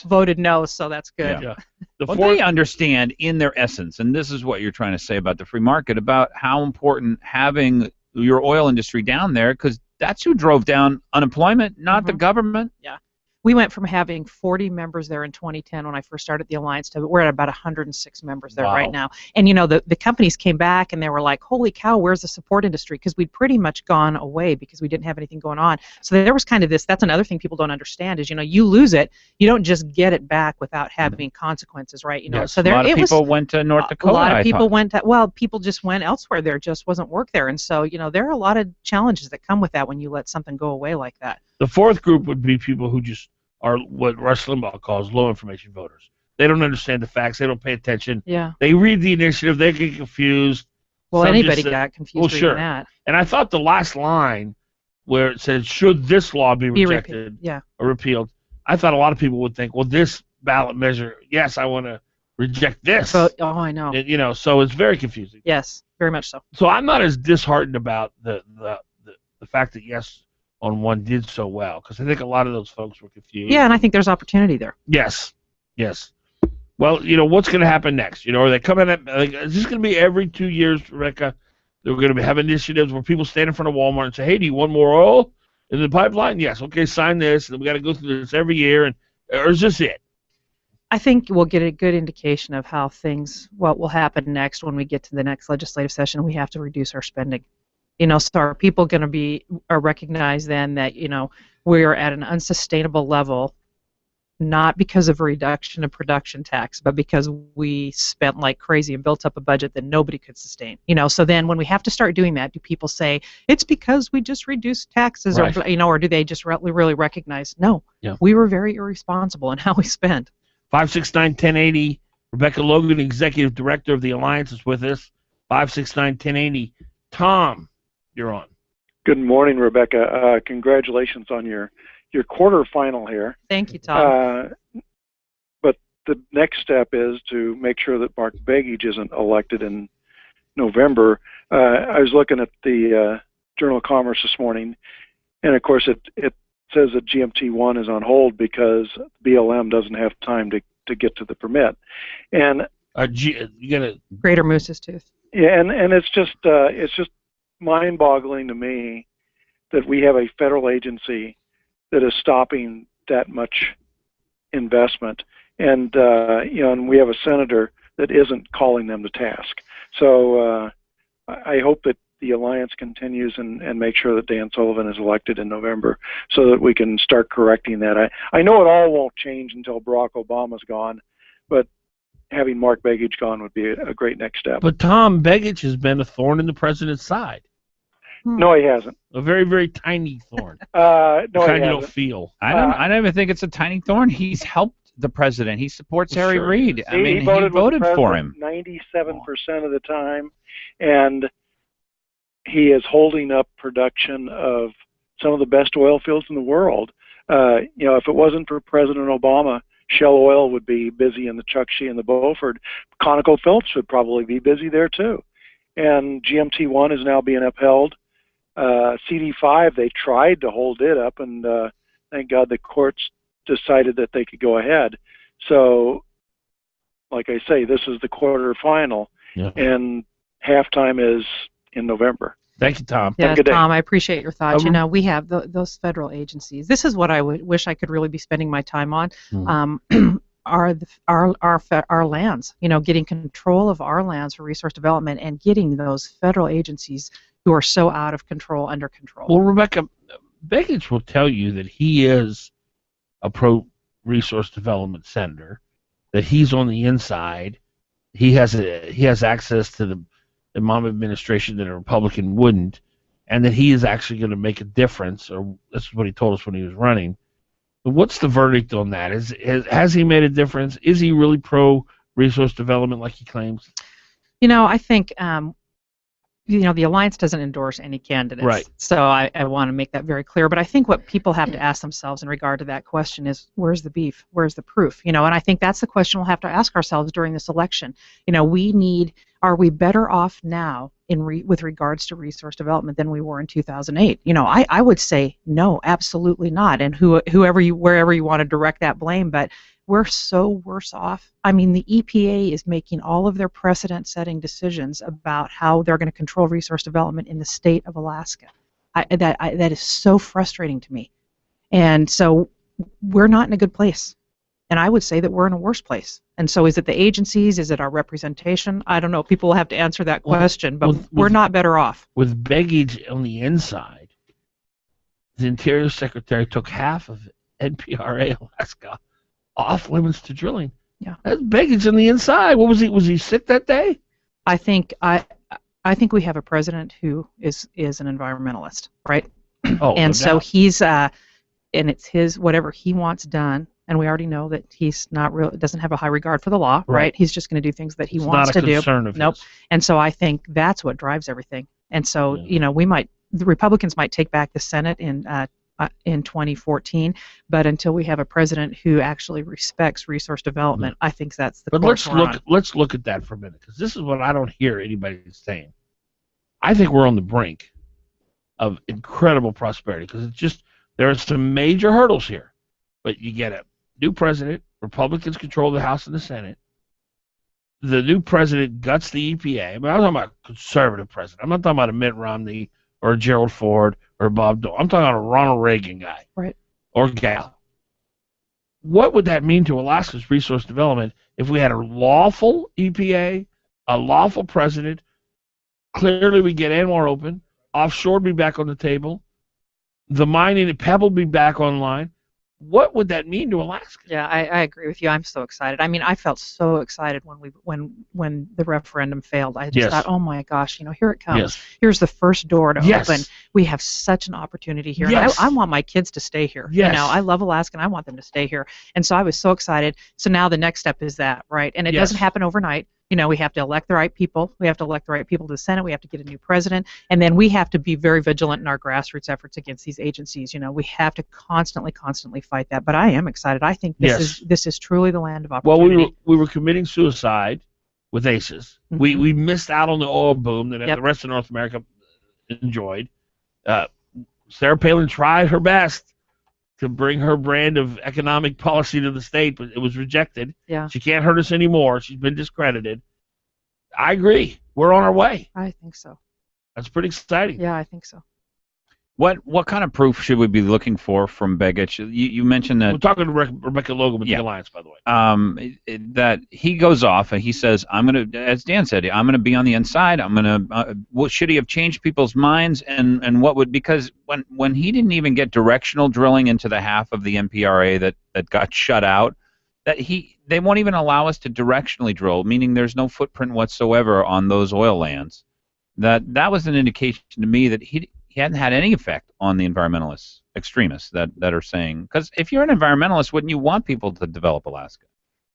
voted no, so that's good. Yeah. They understand in their essence, and this is what you're trying to say about the free market, about how important having your oil industry down there, because that's who drove down unemployment, not the government. Yeah. We went from having 40 members there in 2010 when I first started the Alliance to we're at about 106 members there right now. And the companies came back and they were like, holy cow, where's the support industry? Because we'd pretty much gone away because we didn't have anything going on. So there was kind of this, that's another thing people don't understand is, you lose it, you don't just get it back without having consequences, right? Yes, so a lot of people went to North Dakota. A lot of people people just went elsewhere. There just wasn't work there. And so, there are a lot of challenges that come with that when you let something go away like that. The fourth group would be people who just are what Rush Limbaugh calls low information voters. They don't understand the facts. They don't pay attention. Yeah. They read the initiative. They get confused. Well, anybody got confused reading that. And I thought the last line where it said, should this law be rejected or repealed, I thought a lot of people would think, well, this ballot measure, yes, I want to reject this. Oh, I know. And, so it's very confusing. Yes, very much so. So I'm not as disheartened about the fact that yes on one did so well, because I think a lot of those folks were confused. Yeah, and I think there's opportunity there. Yes. Well, what's going to happen next? Are they coming at? Is this going to be every 2 years, Rebecca? They're going to have initiatives where people stand in front of Walmart and say, "Hey, do you want more oil in the pipeline?" Yes. Okay, sign this, and we got to go through this every year, or is this it? I think we'll get a good indication of what will happen next when we get to the next legislative session. We have to reduce our spending. So are people going to recognize then that, we're at an unsustainable level, not because of a reduction of production tax, but because we spent like crazy and built up a budget that nobody could sustain. So then when we have to start doing that, do people say, it's because we just reduced taxes, or do they just really recognize, no, we were very irresponsible in how we spent? 569-1080, Rebecca Logan, Executive Director of the Alliance, is with us. 569-1080. Tom, you're on. Good morning, Rebecca. Congratulations on your quarterfinal here. Thank you, Tom. But the next step is to make sure that Mark Begich isn't elected in November. I was looking at the Journal of Commerce this morning, and of course it says that GMT1 is on hold because BLM doesn't have time to get to the permit. And you got Greater Moose's Tooth. Yeah, and it's just mind-boggling to me that we have a federal agency that is stopping that much investment, and and we have a senator that isn't calling them to task. So I hope that the alliance continues and make sure that Dan Sullivan is elected in November so that we can start correcting that. I know it all won't change until Barack Obama's gone, but having Mark Begich gone would be a great next step. But Tom, Begich has been a thorn in the president's side. No, he hasn't. A very, very tiny thorn. No, the kind he you don't hasn't. feel. I don't even think it's a tiny thorn. He's helped the president. He supports Harry Reid. I mean, he voted for him 97% of the time, and he is holding up production of some of the best oil fields in the world. If it wasn't for President Obama, Shell Oil would be busy in the Chukchi and the Beaufort. ConocoPhillips would probably be busy there too. And GMT1 is now being upheld. CD5, they tried to hold it up, and thank God the courts decided that they could go ahead. So, like I say, this is the quarterfinal, and halftime is in November. Thank you, Tom. Yes, Tom, I appreciate your thoughts. We have those federal agencies. This is what I wish I could really be spending my time on. Our lands, getting control of our lands for resource development and getting those federal agencies who are so out of control under control. Well, Rebecca, Begich will tell you that he is a pro-resource development senator, that he's on the inside. He has access to the Obama administration that a Republican wouldn't, and that he is actually going to make a difference, or that's what he told us when he was running. But what's the verdict on that? Has he made a difference? Is he really pro-resource development like he claims? I think the alliance doesn't endorse any candidates. Right. So I want to make that very clear. But I think what people have to ask themselves in regard to that question is, where's the beef? Where's the proof? And I think that's the question we'll have to ask ourselves during this election. Are we better off now with regards to resource development than we were in 2008? I would say no, absolutely not. And wherever you want to direct that blame, but we're so worse off. I mean, the EPA is making all of their precedent-setting decisions about how they're going to control resource development in the state of Alaska. That is so frustrating to me. And so we're not in a good place. And I would say that we're in a worse place. And so is it the agencies? Is it our representation? I don't know. People will have to answer that question, but we're not better off. With Begich on the inside, the Interior Secretary took half of NPRA Alaska off limits to drilling. Yeah. That's Begich on the inside. What was he? Was he sick that day? I think we have a president who is an environmentalist, right? Oh, and no so doubt. he's and it's his whatever he wants done. And we already know that he's doesn't have a high regard for the law, right? He's just going to do things that he wants to do. It's not a concern of his. And so I think that's what drives everything. And so the Republicans might take back the Senate in 2014, but until we have a president who actually respects resource development, I think that's the. But course we're on. let's look at that for a minute, because this is what I don't hear anybody saying. I think we're on the brink of incredible prosperity, because there are some major hurdles here, but you get a new president, Republicans control the House and the Senate. The new president guts the EPA. I mean, I'm talking about a conservative president. I'm not talking about a Mitt Romney or a Gerald Ford or Bob Dole. I'm talking about a Ronald Reagan guy. Right. Or gal. What would that mean to Alaska's resource development if we had a lawful EPA, a lawful president? Clearly, we get ANWR open. Offshore be back on the table. The mining at Pebble be back online. What would that mean to Alaska? Yeah, I agree with you. I'm so excited. I mean, I felt so excited when the referendum failed. I just thought, oh my gosh, here it comes. Yes. Here's the first door to open. We have such an opportunity here. Yes. And I want my kids to stay here. Yes. I love Alaska and I want them to stay here. And so I was so excited. So now the next step is that, right? And it doesn't happen overnight. We have to elect the right people. We have to elect the right people to the Senate. We have to get a new president. And then we have to be very vigilant in our grassroots efforts against these agencies. We have to constantly fight that. But I am excited. I think this is truly the land of opportunity. Well, we were committing suicide with ACES. Mm-hmm. We missed out on the oil boom that the rest of North America enjoyed. Sarah Palin tried her best to bring her brand of economic policy to the state, but it was rejected. Yeah. She can't hurt us anymore. She's been discredited. I agree. We're on our way. I think so. That's pretty exciting. Yeah, I think so. What kind of proof should we be looking for from Begich? You mentioned that we're talking to Rebecca Logan with the Alliance, by the way. That he goes off and he says, "I'm going to," as Dan said, "I'm going to be on the inside. I'm going to." Should he have changed people's minds? And what would, because when he didn't even get directional drilling into the half of the MPRA that got shut out, that they won't even allow us to directionally drill, meaning there's no footprint whatsoever on those oil lands. That was an indication to me that he hadn't had any effect on the environmentalists, extremists that are saying, because if you're an environmentalist, wouldn't you want people to develop Alaska?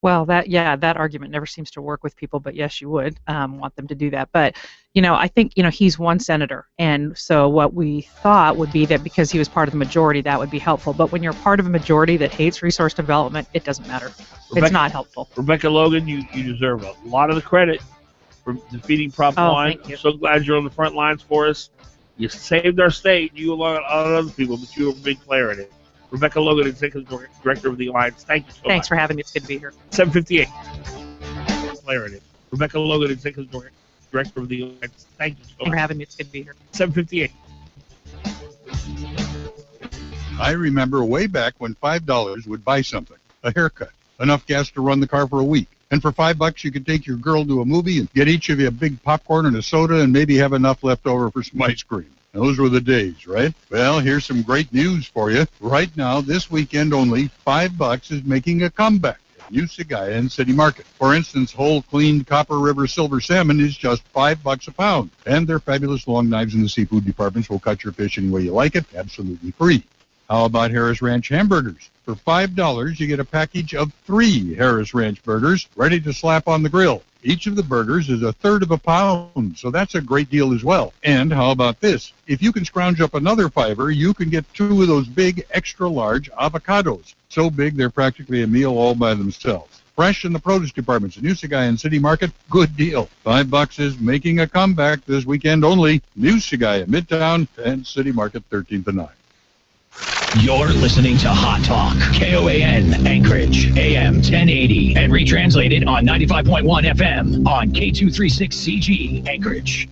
Well, that argument never seems to work with people, but yes, you would want them to do that. But, I think, he's one senator, and so what we thought would be that because he was part of the majority, that would be helpful. But when you're part of a majority that hates resource development, it doesn't matter. It's not helpful. Rebecca Logan, you deserve a lot of the credit for defeating Prop 1. I'm so glad you're on the front lines for us. You saved our state, you along with other people, but you were a big player in it. Rebecca Logan, Executive Director of the Alliance, thank you so much. Thanks for having me. It's good to be here. 758. Player in it. Rebecca Logan, Executive Director of the Alliance, thank you so much. Thanks for having me. It's good to be here. 758. I remember way back when $5 would buy something, a haircut, enough gas to run the car for a week. And for $5, you could take your girl to a movie and get each of you a big popcorn and a soda and maybe have enough left over for some ice cream. Those were the days, right? Well, here's some great news for you. Right now, this weekend only, $5 is making a comeback at New Sagaya and City Market. For instance, whole cleaned Copper River silver salmon is just $5 a pound. And their fabulous long knives in the seafood departments will cut your fish any way you like it, absolutely free. How about Harris Ranch hamburgers? For $5, you get a package of 3 Harris Ranch burgers ready to slap on the grill. Each of the burgers is 1/3 of a pound, so that's a great deal as well. And how about this? If you can scrounge up another $5, you can get 2 of those big, extra-large avocados. So big, they're practically a meal all by themselves. Fresh in the produce departments in New Sagaya and City Market, good deal. $5 is making a comeback this weekend only. New Sagaya, Midtown, and City Market, 13th and 9. You're listening to Hot Talk, KOAN, Anchorage, AM 1080, and retranslated on 95.1 FM on K236CG, Anchorage.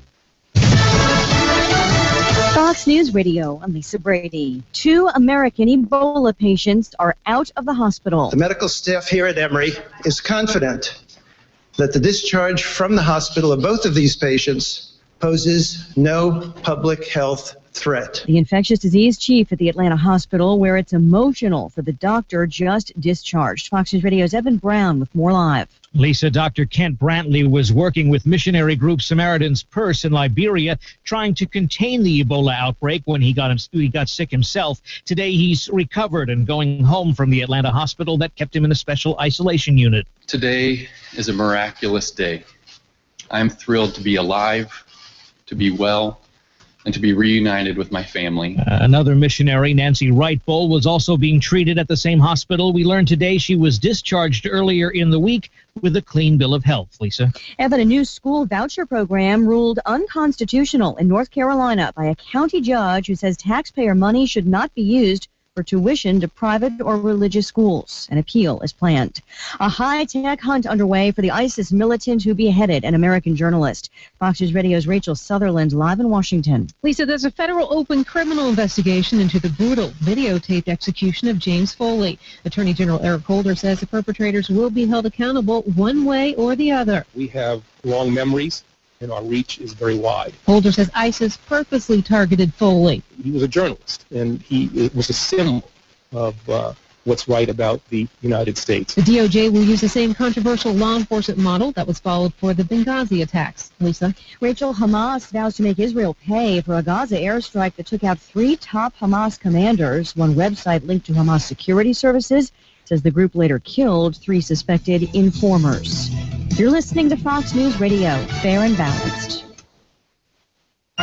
Fox News Radio, I'm Lisa Brady. 2 American Ebola patients are out of the hospital. The medical staff here at Emory is confident that the discharge from the hospital of both of these patients poses no public health threat. The infectious disease chief at the Atlanta hospital, where it's emotional for the doctor just discharged. Fox News Radio's Evan Brown with more live. Lisa, Dr. Kent Brantley was working with missionary group Samaritan's Purse in Liberia, trying to contain the Ebola outbreak when he got sick himself. Today, he's recovered and going home from the Atlanta hospital that kept him in a special isolation unit. Today is a miraculous day. I'm thrilled to be alive, to be well, and to be reunited with my family. Another missionary, Nancy Wright-Bull, was also being treated at the same hospital. We learned today she was discharged earlier in the week with a clean bill of health. Lisa? Evan, a new school voucher program ruled unconstitutional in North Carolina by a county judge who says taxpayer money should not be used for tuition to private or religious schools. An appeal is planned. A high-tech hunt underway for the ISIS militant who beheaded an American journalist. Fox News Radio's Rachel Sutherland live in Washington. Lisa, there's a federal open criminal investigation into the brutal videotaped execution of James Foley. Attorney General Eric Holder says the perpetrators will be held accountable one way or the other. We have long memories, and our reach is very wide. Holder says ISIS purposely targeted Foley. He was a journalist, and he was a symbol of what's right about the United States. The DOJ will use the same controversial law enforcement model that was followed for the Benghazi attacks. Lisa? Rachel, Hamas vows to make Israel pay for a Gaza airstrike that took out 3 top Hamas commanders. One website linked to Hamas security services says the group later killed 3 suspected informers. You're listening to Fox News Radio, fair and balanced.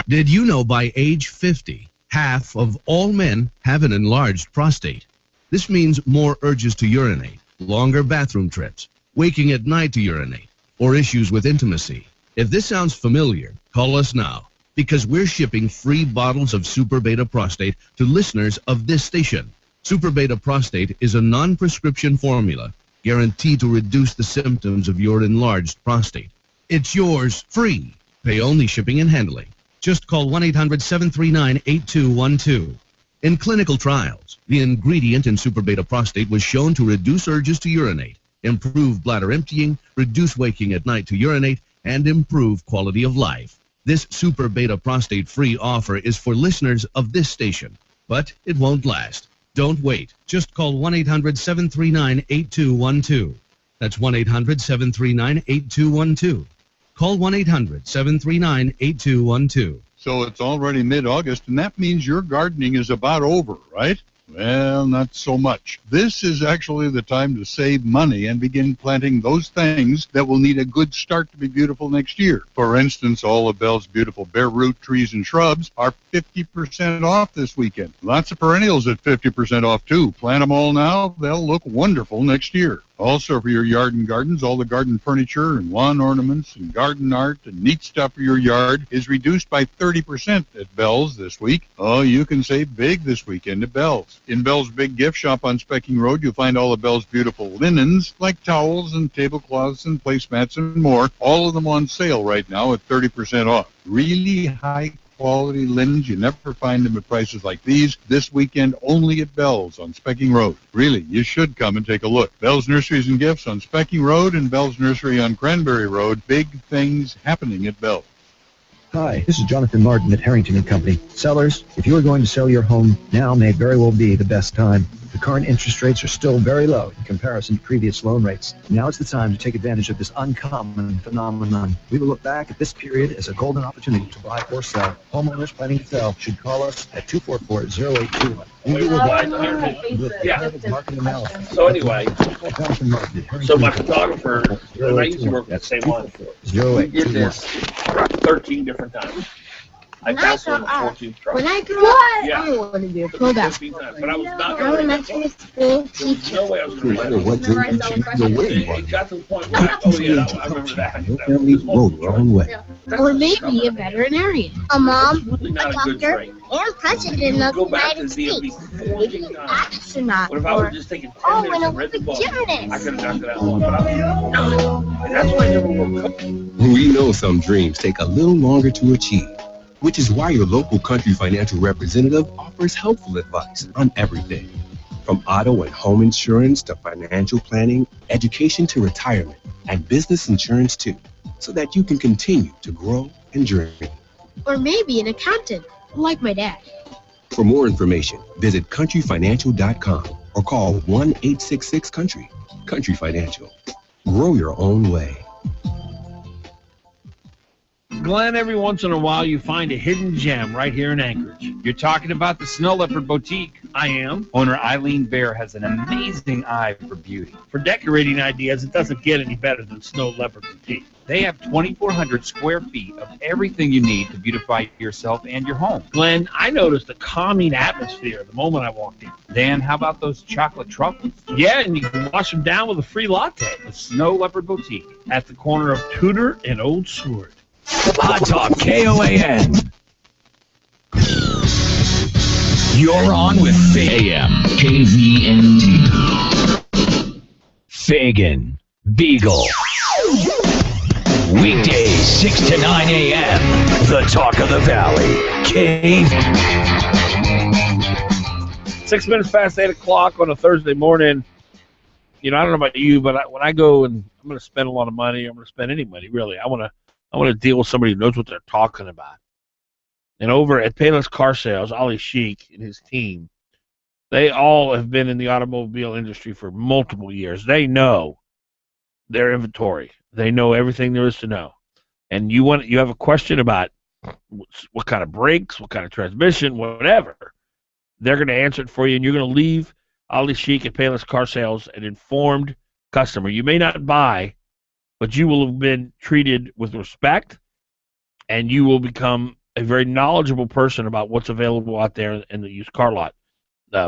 Did you know by age 50, half of all men have an enlarged prostate? This means more urges to urinate, longer bathroom trips, waking at night to urinate, or issues with intimacy. If this sounds familiar, call us now, because we're shipping free bottles of Super Beta Prostate to listeners of this station. Super Beta Prostate is a non-prescription formula guaranteed to reduce the symptoms of your enlarged prostate. It's yours free. Pay only shipping and handling. Just call 1-800-739-8212. In clinical trials, the ingredient in Super Beta Prostate was shown to reduce urges to urinate, improve bladder emptying, reduce waking at night to urinate, and improve quality of life. This Super Beta Prostate free offer is for listeners of this station, but it won't last. Don't wait. Just call 1-800-739-8212. That's 1-800-739-8212. Call 1-800-739-8212. So it's already mid-August, and that means your gardening is about over, right? Well, not so much. This is actually the time to save money and begin planting those things that will need a good start to be beautiful next year. For instance, all of Bell's beautiful bare root trees and shrubs are 50% off this weekend. Lots of perennials at 50% off, too. Plant them all now. They'll look wonderful next year. Also for your yard and gardens, all the garden furniture and lawn ornaments and garden art and neat stuff for your yard is reduced by 30% at Bell's this week. Oh, you can save big this weekend at Bell's. In Bell's Big Gift Shop on Specking Road, you'll find all of Bell's beautiful linens, like towels and tablecloths and placemats and more, all of them on sale right now at 30% off. Really high quality linens. You never find them at prices like these. This weekend only at Bell's on Specking Road. Really, you should come and take a look. Bell's Nurseries and Gifts on Specking Road and Bell's Nursery on Cranberry Road. Big things happening at Bell's. Hi, this is Jonathan Martin at Harrington & Company. Sellers, if you are going to sell your home, now may very well be the best time. The current interest rates are still very low in comparison to previous loan rates. Now is the time to take advantage of this uncommon phenomenon. We will look back at this period as a golden opportunity to buy or sell. Homeowners planning to sell should call us at 244-0821. Yeah. So anyway, so my photographer, and I used to work with the same one. We did this 13 different times. I counseled on the 14th try. When I grew up, I want to be a pro basketball player. But I was not I going want to school teacher. No way I was going to It got to the point where, I remember that. Or maybe a veterinarian. A mom, a doctor, and president of the United States. Maybe an astronaut. But if I would just take 10 minutes and read the book, I gymnast. could have knocked it out. And that's why I never woke up. We know some dreams take a little longer to achieve, which is why your local Country Financial representative offers helpful advice on everything, from auto and home insurance to financial planning, education to retirement, and business insurance too, so that you can continue to grow and dream. Or maybe an accountant, like my dad. For more information, visit countryfinancial.com or call 1-866-COUNTRY. Country Financial. Grow your own way. Glenn, every once in a while you find a hidden gem right here in Anchorage. You're talking about the Snow Leopard Boutique. I am. Owner Eileen Bear has an amazing eye for beauty. For decorating ideas, it doesn't get any better than Snow Leopard Boutique. They have 2,400 square feet of everything you need to beautify yourself and your home. Glenn, I noticed a calming atmosphere the moment I walked in. Dan, how about those chocolate truffles? Yeah, and you can wash them down with a free latte. The Snow Leopard Boutique. At the corner of Tudor and Old Sword. Hot Talk KOAN. You're on with AM KVNT. Fagan, Biegel. Weekdays 6 to 9 a.m. The Talk of the Valley. 6 minutes past 8 o'clock on a Thursday morning. You know, I don't know about you, but when I go and I'm going to spend a lot of money, I'm going to spend any money, really. I want to deal with somebody who knows what they're talking about. And over at Payless Car Sales, Ali Sheik and his team, they all have been in the automobile industry for multiple years. They know their inventory. They know everything there is to know. And you have a question about what kind of brakes, what kind of transmission, whatever. They're going to answer it for you, and you're going to leave Ali Sheik at Payless Car Sales an informed customer. You may not buy, but you will have been treated with respect, and you will become a very knowledgeable person about what's available out there in the used car lot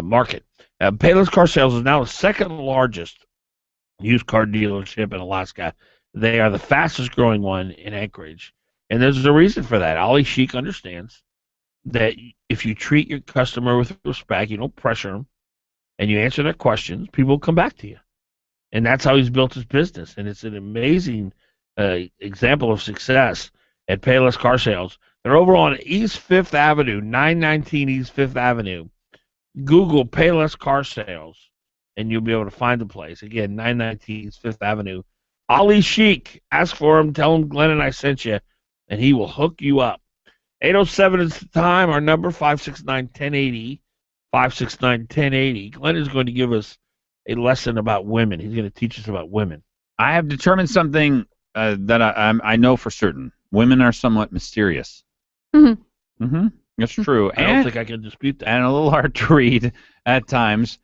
market. Payless Car Sales is now the second largest used car dealership in Alaska. They are the fastest growing one in Anchorage, and there's a reason for that. Ali Sheik understands that if you treat your customer with respect, you don't pressure them, and you answer their questions, people will come back to you. And that's how he's built his business. And it's an amazing example of success at Payless Car Sales They're over on East 5th Avenue, 919 East 5th Avenue. Google Payless Car Sales, and you'll be able to find the place. Again, 919 East 5th Avenue. Ali Sheik, ask for him, tell him Glenn and I sent you, and he will hook you up. 807 is the time, our number, 569-1080, 569-1080. Glenn is going to give us a lesson about women. He's going to teach us about women. I have determined something that I know for certain. Women are somewhat mysterious. That's true. I don't think I can dispute that. And a little hard to read at times.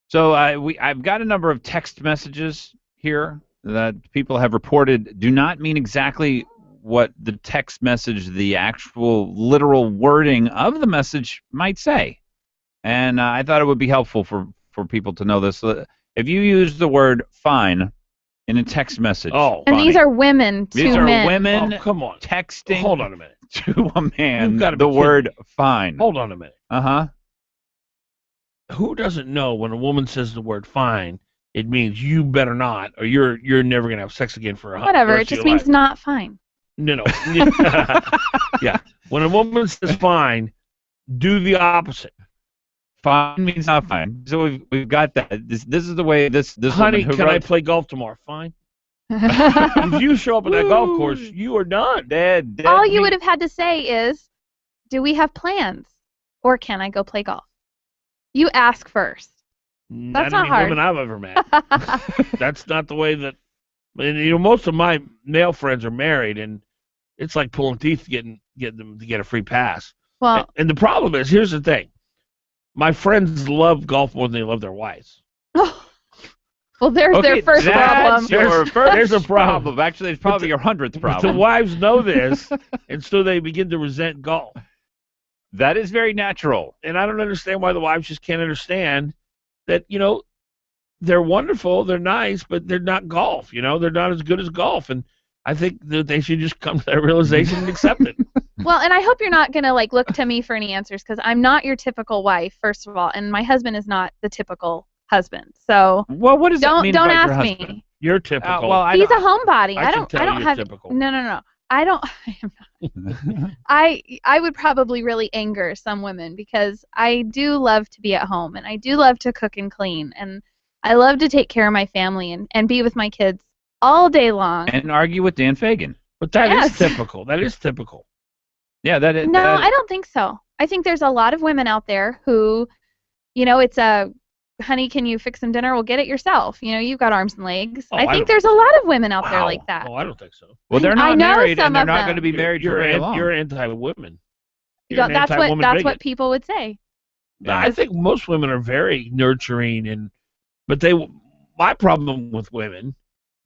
So I've got a number of text messages here that people have reported do not mean exactly what the text message, the actual literal wording of the message might say. And I thought it would be helpful for people to know this. If you use the word fine in a text message. And these are women to men. These are women come on. texting Hold on a minute. to a man the word fine. Hold on a minute. Uh-huh. Who doesn't know when a woman says the word fine, it means you better not, or you're never going to have sex again for whatever. It just means not fine. No. Yeah. When a woman says fine, do the opposite. Fine means not fine. So we've got that. This is the way this Honey, can I play golf tomorrow? Fine. If you show up at that golf course, you are done. Dead All you would have had to say is, do we have plans? Or can I go play golf? You ask first. That's not hard. Women I've ever met. That's not the way that. And, most of my male friends are married, and it's like pulling teeth to get them to get a free pass. Well, and the problem is, here's the thing: my friends love golf more than they love their wives. Well, there's their first problem. There's a problem. Actually, it's probably your 100th problem. The wives know this, and so they begin to resent golf. That is very natural. And I don't understand why the wives just can't understand that, they're wonderful, they're nice, but they're not golf. They're not as good as golf. And I think that they should just come to that realization and accept it. Well, and I hope you're not going to look to me for any answers, because I'm not your typical wife, first of all, and my husband is not the typical husband. So well, what does that mean don't about ask your husband? me. You're typical. He's a homebody. I don't have typical. No. I don't. I am not. I would probably really anger some women, because I do love to be at home, and I do love to cook and clean, and I love to take care of my family and be with my kids all day long. And argue with Dan Fagan. But that is typical. That is typical. Yeah, that is. No, I don't think so. I think there's a lot of women out there who, it's a, honey, can you fix some dinner? Well, get it yourself. You've got arms and legs. I think there's a lot of women out there like that. Oh, I don't think so. Well, they're not married, and they're not them. going to be married for very long. You're anti-women. That's what people would say. I think most women are very nurturing, but my problem with women,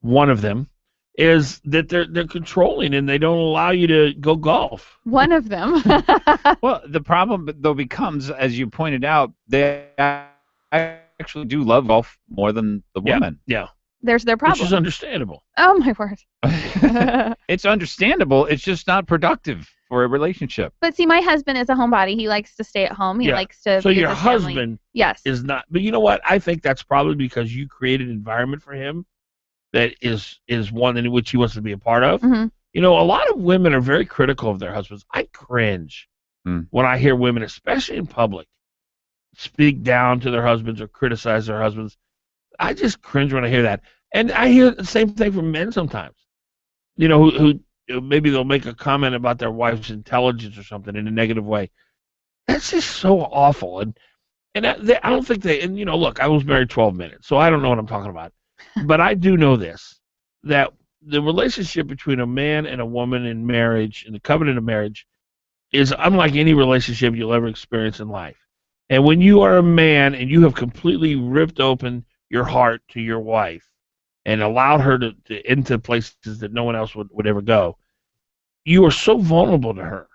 one of them, is that they're controlling, and they don't allow you to go golf. One of them. Well, the problem though becomes, as you pointed out, they actually do love golf more than the woman. Yeah. There's their problem. Which is understandable. Oh my word. It's understandable. It's just not productive for a relationship. But see, my husband is a homebody. He likes to stay at home. He likes to. So be your with his family. husband, yes, is not. But you know what? I think that's probably because you created an environment for him that is one in which he wants to be a part of. Mm-hmm. A lot of women are very critical of their husbands. I cringe when I hear women, especially in public, speak down to their husbands or criticize their husbands. I just cringe when I hear that. And I hear the same thing from men sometimes. Who maybe they'll make a comment about their wife's intelligence or something in a negative way. That's just so awful. And I don't think they, and look, I was married 12 minutes, so I don't know what I'm talking about. But I do know this, that the relationship between a man and a woman in marriage, in the covenant of marriage, is unlike any relationship you'll ever experience in life. And when you are a man and you have completely ripped open your heart to your wife and allowed her to into places that no one else would ever go, you are so vulnerable to her.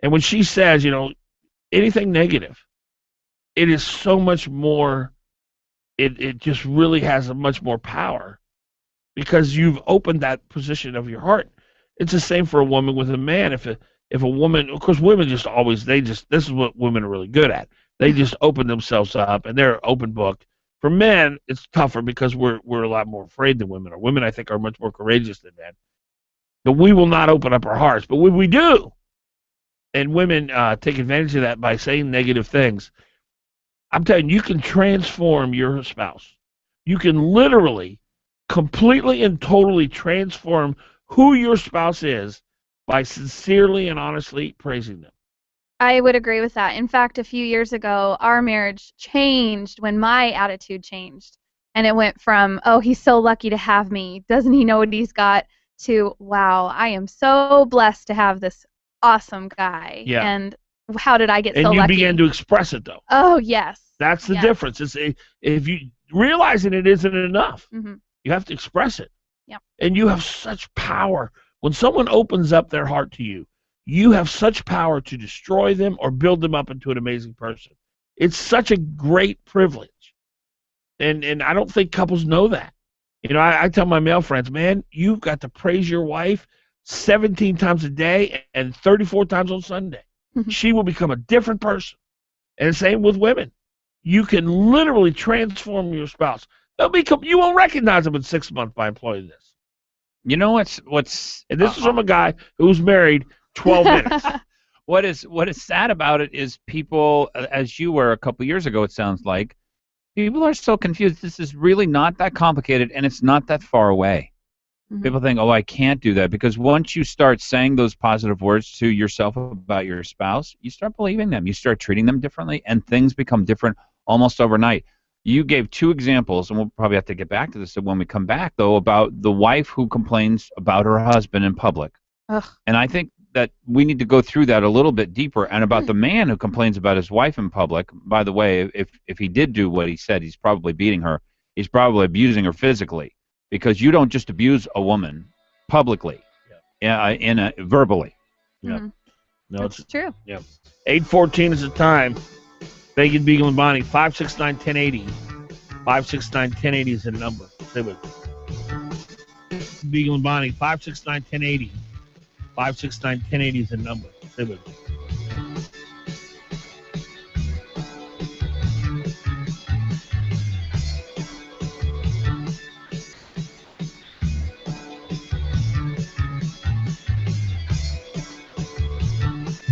And when she says, anything negative, it is so much more, it just really has a much more power because you've opened that position of your heart. It's the same for a woman with a man. If a woman, of course, women just always, this is what women are really good at. They just open themselves up, and they're open book. For men, it's tougher because we're a lot more afraid than women are. Women, I think, are much more courageous than men. But we will not open up our hearts. But when we do, and women take advantage of that by saying negative things. I'm telling you, you can transform your spouse. You can literally, completely and totally transform who your spouse is by sincerely and honestly praising them. I would agree with that. In fact, a few years ago, our marriage changed when my attitude changed. And it went from, oh, he's so lucky to have me. Doesn't he know what he's got? To, wow, I am so blessed to have this awesome guy. Yeah. And how did I get so lucky? And you began to express it, though. Oh, yes. That's the difference. It's if you realizing it isn't enough, you have to express it. Yep. And you have such power. When someone opens up their heart to you, you have such power to destroy them or build them up into an amazing person. It's such a great privilege. And I don't think couples know that. You know, I tell my male friends, man, you've got to praise your wife 17 times a day and 34 times on Sunday. She will become a different person. And the same with women. You can literally transform your spouse. You won't recognize them in 6 months by employing this. You know what's and this is from a guy who's married 12 minutes. What is sad about it is people, as you were a couple years ago, it sounds like, people are so confused. This is really not that complicated, and it's not that far away. People think, oh, I can't do that, because once you start saying those positive words to yourself about your spouse, you start believing them. You start treating them differently, and things become different almost overnight. You gave 2 examples, and we'll probably have to get back to this when we come back, though, about the wife who complains about her husband in public. Ugh. And I think that we need to go through that a little bit deeper, and about the man who complains about his wife in public. By the way, if he did do what he said, he's probably beating her. He's probably abusing her physically, because you don't just abuse a woman publicly, verbally. Yeah. No, it's true. Yeah. 8:14 is the time. Fagan, Biegel, and Bonnie, 569-1080. 569-1080 is the number. Stay with me. Biegel and Bonnie, 569-1080. 569-1080 is the number. Stay with me.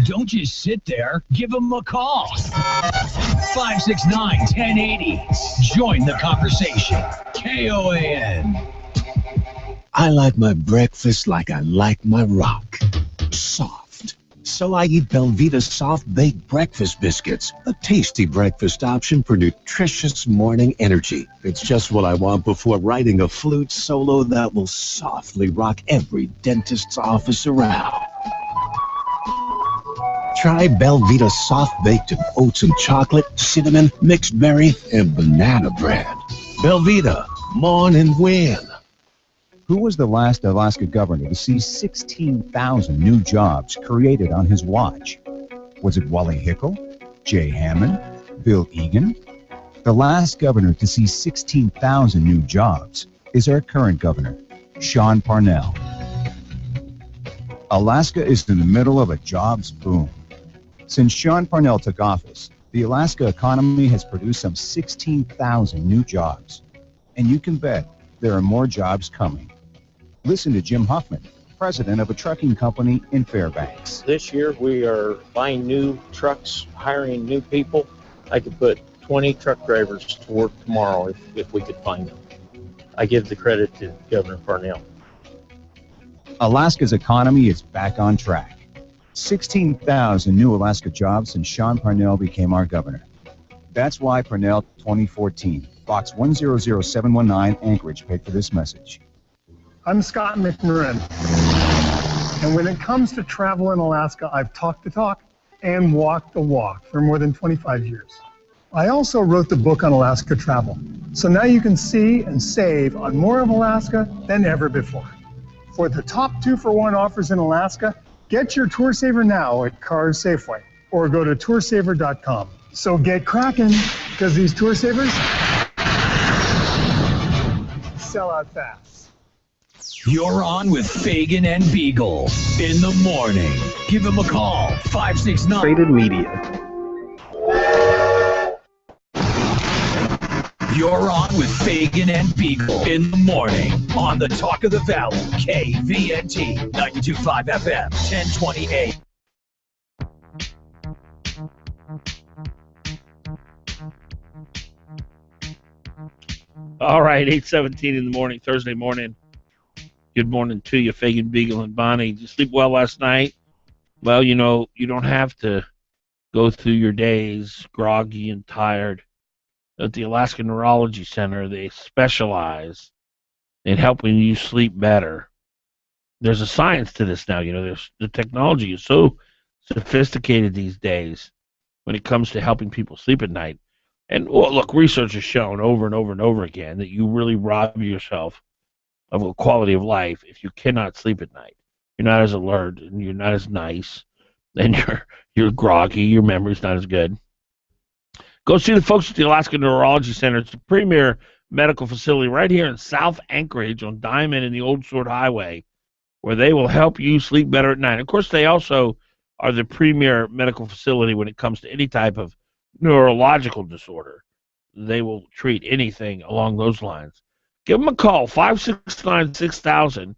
Don't just sit there. Give them a call. 569-1080. Join the conversation. KOAN. I like my breakfast like I like my rock. Soft. So I eat Belvita soft baked breakfast biscuits. A tasty breakfast option for nutritious morning energy. It's just what I want before writing a flute solo that will softly rock every dentist's office around. Try Belvita soft baked in oats and chocolate, cinnamon, mixed berry, and banana bread. Belvita, morning win. Who was the last Alaska governor to see 16,000 new jobs created on his watch? Was it Wally Hickel, Jay Hammond, Bill Egan? The last governor to see 16,000 new jobs is our current governor, Sean Parnell. Alaska is in the middle of a jobs boom. Since Sean Parnell took office, the Alaska economy has produced some 16,000 new jobs. And you can bet there are more jobs coming. Listen to Jim Huffman, president of a trucking company in Fairbanks. This year we are buying new trucks, hiring new people. I could put 20 truck drivers to work tomorrow if we could find them. I give the credit to Governor Parnell. Alaska's economy is back on track. 16,000 new Alaska jobs since Sean Parnell became our governor. That's why Parnell 2014, Box 100719, Anchorage, paid for this message. I'm Scott McMurrin, and when it comes to travel in Alaska, I've talked the talk and walked the walk for more than 25 years. I also wrote the book on Alaska travel, so now you can see and save on more of Alaska than ever before. For the top 2-for-1 offers in Alaska, get your Tour Saver now at Cars Safeway or go to toursaver.com. So get cracking, because these Tour Savers sell out fast. You're on with Fagan and Biegel in the morning. Give them a call, 569. Rated Media. You're on with Fagan and Biegel in the morning on the Talk of the Valley, KVNT 92.5 FM, 1028. All right, 8:17 in the morning, Thursday morning. Good morning to you, Fagan, Biegel, and Bonnie. Did you sleep well last night? Well, you know, you don't have to go through your days groggy and tired. At the Alaska Neurology Center, they specialize in helping you sleep better. There's a science to this now. You know, the technology is so sophisticated these days when it comes to helping people sleep at night. And well, look, research has shown over and over and over again that you really rob yourself of a quality of life if you cannot sleep at night. You're not as alert and you're not as nice, and you're groggy. Your memory's not as good. Go see the folks at the Alaska Neurology Center. It's a premier medical facility right here in South Anchorage on Diamond and the Old Sword Highway, where they will help you sleep better at night. Of course, they also are the premier medical facility when it comes to any type of neurological disorder. They will treat anything along those lines. Give them a call, 569-6000,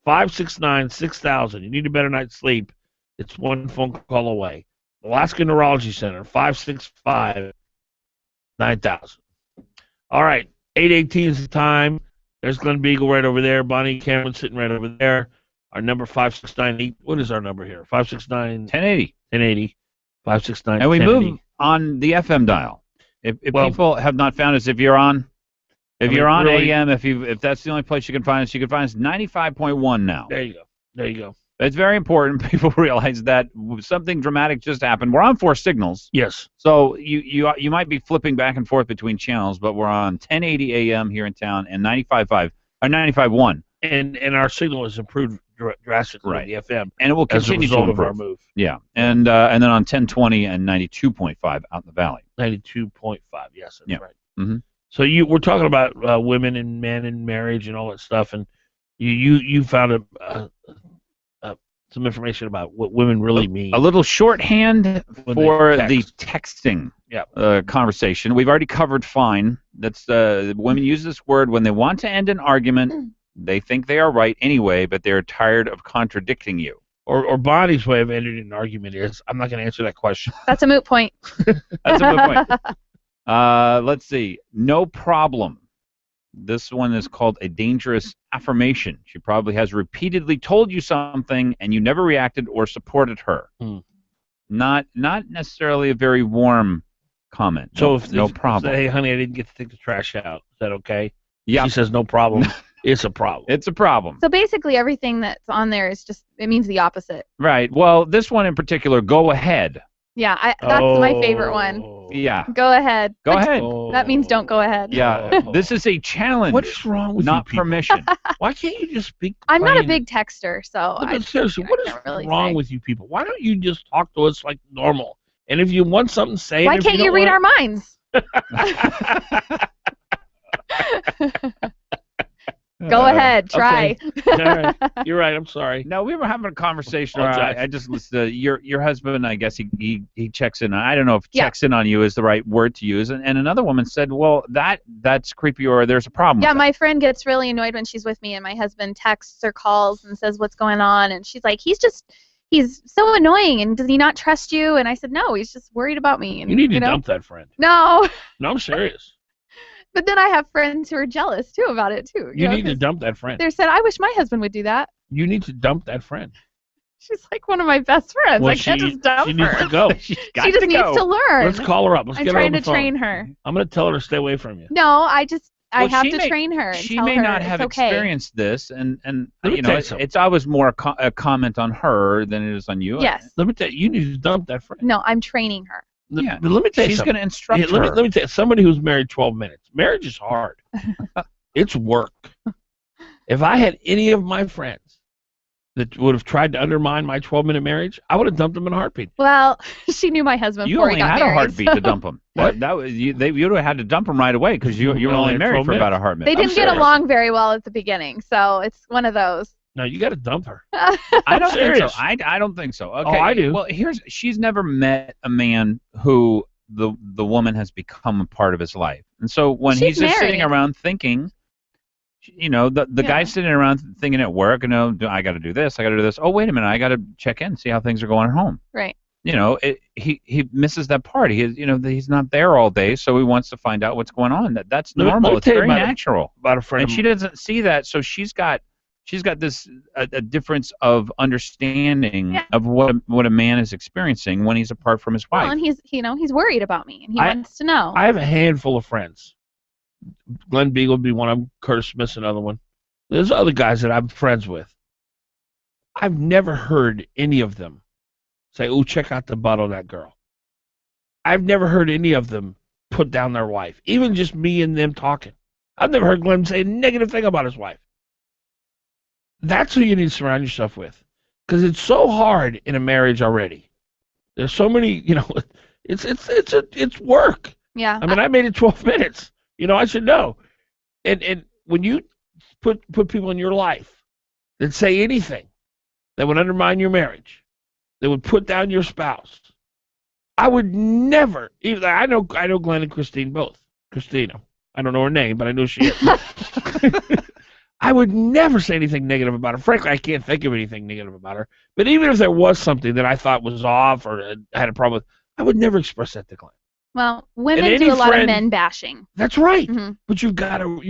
569-6000. You need a better night's sleep. It's one phone call away. Alaska Neurology Center, 565-9000. All right, 8:18 is the time. There's Glenn Biegel right over there. Bonnie Cameron sitting right over there. Our number 569. What is our number here? 569 1080. 1080. 569. And we move on the FM dial. If people have not found us, if you're on really, AM, if that's the only place you can find us 95.1 now. There you go. There you go. It's very important people realize that something dramatic just happened. We're on 4 signals. Yes. So you might be flipping back and forth between channels, but we're on 1080 AM here in town and 95.5 or 95.1. And our signal has improved drastically, right, the FM, and it will continue to improve. Of our move. Yeah, and then on 1020 and 92.5 out in the valley. 92.5, yes, that's right. Mm-hmm. So we're talking about women and men and marriage and all that stuff, and you found some information about what women really mean. A little shorthand for the texting Yeah. Conversation. We've already covered fine. That's women use this word when they want to end an argument. They think they are right anyway, but they're tired of contradicting you. Or Bonnie's way of ending an argument is, I'm not going to answer that question. That's a moot point. That's a moot point. Let's see. No problem. This one is called a dangerous affirmation. She probably has repeatedly told you something and you never reacted or supported her. Not necessarily a very warm comment. So no problem. Say, hey, honey, I didn't get to take the trash out. Is that okay? Yeah. She says no problem. It's a problem. It's a problem. So basically everything that's on there is just, it means the opposite. Right. Well, this one in particular, go ahead. Yeah, that's my favorite one. Yeah. Go ahead. Go ahead. That means don't go ahead. Yeah. This is a challenge. What is wrong with not you people? Permission. Why can't you just speak I'm not a plain? big texter, so No, but seriously, what is really wrong with you people? Why don't you just talk to us like normal? And if you want something, say it. Why If can't you don't read want our minds? Go ahead, try. Okay. All right. You're right. I'm sorry. No, we were having a conversation. Apologize. I just listened to your husband. I guess he checks in. I don't know if checks in on you is the right word to use. And another woman said, well, that's creepy, or there's a problem. Yeah, with my friend gets really annoyed when she's with me and my husband texts or calls and says what's going on, and she's like, he's so annoying, and does he not trust you? And I said, no, he's just worried about me. And, You need to dump that friend. No. No, I'm serious. But then I have friends who are jealous too about it too. You know, need to dump that friend. They said, I wish my husband would do that. You need to dump that friend. She's like one of my best friends. Well, I can't just dump she her. needs to go. She just needs to learn. Let's call her up. Let's I'm get her on trying the to phone. train her. I'm going to tell her to stay away from you. No, I Well, have she to may- train her. And She tell may her not it's have okay. experienced this, and Let me you tell know, you something. it's always more a comment on her than it is on you. Yes. Let me tell you, you need to dump that friend. No, I'm training her. Yeah. But let me tell you She's something. going to instruct Yeah, her. let me tell you, somebody who's married 12 minutes. Marriage is hard. It's work. If I had any of my friends that would have tried to undermine my 12-minute marriage, I would have dumped them in a heartbeat. Well, she knew my husband You before only he got had married. a heartbeat so- to dump him. What? That was you would have had to dump him right away because you were only married for about a heartbeat. They didn't get along very well at the beginning, so it's one of those. No, you got to dump her. I don't think so. serious. I don't think so. Okay. Oh, I do. Well, she's never met a man who the woman has become a part of his life, and so when She's he's just sitting married. around thinking, you know, the guy's sitting around thinking at work, you know, I got to do this, I got to do this. Oh, wait a minute, I got to check in, see how things are going at home. Right. he misses that part. He's not there all day, so he wants to find out what's going on. That's normal. It's very natural. About a friend, and she doesn't see that, so she's got this a difference of understanding of what a man is experiencing when he's apart from his wife. Well, and he's worried about me, and he wants to know. I have a handful of friends. Glenn Biegel would be one of them. Curtis Smith's another one. There's other guys that I'm friends with. I've never heard any of them say, "Oh, check out the butt of that girl." I've never heard any of them put down their wife, even just me and them talking. I've never heard Glenn say a negative thing about his wife. That's who you need to surround yourself with, because it's so hard in a marriage already. There's so many, it's work. Yeah. I mean, I made it 12 minutes. I should know. And when you put people in your life that say anything that would undermine your marriage, that would put down your spouse, I would never. Even I know Glenn and Christine both. Christina, I don't know her name, but I know she is. I would never say anything negative about her. Frankly, I can't think of anything negative about her. But even if there was something that I thought was off or had a problem with, I would never express that to Glenn. Well, women do a lot of men bashing. That's right. Mm-hmm. But you gotta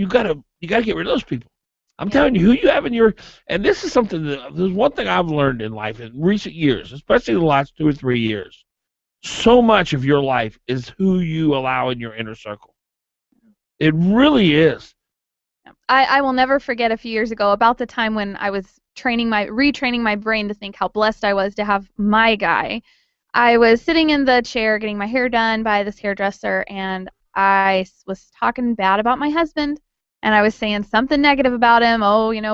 get rid of those people. I'm telling you, who you have in your, and this is something there's one thing I've learned in life in recent years, especially the last 2 or 3 years. So much of your life is who you allow in your inner circle. It really is. I will never forget a few years ago about the time when I was retraining my brain to think how blessed I was to have my guy. I was sitting in the chair getting my hair done by this hairdresser, and I was talking bad about my husband, and I was saying something negative about him,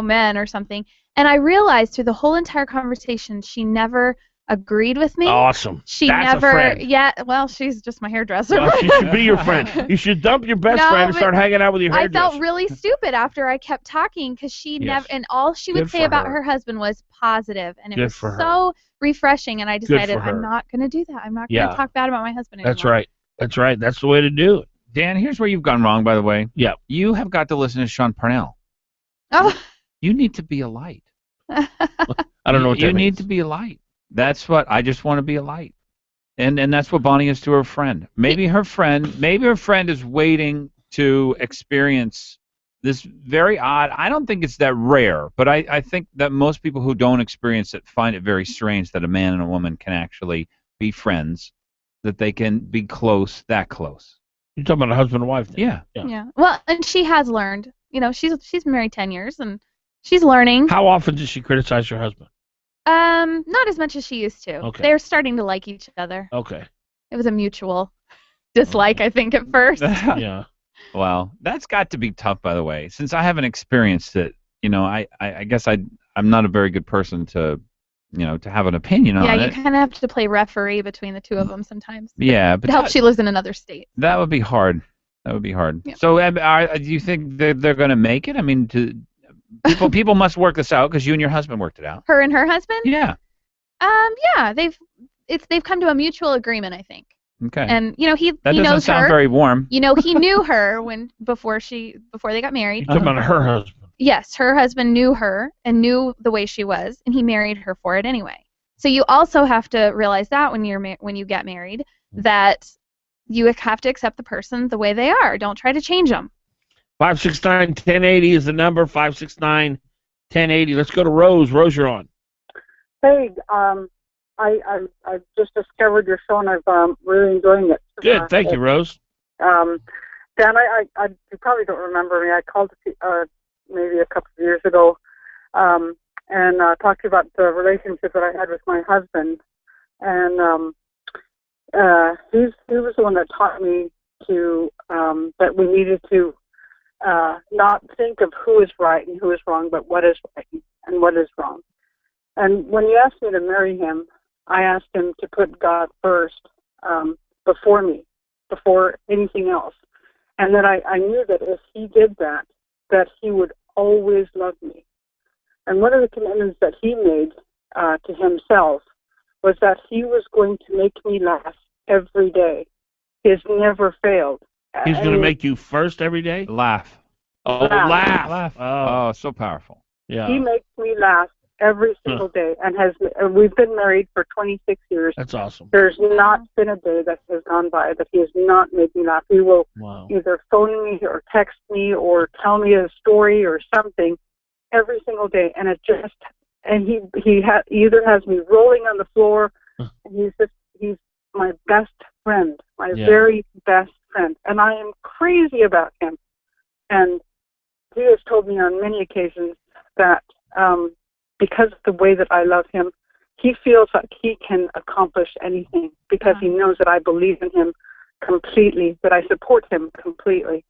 men or something. And I realized through the whole entire conversation, she never agreed with me. Awesome. She That's never, a friend. yeah, well, she's just my hairdresser. Well, she should be your friend. You should dump your best friend and start hanging out with your hairdresser. I felt really stupid after I kept talking because she never, and all she would say about her husband was positive, and it was so refreshing. And I decided I'm not going to do that. I'm not going to talk bad about my husband anymore. That's right. That's right. That's the way to do it. Dan, here's where you've gone wrong, by the way. Yeah. You have got to listen to Sean Parnell. Oh. You need to be a light. I don't know what that You means. need to be a light. That's what I just want to be a light. And that's what Bonnie is to her friend. Maybe her friend is waiting to experience this very odd. I don't think it's that rare, but I think that most people who don't experience it find it very strange that a man and a woman can actually be friends, that they can be close, that close. You're talking about a husband and wife then? Yeah. Well, and she has learned. She's married 10 years, and she's learning. How often does she criticize your husband? Not as much as she used to. Okay. They're starting to like each other. Okay. It was a mutual dislike, I think, at first. Yeah. Well, that's got to be tough, by the way. Since I haven't experienced it, I guess I'm not a very good person to have an opinion on it. Yeah, you kind of have to play referee between the two of them sometimes. Yeah, but it helps she lives in another state. That would be hard. Yeah. So, do you think they're going to make it? I mean, people must work this out because you and your husband worked it out. Her and her husband? Yeah. Yeah, they've come to a mutual agreement, I think. Okay. And he that doesn't knows sound her. very warm. He knew her before they got married. You're talking about her husband. Yes, her husband knew her and knew the way she was, and he married her for it anyway. So you also have to realize that when you get married, that you have to accept the person the way they are. Don't try to change them. 569-1080 is the number. 569-1080. Let's go to Rose. Rose, you're on. Hey, I just discovered your show and I'm really enjoying it. Good, thank you, Rose. Dan, you probably don't remember me. I called maybe a couple of years ago and talked to you about the relationship that I had with my husband. And he was the one that taught me to that we needed to not think of who is right and who is wrong, but what is right and what is wrong. And when you asked me to marry him, I asked him to put God first before me, before anything else. And that I knew that if he did that he would always love me. And one of the commitments that he made to himself was that he was going to make me laugh every day. He has never failed. He's going to make you first every day? Laugh. Oh, laugh. Oh, so powerful. Yeah. He makes me laugh every single day, and we've been married for 26 years. That's awesome. There's not been a day that has gone by that he has not made me laugh. He will either phone me or text me or tell me a story or something every single day, and he either has me rolling on the floor, and he's my best friend, my very best friend, and I am crazy about him. And he has told me on many occasions that because of the way that I love him, he feels like he can accomplish anything because he knows that I believe in him completely, that I support him completely.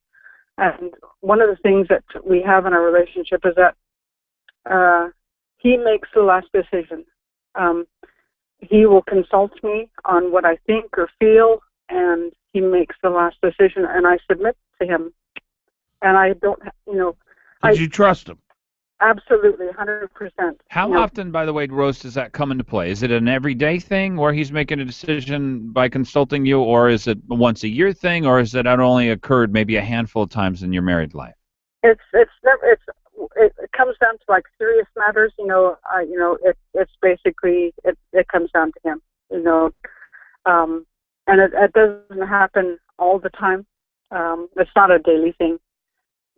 And one of the things that we have in our relationship is that he makes the last decision. He will consult me on what I think or feel, and he makes the last decision, and I submit to him. And I don't, Did you trust him? Absolutely, 100%. How often, by the way, Rose, does that come into play? Is it an everyday thing where he's making a decision by consulting you, or is it a once-a-year thing, or is it only occurred maybe a handful of times in your married life? It comes down to like serious matters, it's basically it comes down to him, and it doesn't happen all the time. It's not a daily thing.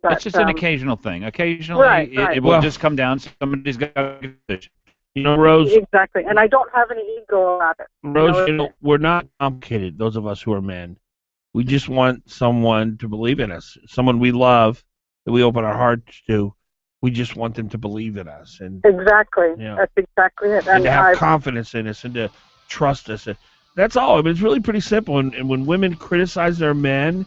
But, it's just an occasional thing. Occasionally, it will just come down. Somebody's got to make a decision. Rose. Exactly, and I don't have any ego about it. Rose, we're not complicated. Those of us who are men, we just want someone to believe in us, someone we love, that we open our hearts to. We just want them to believe in us, and exactly, that's exactly it. And to have confidence in us and to trust us. And that's all. I mean, it's really pretty simple. And when women criticize their men,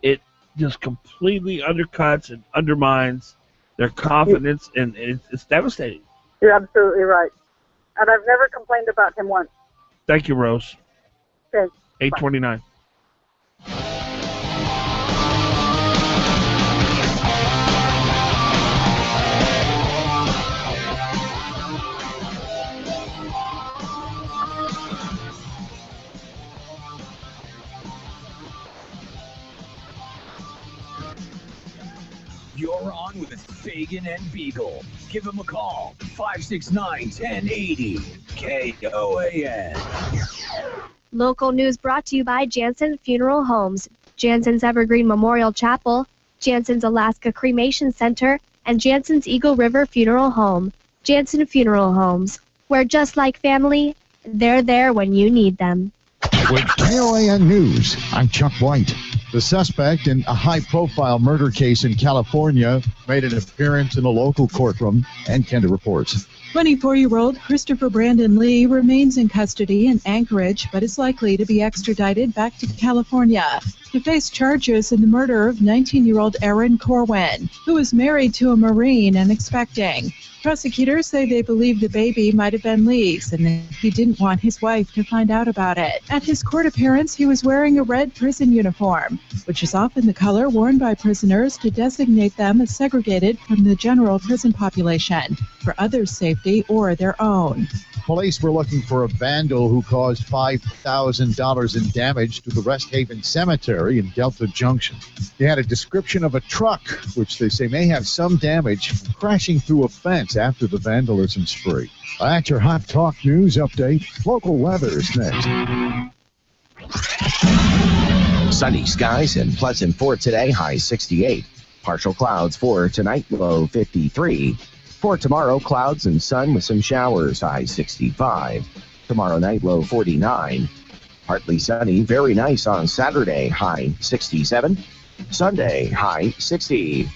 it just completely undercuts and undermines their confidence, and it's devastating. You're absolutely right. And I've never complained about him once. Thank you, Rose. Okay. 8:29. You're on with Fagan and Biegel. Give them a call. 569-1080. KOAN. Local news brought to you by Jansen Funeral Homes, Jansen's Evergreen Memorial Chapel, Jansen's Alaska Cremation Center, and Jansen's Eagle River Funeral Home. Jansen Funeral Homes, where just like family, they're there when you need them. With KOAN News, I'm Chuck White. The suspect in a high-profile murder case in California made an appearance in a local courtroom, and Kendra reports. 24-year-old Christopher Brandon Lee remains in custody in Anchorage, but is likely to be extradited back to California to face charges in the murder of 19-year-old Aaron Corwin, who was married to a Marine and expecting. Prosecutors say they believe the baby might have been Lee's, and he didn't want his wife to find out about it. At his court appearance, he was wearing a red prison uniform, which is often the color worn by prisoners to designate them as segregated from the general prison population for others' safety or their own. Police were looking for a vandal who caused $5,000 in damage to the Rest Haven Cemetery in Delta Junction. They had a description of a truck, which they say may have some damage, crashing through a fence after the vandalism spree. That's your Hot Talk News update. Local weather is next. Sunny skies and pleasant for today, high 68. Partial clouds for tonight, low 53. For tomorrow, clouds and sun with some showers, high 65. Tomorrow night, low 49. Partly sunny, very nice on Saturday, high 67. Sunday, high 60.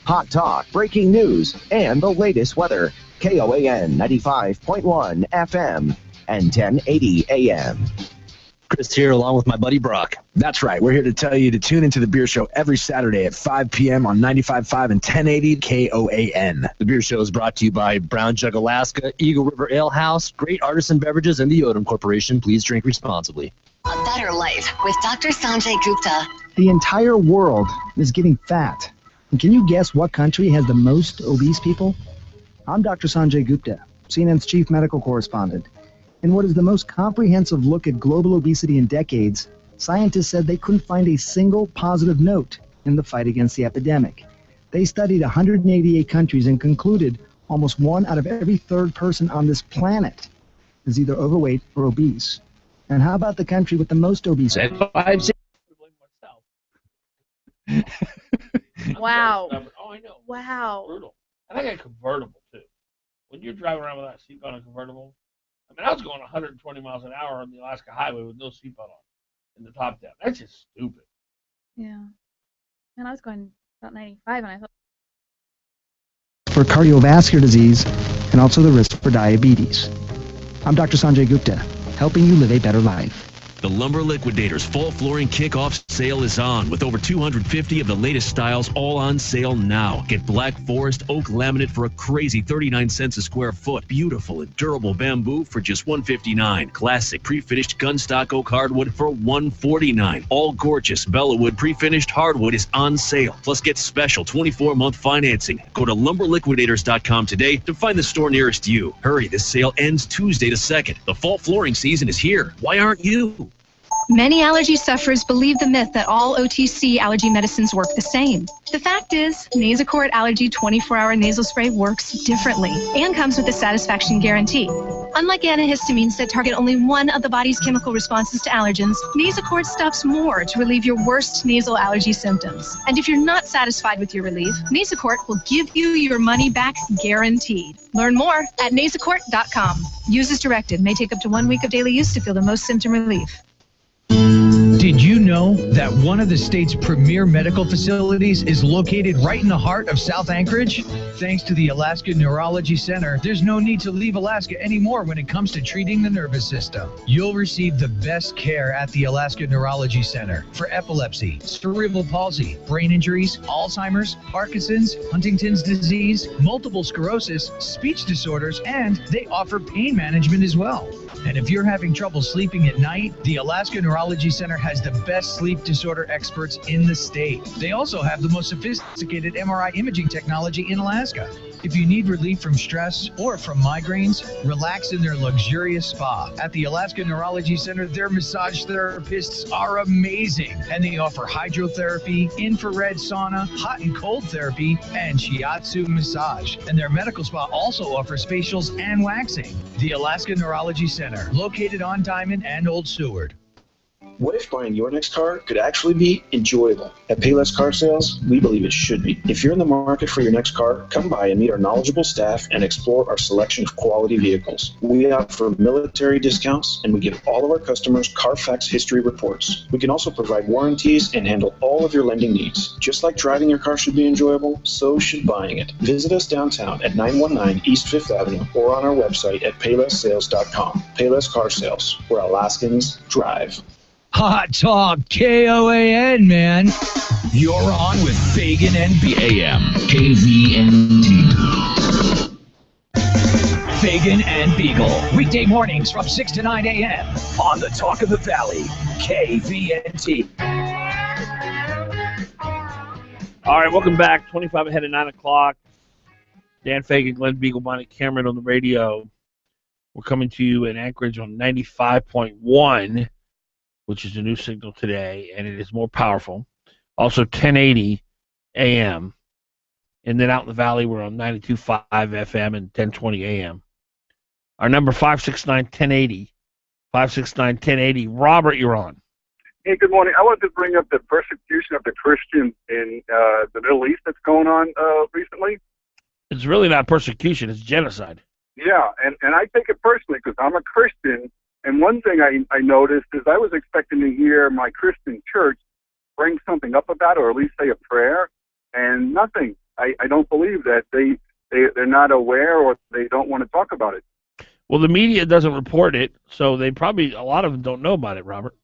Hot Talk, breaking news, and the latest weather. KOAN 95.1 FM and 1080 AM. Chris here along with my buddy Brock. That's right. We're here to tell you to tune into The Beer Show every Saturday at 5 p.m. on 95.5 and 1080 KOAN. The Beer Show is brought to you by Brown Jug Alaska, Eagle River Ale House, Great Artisan Beverages, and the Odom Corporation. Please drink responsibly. A better life with Dr. Sanjay Gupta. The entire world is getting fat. And can you guess what country has the most obese people? I'm Dr. Sanjay Gupta, CNN's chief medical correspondent. In what is the most comprehensive look at global obesity in decades, scientists said they couldn't find a single positive note in the fight against the epidemic. They studied 188 countries and concluded Almost 1 out of every 3rd person on this planet is either overweight or obese. And how about the country with the most obese? Wow. Oh, I know. Wow. Brutal. And I got a convertible, too. When you're driving around with that seatbelt on a convertible, I mean, I was going 120 miles an hour on the Alaska Highway with no seatbelt on in the top down. That's just stupid. Yeah. And I was going about 95, and I thought. For cardiovascular disease and also the risk for diabetes. I'm Dr. Sanjay Gupta, helping you live a better life. The Lumber Liquidators Fall Flooring Kickoff Sale is on with over 250 of the latest styles all on sale now. Get Black Forest Oak Laminate for a crazy 39 cents a square foot. Beautiful and durable bamboo for just $159. Classic pre-finished gunstock oak hardwood for $149. All gorgeous Bellawood pre-finished hardwood is on sale. Plus get special 24-month financing. Go to lumberliquidators.com today to find the store nearest you. Hurry, this sale ends Tuesday the 2nd. The fall flooring season is here. Why aren't you? Many allergy sufferers believe the myth that all OTC allergy medicines work the same. The fact is, Nasacort Allergy 24-hour nasal spray works differently and comes with a satisfaction guarantee. Unlike antihistamines that target only one of the body's chemical responses to allergens, Nasacort stops more to relieve your worst nasal allergy symptoms. And if you're not satisfied with your relief, Nasacort will give you your money back guaranteed. Learn more at nasacort.com. Use as directed. May take up to 1 week of daily use to feel the most symptom relief. Did you know that one of the state's premier medical facilities is located right in the heart of South Anchorage? Thanks to the Alaska Neurology Center, there's no need to leave Alaska anymore when it comes to treating the nervous system. You'll receive the best care at the Alaska Neurology Center for epilepsy, cerebral palsy, brain injuries, Alzheimer's, Parkinson's, Huntington's disease, multiple sclerosis, speech disorders, and they offer pain management as well. And if you're having trouble sleeping at night, the Alaska Neurology Center has the best sleep disorder experts in the state. They also have the most sophisticated MRI imaging technology in Alaska. If you need relief from stress or from migraines, relax in their luxurious spa. At the Alaska Neurology Center, their massage therapists are amazing. And they offer hydrotherapy, infrared sauna, hot and cold therapy, and shiatsu massage. And their medical spa also offers facials and waxing. The Alaska Neurology Center, located on Diamond and Old Seward. What if buying your next car could actually be enjoyable? At Payless Car Sales, we believe it should be. If you're in the market for your next car, come by and meet our knowledgeable staff and explore our selection of quality vehicles. We offer military discounts, and we give all of our customers Carfax history reports. We can also provide warranties and handle all of your lending needs. Just like driving your car should be enjoyable, so should buying it. Visit us downtown at 919 East 5th Avenue or on our website at paylesssales.com. Payless Car Sales, where Alaskans drive. Hot Talk KOAN, man. You're on with Fagan and AM KVNT. Fagan and Biegel. Weekday mornings from 6 to 9 a.m. on the Talk of the Valley, KVNT. All right, welcome back. 25 ahead of 9 o'clock. Dan Fagan, Glenn Biegel, Bonnie Cameron on the radio. We're coming to you in Anchorage on 95.1. which is the new signal today, and it is more powerful. Also 1080 AM. And then out in the valley, we're on 92.5 FM and 1020 AM. Our number 569-1080. 569-1080. Robert, you're on. Hey, good morning. I wanted to bring up the persecution of the Christians in the Middle East that's going on recently. It's really not persecution. It's genocide. Yeah, and I take it personally because I'm a Christian. And one thing I noticed is I was expecting to hear my Christian church bring something up about it, or at least say a prayer, and nothing. I don't believe that they're not aware or they don't want to talk about it. Well, the media doesn't report it, so they probably, a lot of them don't know about it, Robert.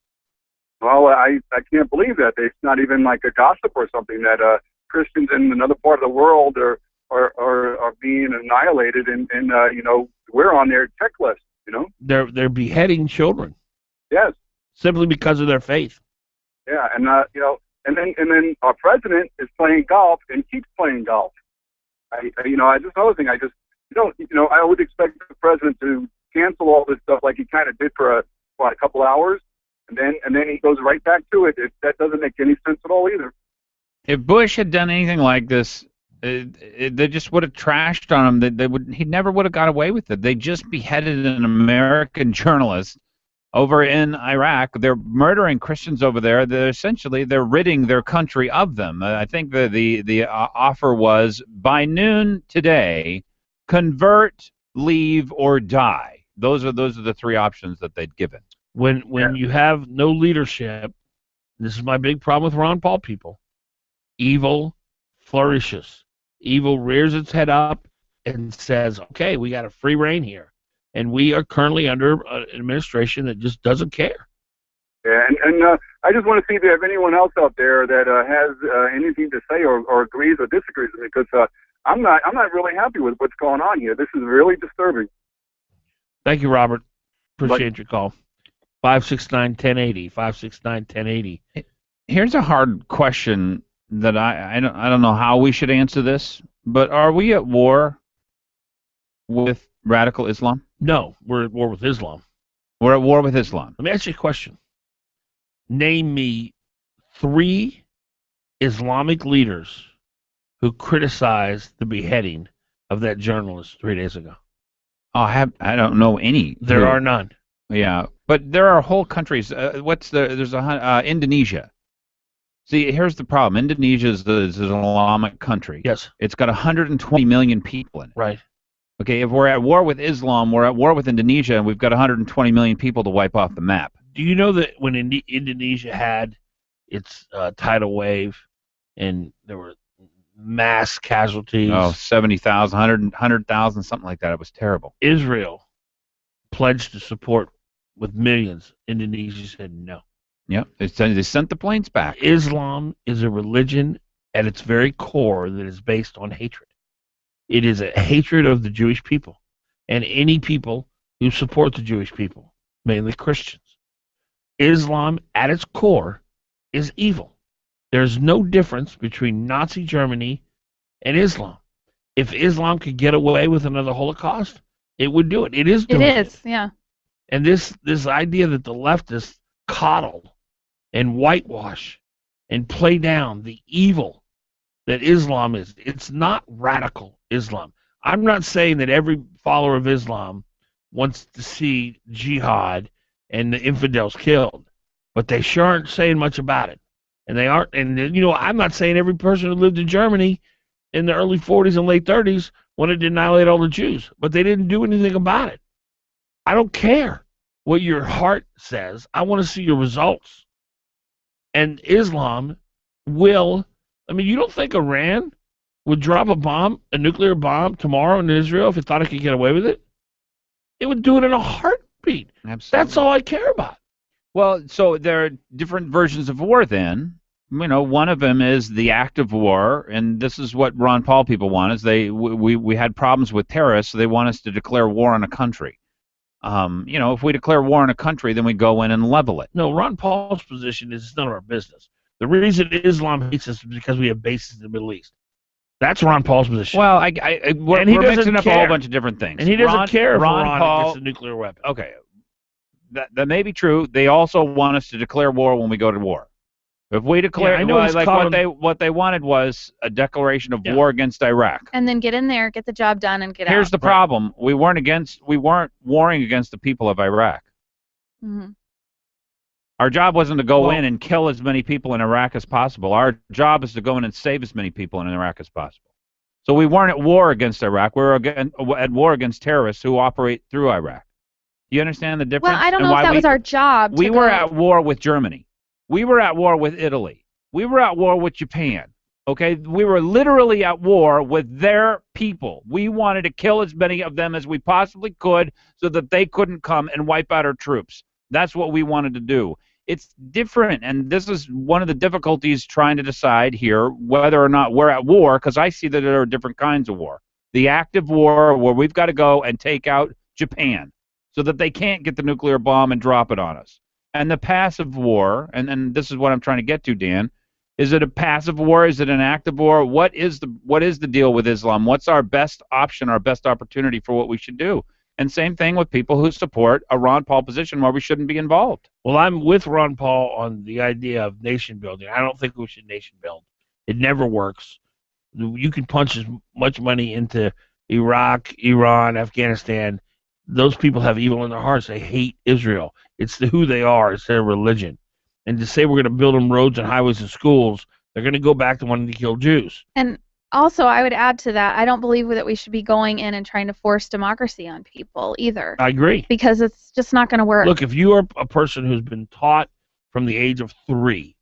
Well, I can't believe that. It's not even like a gossip or something that Christians in another part of the world are being annihilated, and we're on their checklist. They're beheading children. Yes. Simply because of their faith. Yeah, and and then our president is playing golf and keeps playing golf. Another thing. I would expect the president to cancel all this stuff like he kind of did for a couple hours, and then he goes right back to it. That doesn't make any sense at all either. If Bush had done anything like this, They just would have trashed on him. He never would have got away with it. They just beheaded an American journalist over in Iraq. They're murdering Christians over there. They're ridding their country of them. I think the offer was by noon today, convert, leave, or die. Those are the three options that they'd given. When you have no leadership, this is my big problem with Ron Paul people. Evil flourishes. Evil rears its head up and says, "Okay, we got a free reign here." And we are currently under an administration that just doesn't care. Yeah, and I just want to see if you have anyone else out there that has anything to say or agrees or disagrees with me, because I'm not really happy with what's going on here. This is really disturbing. Thank you, Robert. Appreciate your call. 569-1080. 569-1080. Here's a hard question that I don't know how we should answer this, but are we at war with radical Islam? No, we're at war with Islam. We're at war with Islam. Let me ask you a question. Name me 3 Islamic leaders who criticized the beheading of that journalist 3 days ago. Oh, I don't know any. There are none. Yeah, but there are whole countries. There's Indonesia. See, here's the problem. Indonesia is an Islamic country. Yes. It's got 120 million people in it. Right. Okay, if we're at war with Islam, we're at war with Indonesia, and we've got 120 million people to wipe off the map. Do you know that when Indonesia had its tidal wave and there were mass casualties? Oh, 70,000, 100,000, something like that. It was terrible. Israel pledged to support with millions. Indonesia said no. Yep, they sent the planes back. Islam is a religion at its very core that is based on hatred. It is a hatred of the Jewish people and any people who support the Jewish people, mainly Christians. Islam, at its core, is evil. There's no difference between Nazi Germany and Islam. If Islam could get away with another Holocaust, it would do it. It is doing it. It is, yeah. And this idea that the leftists coddle and whitewash and play down the evil that Islam is, it's not radical Islam. I'm not saying that every follower of Islam wants to see jihad and the infidels killed, but they sure aren't saying much about it. And they aren't, and you know, I'm not saying every person who lived in Germany in the early 40s and late 30s wanted to annihilate all the Jews, but they didn't do anything about it. I don't care what your heart says. I want to see your results. And Islam will, I mean, you don't think Iran would drop a nuclear bomb tomorrow in Israel if it thought it could get away with it? It would do it in a heartbeat. Absolutely. That's all I care about. Well, so there are different versions of war then. You know, one of them is the active war, and this is what Ron Paul people want, is we had problems with terrorists, so they want us to declare war on a country. You know, if we declare war on a country, then we go in and level it. No, Ron Paul's position is it's none of our business. The reason Islam hates us is because we have bases in the Middle East. That's Ron Paul's position. Well, we're mixing up a whole bunch of different things. And he doesn't care if Ron Iran Paul gets a nuclear weapon. Okay, that may be true. They also want us to declare war when we go to war. If we declare, what they wanted was a declaration of war against Iraq. And then get in there, get the job done, and get out. Here's the problem: we weren't warring against the people of Iraq. Mm-hmm. Our job wasn't to go in and kill as many people in Iraq as possible. Our job is to go in and save as many people in Iraq as possible. So we weren't at war against Iraq. We were at war against terrorists who operate through Iraq. Do you understand the difference? Well, I don't know if that was our job. We were at war with Germany. We were at war with Italy. We were at war with Japan. Okay? We were literally at war with their people. We wanted to kill as many of them as we possibly could so that they couldn't come and wipe out our troops. That's what we wanted to do. It's different, and this is one of the difficulties trying to decide here whether or not we're at war, because I see that there are different kinds of war. The active war, where we've got to go and take out Japan so that they can't get the nuclear bomb and drop it on us. And the passive war, and this is what I'm trying to get to, Dan, is it a passive war? Is it an active war? What is the deal with Islam? What's our best option, our best opportunity for what we should do? And same thing with people who support a Ron Paul position where we shouldn't be involved. Well, I'm with Ron Paul on the idea of nation building. I don't think we should nation build. It never works. You can punch as much money into Iraq, Iran, Afghanistan. Those people have evil in their hearts. They hate Israel. It's who they are. It's their religion. And to say we're going to build them roads and highways and schools, they're going to go back to wanting to kill Jews. And also, I would add to that, I don't believe that we should be going in and trying to force democracy on people either. I agree. Because it's just not going to work. Look, if you are a person who's been taught from the age of 3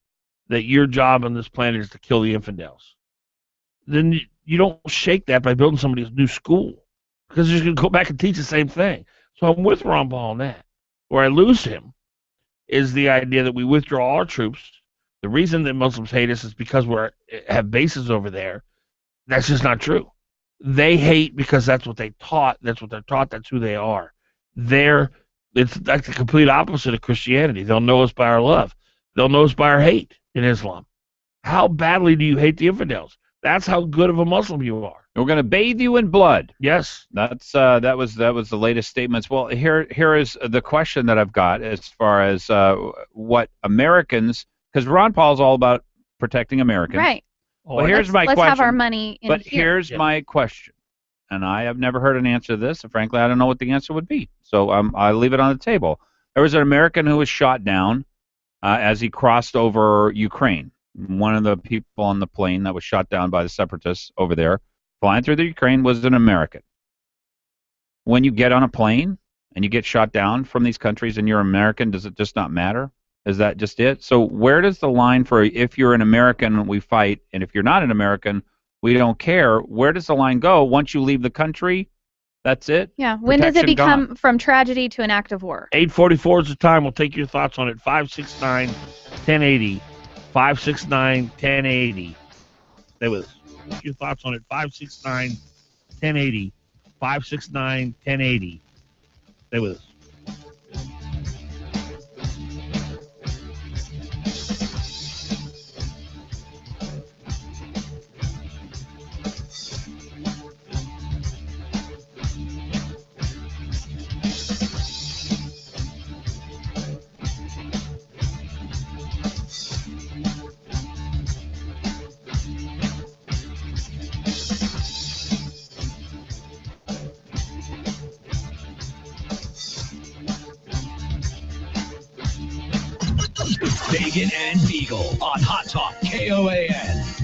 that your job on this planet is to kill the infidels, then you don't shake that by building somebody's new school, because you're going to go back and teach the same thing. So I'm with Ron Paul on that. Where I lose him is the idea that we withdraw all our troops. The reason that Muslims hate us is because we have bases over there. That's just not true. They hate because that's what they taught. That's what they're taught. That's who they are. It's like the complete opposite of Christianity. They'll know us by our love. They'll know us by our hate in Islam. How badly do you hate the infidels? That's how good of a Muslim you are. We're going to bathe you in blood. Yes. That was the latest statements. Well, here is the question that I've got as far as what Americans, because Ron Paul's all about protecting Americans. Right. Well, here's my question. Let's have our money in But here. here's my question, and I have never heard an answer to this, and frankly, I don't know what the answer would be. So I'll leave it on the table. There was an American who was shot down as he crossed over Ukraine. One of the people on the plane that was shot down by the separatists over there, flying through the Ukraine, was an American. When you get on a plane and you get shot down from these countries and you're American, does it just not matter? Is that just it? So where does the line for if you're an American, we fight, and if you're not an American, we don't care? Where does the line go? Once you leave the country, that's it? Yeah. When does it become from tragedy to an act of war? 8:44 is the time. We'll take your thoughts on it. 569-1080. 569-1080. Stay with us. Take your thoughts on it. 569-1080. 569-1080. Stay with us. Fagan and Biegel on Hot Talk KOAN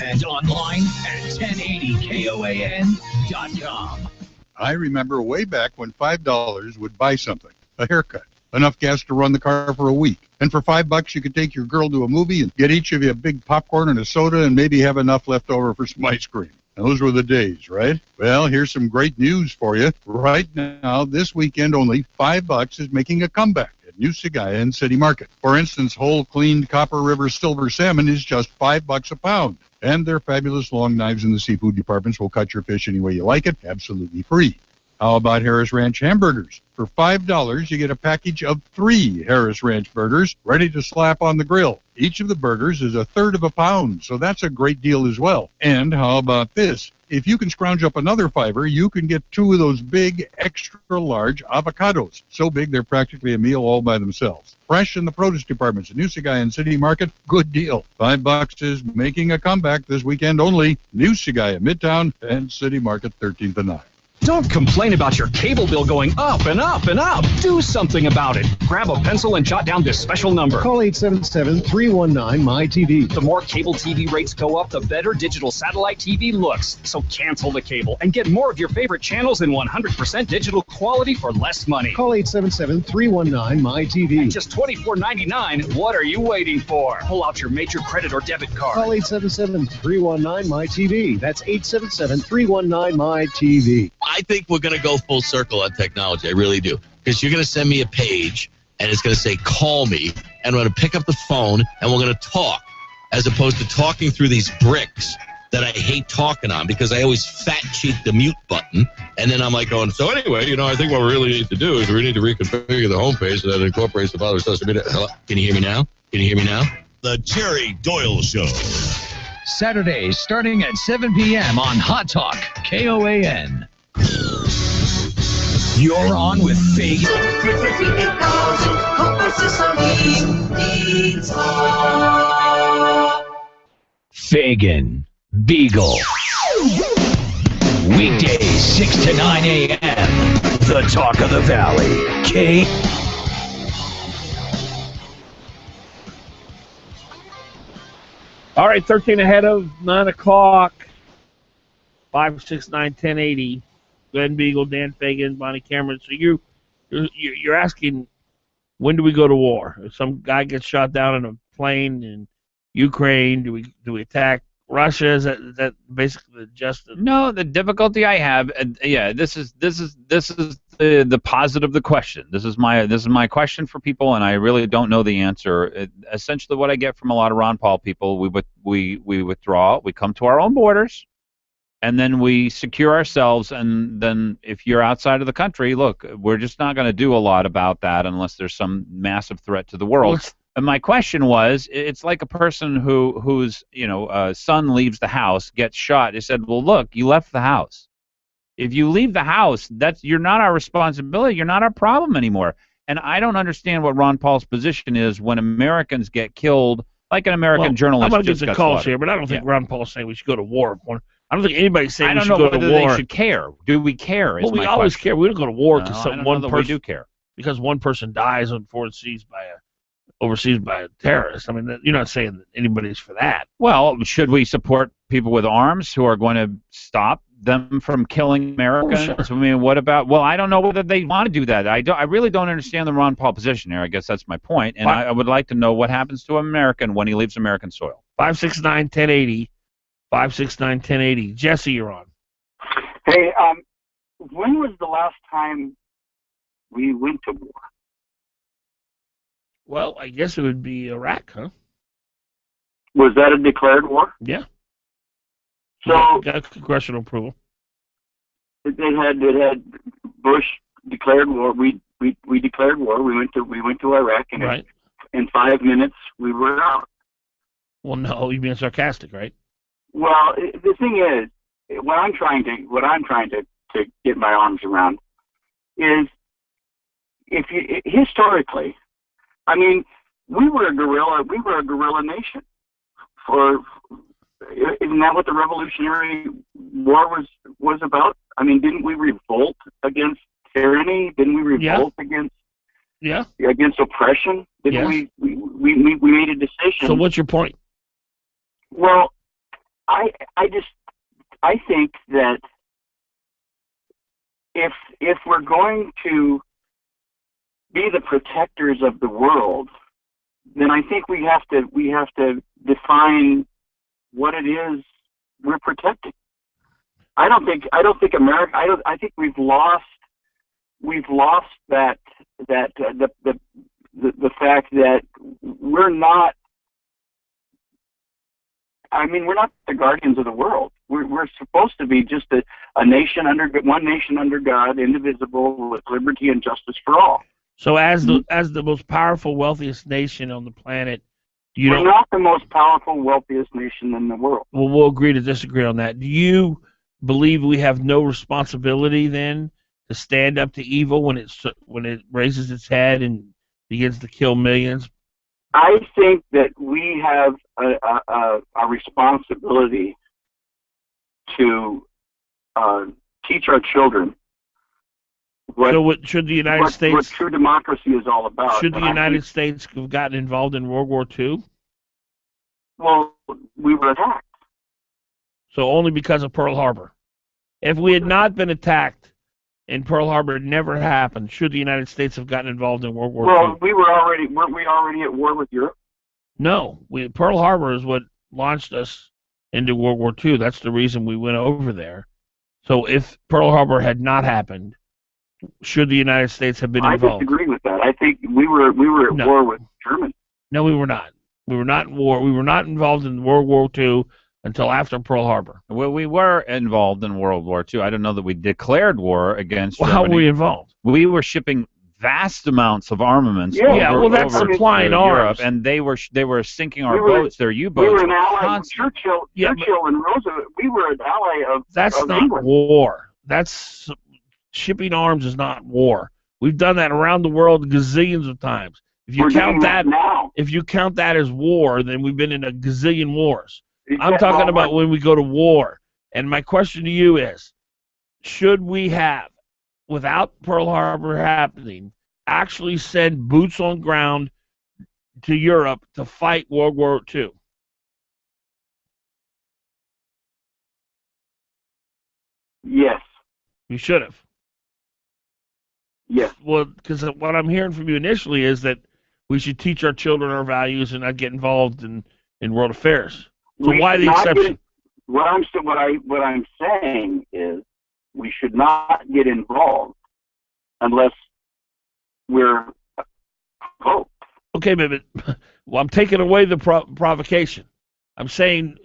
and online at 1080KOAN.com. I remember way back when $5 would buy something, a haircut, enough gas to run the car for a week. And for $5, you could take your girl to a movie and get each of you a big popcorn and a soda and maybe have enough left over for some ice cream. Those were the days, right? Well, here's some great news for you. Right now, this weekend, only $5 is making a comeback at New Sagaya and City Market. For instance, whole cleaned Copper River silver salmon is just $5 a pound. And their fabulous long knives in the seafood departments will cut your fish any way you like it, absolutely free. How about Harris Ranch hamburgers? For $5, you get a package of 3 Harris Ranch burgers ready to slap on the grill. Each of the burgers is 1/3 of a pound, so that's a great deal as well. And how about this? If you can scrounge up another $5, you can get 2 of those big, extra-large avocados. So big, they're practically a meal all by themselves. Fresh in the produce departments at New Sagaya and City Market, good deal. $5 is making a comeback this weekend only. New Sagaya, Midtown, and City Market, 13th and 9th. Don't complain about your cable bill going up and up and up. Do something about it. Grab a pencil and jot down this special number. Call 877-319-MY-TV. The more cable TV rates go up, the better digital satellite TV looks. So cancel the cable and get more of your favorite channels in 100% digital quality for less money. Call 877-319-MY-TV. At just $24.99, what are you waiting for? Pull out your major credit or debit card. Call 877-319-MY-TV. That's 877-319-MY-TV. I think we're going to go full circle on technology. I really do. Because you're going to send me a page, and it's going to say, call me, and I'm going to pick up the phone, and we're going to talk, as opposed to talking through these bricks that I hate talking on, because I always fat-cheek the mute button, and then I'm like going, so anyway, I think what we really need to do is we need to reconfigure the homepage so that it incorporates the father's social media. Hello? Can you hear me now? Can you hear me now? The Jerry Doyle Show. Saturdays starting at 7 p.m. on Hot Talk KOAN. You're on with Fagan. Fagan, Biegel, Weekdays, 6 to 9 a.m. The Talk of the Valley. All right, 13 ahead of 9 o'clock. 569-1080. Glenn Biegel, Dan Fagan, Bonnie Cameron. So you're asking, when do we go to war? If some guy gets shot down in a plane in Ukraine, do we attack Russia? Is that basically just No, the difficulty I have, this is the positive of the question. This is my question for people, and I really don't know the answer. Essentially, what I get from a lot of Ron Paul people, we withdraw, we come to our own borders, and then we secure ourselves. And then if you're outside of the country, look, we're just not going to do a lot about that unless there's some massive threat to the world. And my question was, it's like a person whose son leaves the house, gets shot. They said, well, look, you left the house. If you leave the house, you're not our responsibility. You're not our problem anymore. And I don't understand what Ron Paul's position is when Americans get killed, like an American journalist. I'm going to just get the got calls slaughtered. here, but I don't think Ron Paul's saying we should go to war. I don't think anybody's saying I we don't should know go to whether war. they should care. Do we care? Well, we always care. We don't go to war because one person. We do care because one person dies overseas by a terrorist. I mean, you're not saying that anybody's for that. Well, should we support people with arms who are going to stop them from killing Americans? Oh, sure. I mean, what about? Well, I don't know whether they want to do that. I really don't understand the Ron Paul position here. I guess that's my point, and I would like to know what happens to an American when he leaves American soil. 569-1080. 569-1080. Jesse, you're on. Hey, when was the last time we went to war? Well, I guess it would be Iraq, huh? Was that a declared war? Yeah. So got congressional approval. It had Bush declared war. We declared war. We went to Iraq, and right. In 5 minutes we were out. Well, no, you're being sarcastic, right? Well, the thing is, what I'm trying to get my arms around is, if you historically, I mean, we were a guerrilla nation. Isn't that what the Revolutionary War was about? I mean, didn't we revolt against tyranny? Didn't we revolt against oppression? Didn't we made a decision? So what's your point? Well, I think that if we're going to be the protectors of the world, then I think we have to define what it is we're protecting. I think we've lost that the fact that we're not. I mean, we're not the guardians of the world. We're supposed to be just a nation one nation under God, indivisible, with liberty and justice for all. So, as the most powerful, wealthiest nation on the planet, we're not the most powerful, wealthiest nation in the world. Well, we'll agree to disagree on that. Do you believe we have no responsibility then to stand up to evil when it raises its head and begins to kill millions? I think that we have a responsibility to teach our children what should the United States, what true democracy is all about. Should the United States have gotten involved in World War II? Well, we were attacked. So only because of Pearl Harbor. If we had not been attacked and Pearl Harbor never happened, should the United States have gotten involved in World War II? Well, weren't we already at war with Europe? No. Pearl Harbor is what launched us into World War II. That's the reason we went over there. So if Pearl Harbor had not happened, should the United States have been involved? I disagree with that. I think we were at war with Germany. No, we were not. We were not in war. We were not involved in World War II until after Pearl Harbor. Well, we were involved in World War II. I don't know that we declared war against Germany. How were we involved? We were shipping vast amounts of armaments over that's supplying arms. Europe, and they were sinking our boats, their U-boats. We were an ally of Churchill and Roosevelt. We were an ally of That's of not England. war. That's shipping arms is not war. We've done that around the world gazillions of times. If you count that now, if you count that as war, then we've been in a gazillion wars. Exactly. I'm talking about when we go to war. And my question to you is, should we have, without Pearl Harbor happening, actually send boots on ground to Europe to fight World War II? Yes. We should have. Yes. Well, because what I'm hearing from you initially is that we should teach our children our values and not get involved in world affairs. So why the exception? What I'm saying is we should not get involved unless we're provoked. Okay, but well, I'm taking away the provocation. I'm saying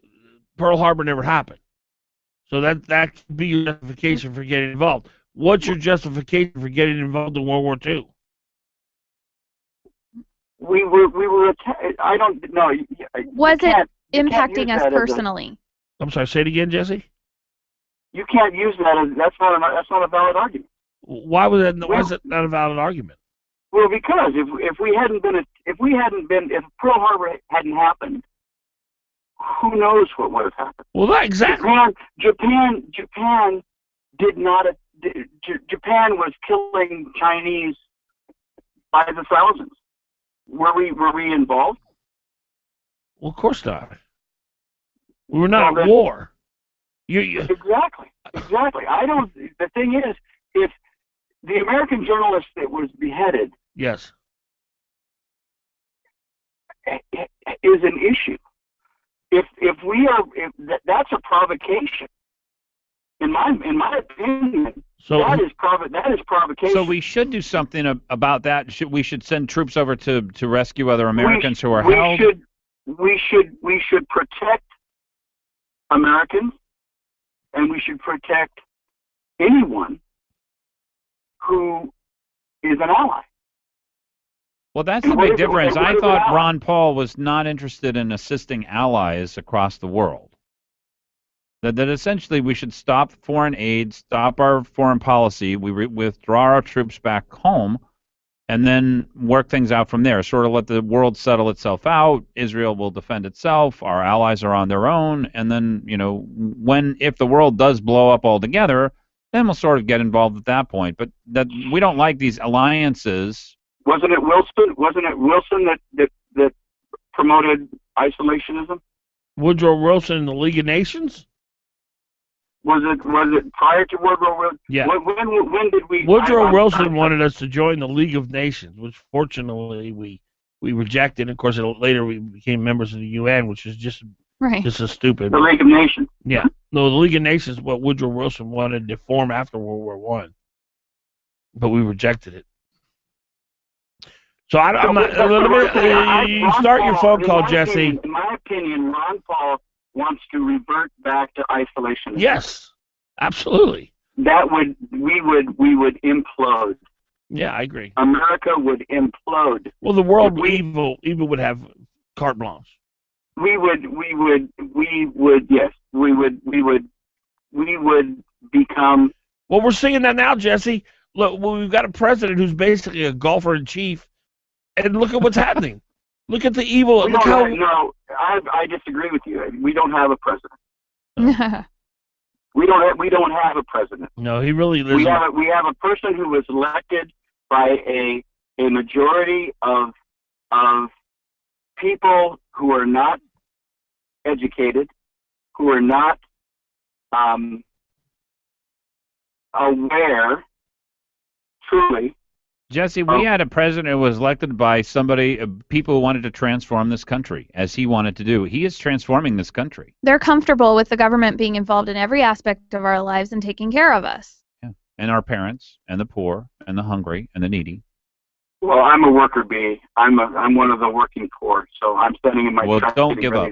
Pearl Harbor never happened. So that could be your justification for getting involved. What's your justification for getting involved in World War II? We were I don't know. Was it impacting us personally? I'm sorry, say it again, Jesse. You can't use that as that's not a valid argument. Why was it not a valid argument? Well, because if Pearl Harbor hadn't happened, who knows what would have happened? Well, that exactly. Japan did not. Japan was killing Chinese by the thousands. Were we involved? Well, of course not. We were not at war. Exactly. I don't. The thing is, if the American journalist that was beheaded, yes, is an issue. If that's a provocation. In my opinion, that is provocation. So we should do something about that. We should send troops over to rescue other Americans who are held. We should protect Americans, and we should protect anyone who is an ally. Well, that's the big difference. I thought Ron Paul was not interested in assisting allies across the world. That essentially we should stop foreign aid, stop our foreign policy, we withdraw our troops back home, and then work things out from there. Sort of let the world settle itself out. Israel will defend itself. Our allies are on their own. And then, if the world does blow up altogether, then we'll sort of get involved at that point. But that we don't like these alliances. Wasn't it Wilson that promoted isolationism? Woodrow Wilson in the League of Nations? Was it prior to World War I? Yeah. When did we? Woodrow Wilson wanted us to join the League of Nations, which fortunately we rejected. Of course, later we became members of the UN, which is just a stupid. The League of Nations. Yeah. No, the League of Nations is what Woodrow Wilson wanted to form after World War I, but we rejected it. So I'm not. You start your phone call, Jesse. In my opinion, Ron Paul wants to revert back to isolation. Yes, absolutely. We would implode. Yeah, I agree. America would implode. Well, the world evil would have carte blanche. We would become. Well, we're seeing that now, Jesse. Look, we've got a president who's basically a golfer in chief, and look at what's happening. Look at the evil. No, I disagree with you. We don't have a president. We don't have a president. No, he really isn't. We have a person who was elected by a majority of people who are not educated, who are not aware truly. Jesse, we had a president who was elected by people who wanted to transform this country, as he wanted to do. He is transforming this country. They're comfortable with the government being involved in every aspect of our lives and taking care of us. Yeah. And our parents, and the poor, and the hungry, and the needy. Well, I'm a worker bee. I'm one of the working poor, so I'm standing in my truck. Well, don't give up.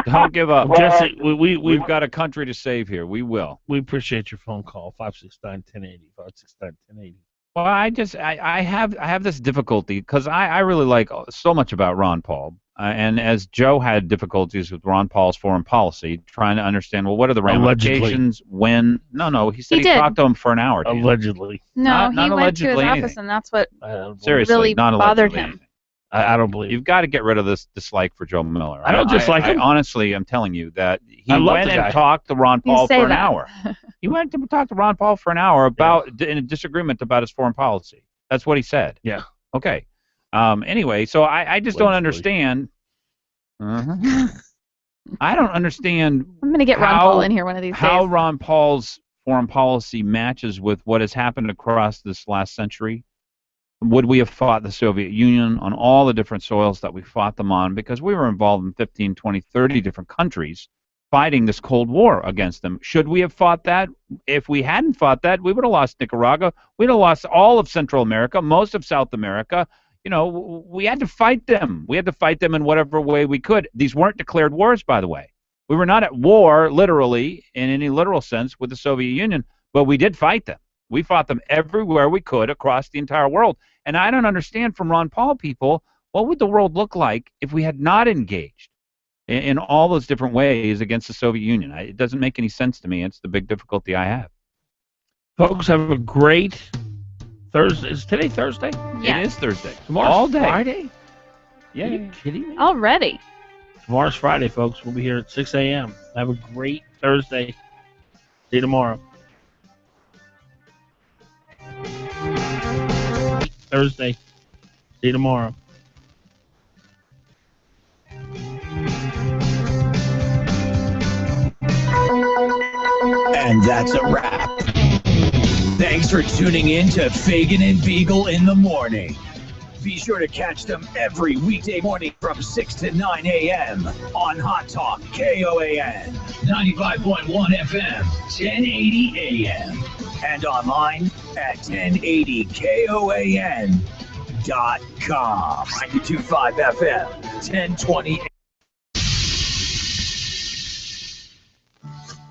Don't give up. Jesse, we've got a country to save here. We will. We appreciate your phone call, 569-1080, 569-1080. Well, I have this difficulty because I really like so much about Ron Paul. And as Joe had difficulties with Ron Paul's foreign policy, trying to understand, well, what are the ramifications when... No, he said he talked to him for an hour. Allegedly. No, he went to his office, and that's what seriously, really bothered him. I don't believe. You've got to get rid of this dislike for Joe Miller. I don't dislike him. Honestly, I'm telling you that he I love went the and guy. talked to Ron You Paul say for an that. hour. He went to talk to Ron Paul for an hour about in a disagreement about his foreign policy. That's what he said. Yeah. Okay. Anyway, so I just don't understand. I don't understand. I'm going to get Ron Paul in here one of these How days. Ron Paul's foreign policy matches with what has happened across this last century. Would we have fought the Soviet Union on all the different soils that we fought them on? Because we were involved in 15, 20, 30 different countries fighting this Cold War against them. Should we have fought that? If we hadn't fought that, we would have lost Nicaragua. We'd have lost all of Central America, most of South America. You know, we had to fight them. We had to fight them in whatever way we could. These weren't declared wars, by the way. We were not at war, literally, in any literal sense, with the Soviet Union, but we did fight them. We fought them everywhere we could across the entire world. And I don't understand from Ron Paul people, what would the world look like if we had not engaged in all those different ways against the Soviet Union? It doesn't make any sense to me. It's the big difficulty I have. Folks, have a great Thursday. Is today Thursday? Yeah. It is Thursday. Tomorrow's all day. Friday? Yeah. Are you kidding me? Already. Tomorrow's Friday, folks. We'll be here at 6 a.m. Have a great Thursday. See you tomorrow. Thursday. See you tomorrow. And that's a wrap. Thanks for tuning in to Fagan and Biegel in the morning. Be sure to catch them every weekday morning from 6 to 9 a.m. on Hot Talk KOAN 95.1 FM, 1080 a.m. and online at 1080KOAN.com. 92.5 FM, 1020 a.m.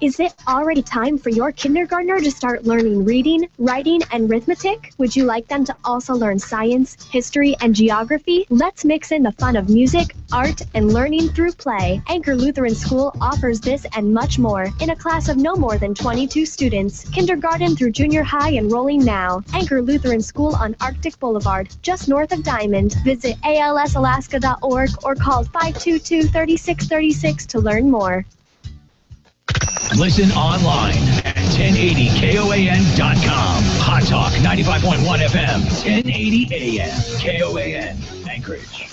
Is it already time for your kindergartner to start learning reading, writing, and arithmetic? Would you like them to also learn science, history, and geography? Let's mix in the fun of music, art, and learning through play. Anchor Lutheran School offers this and much more in a class of no more than 22 students. Kindergarten through junior high enrolling now. Anchor Lutheran School on Arctic Boulevard, just north of Diamond. Visit alsalaska.org or call 522-3636 to learn more. Listen online at 1080KOAN.com. Hot Talk 95.1 FM, 1080 AM. KOAN, Anchorage.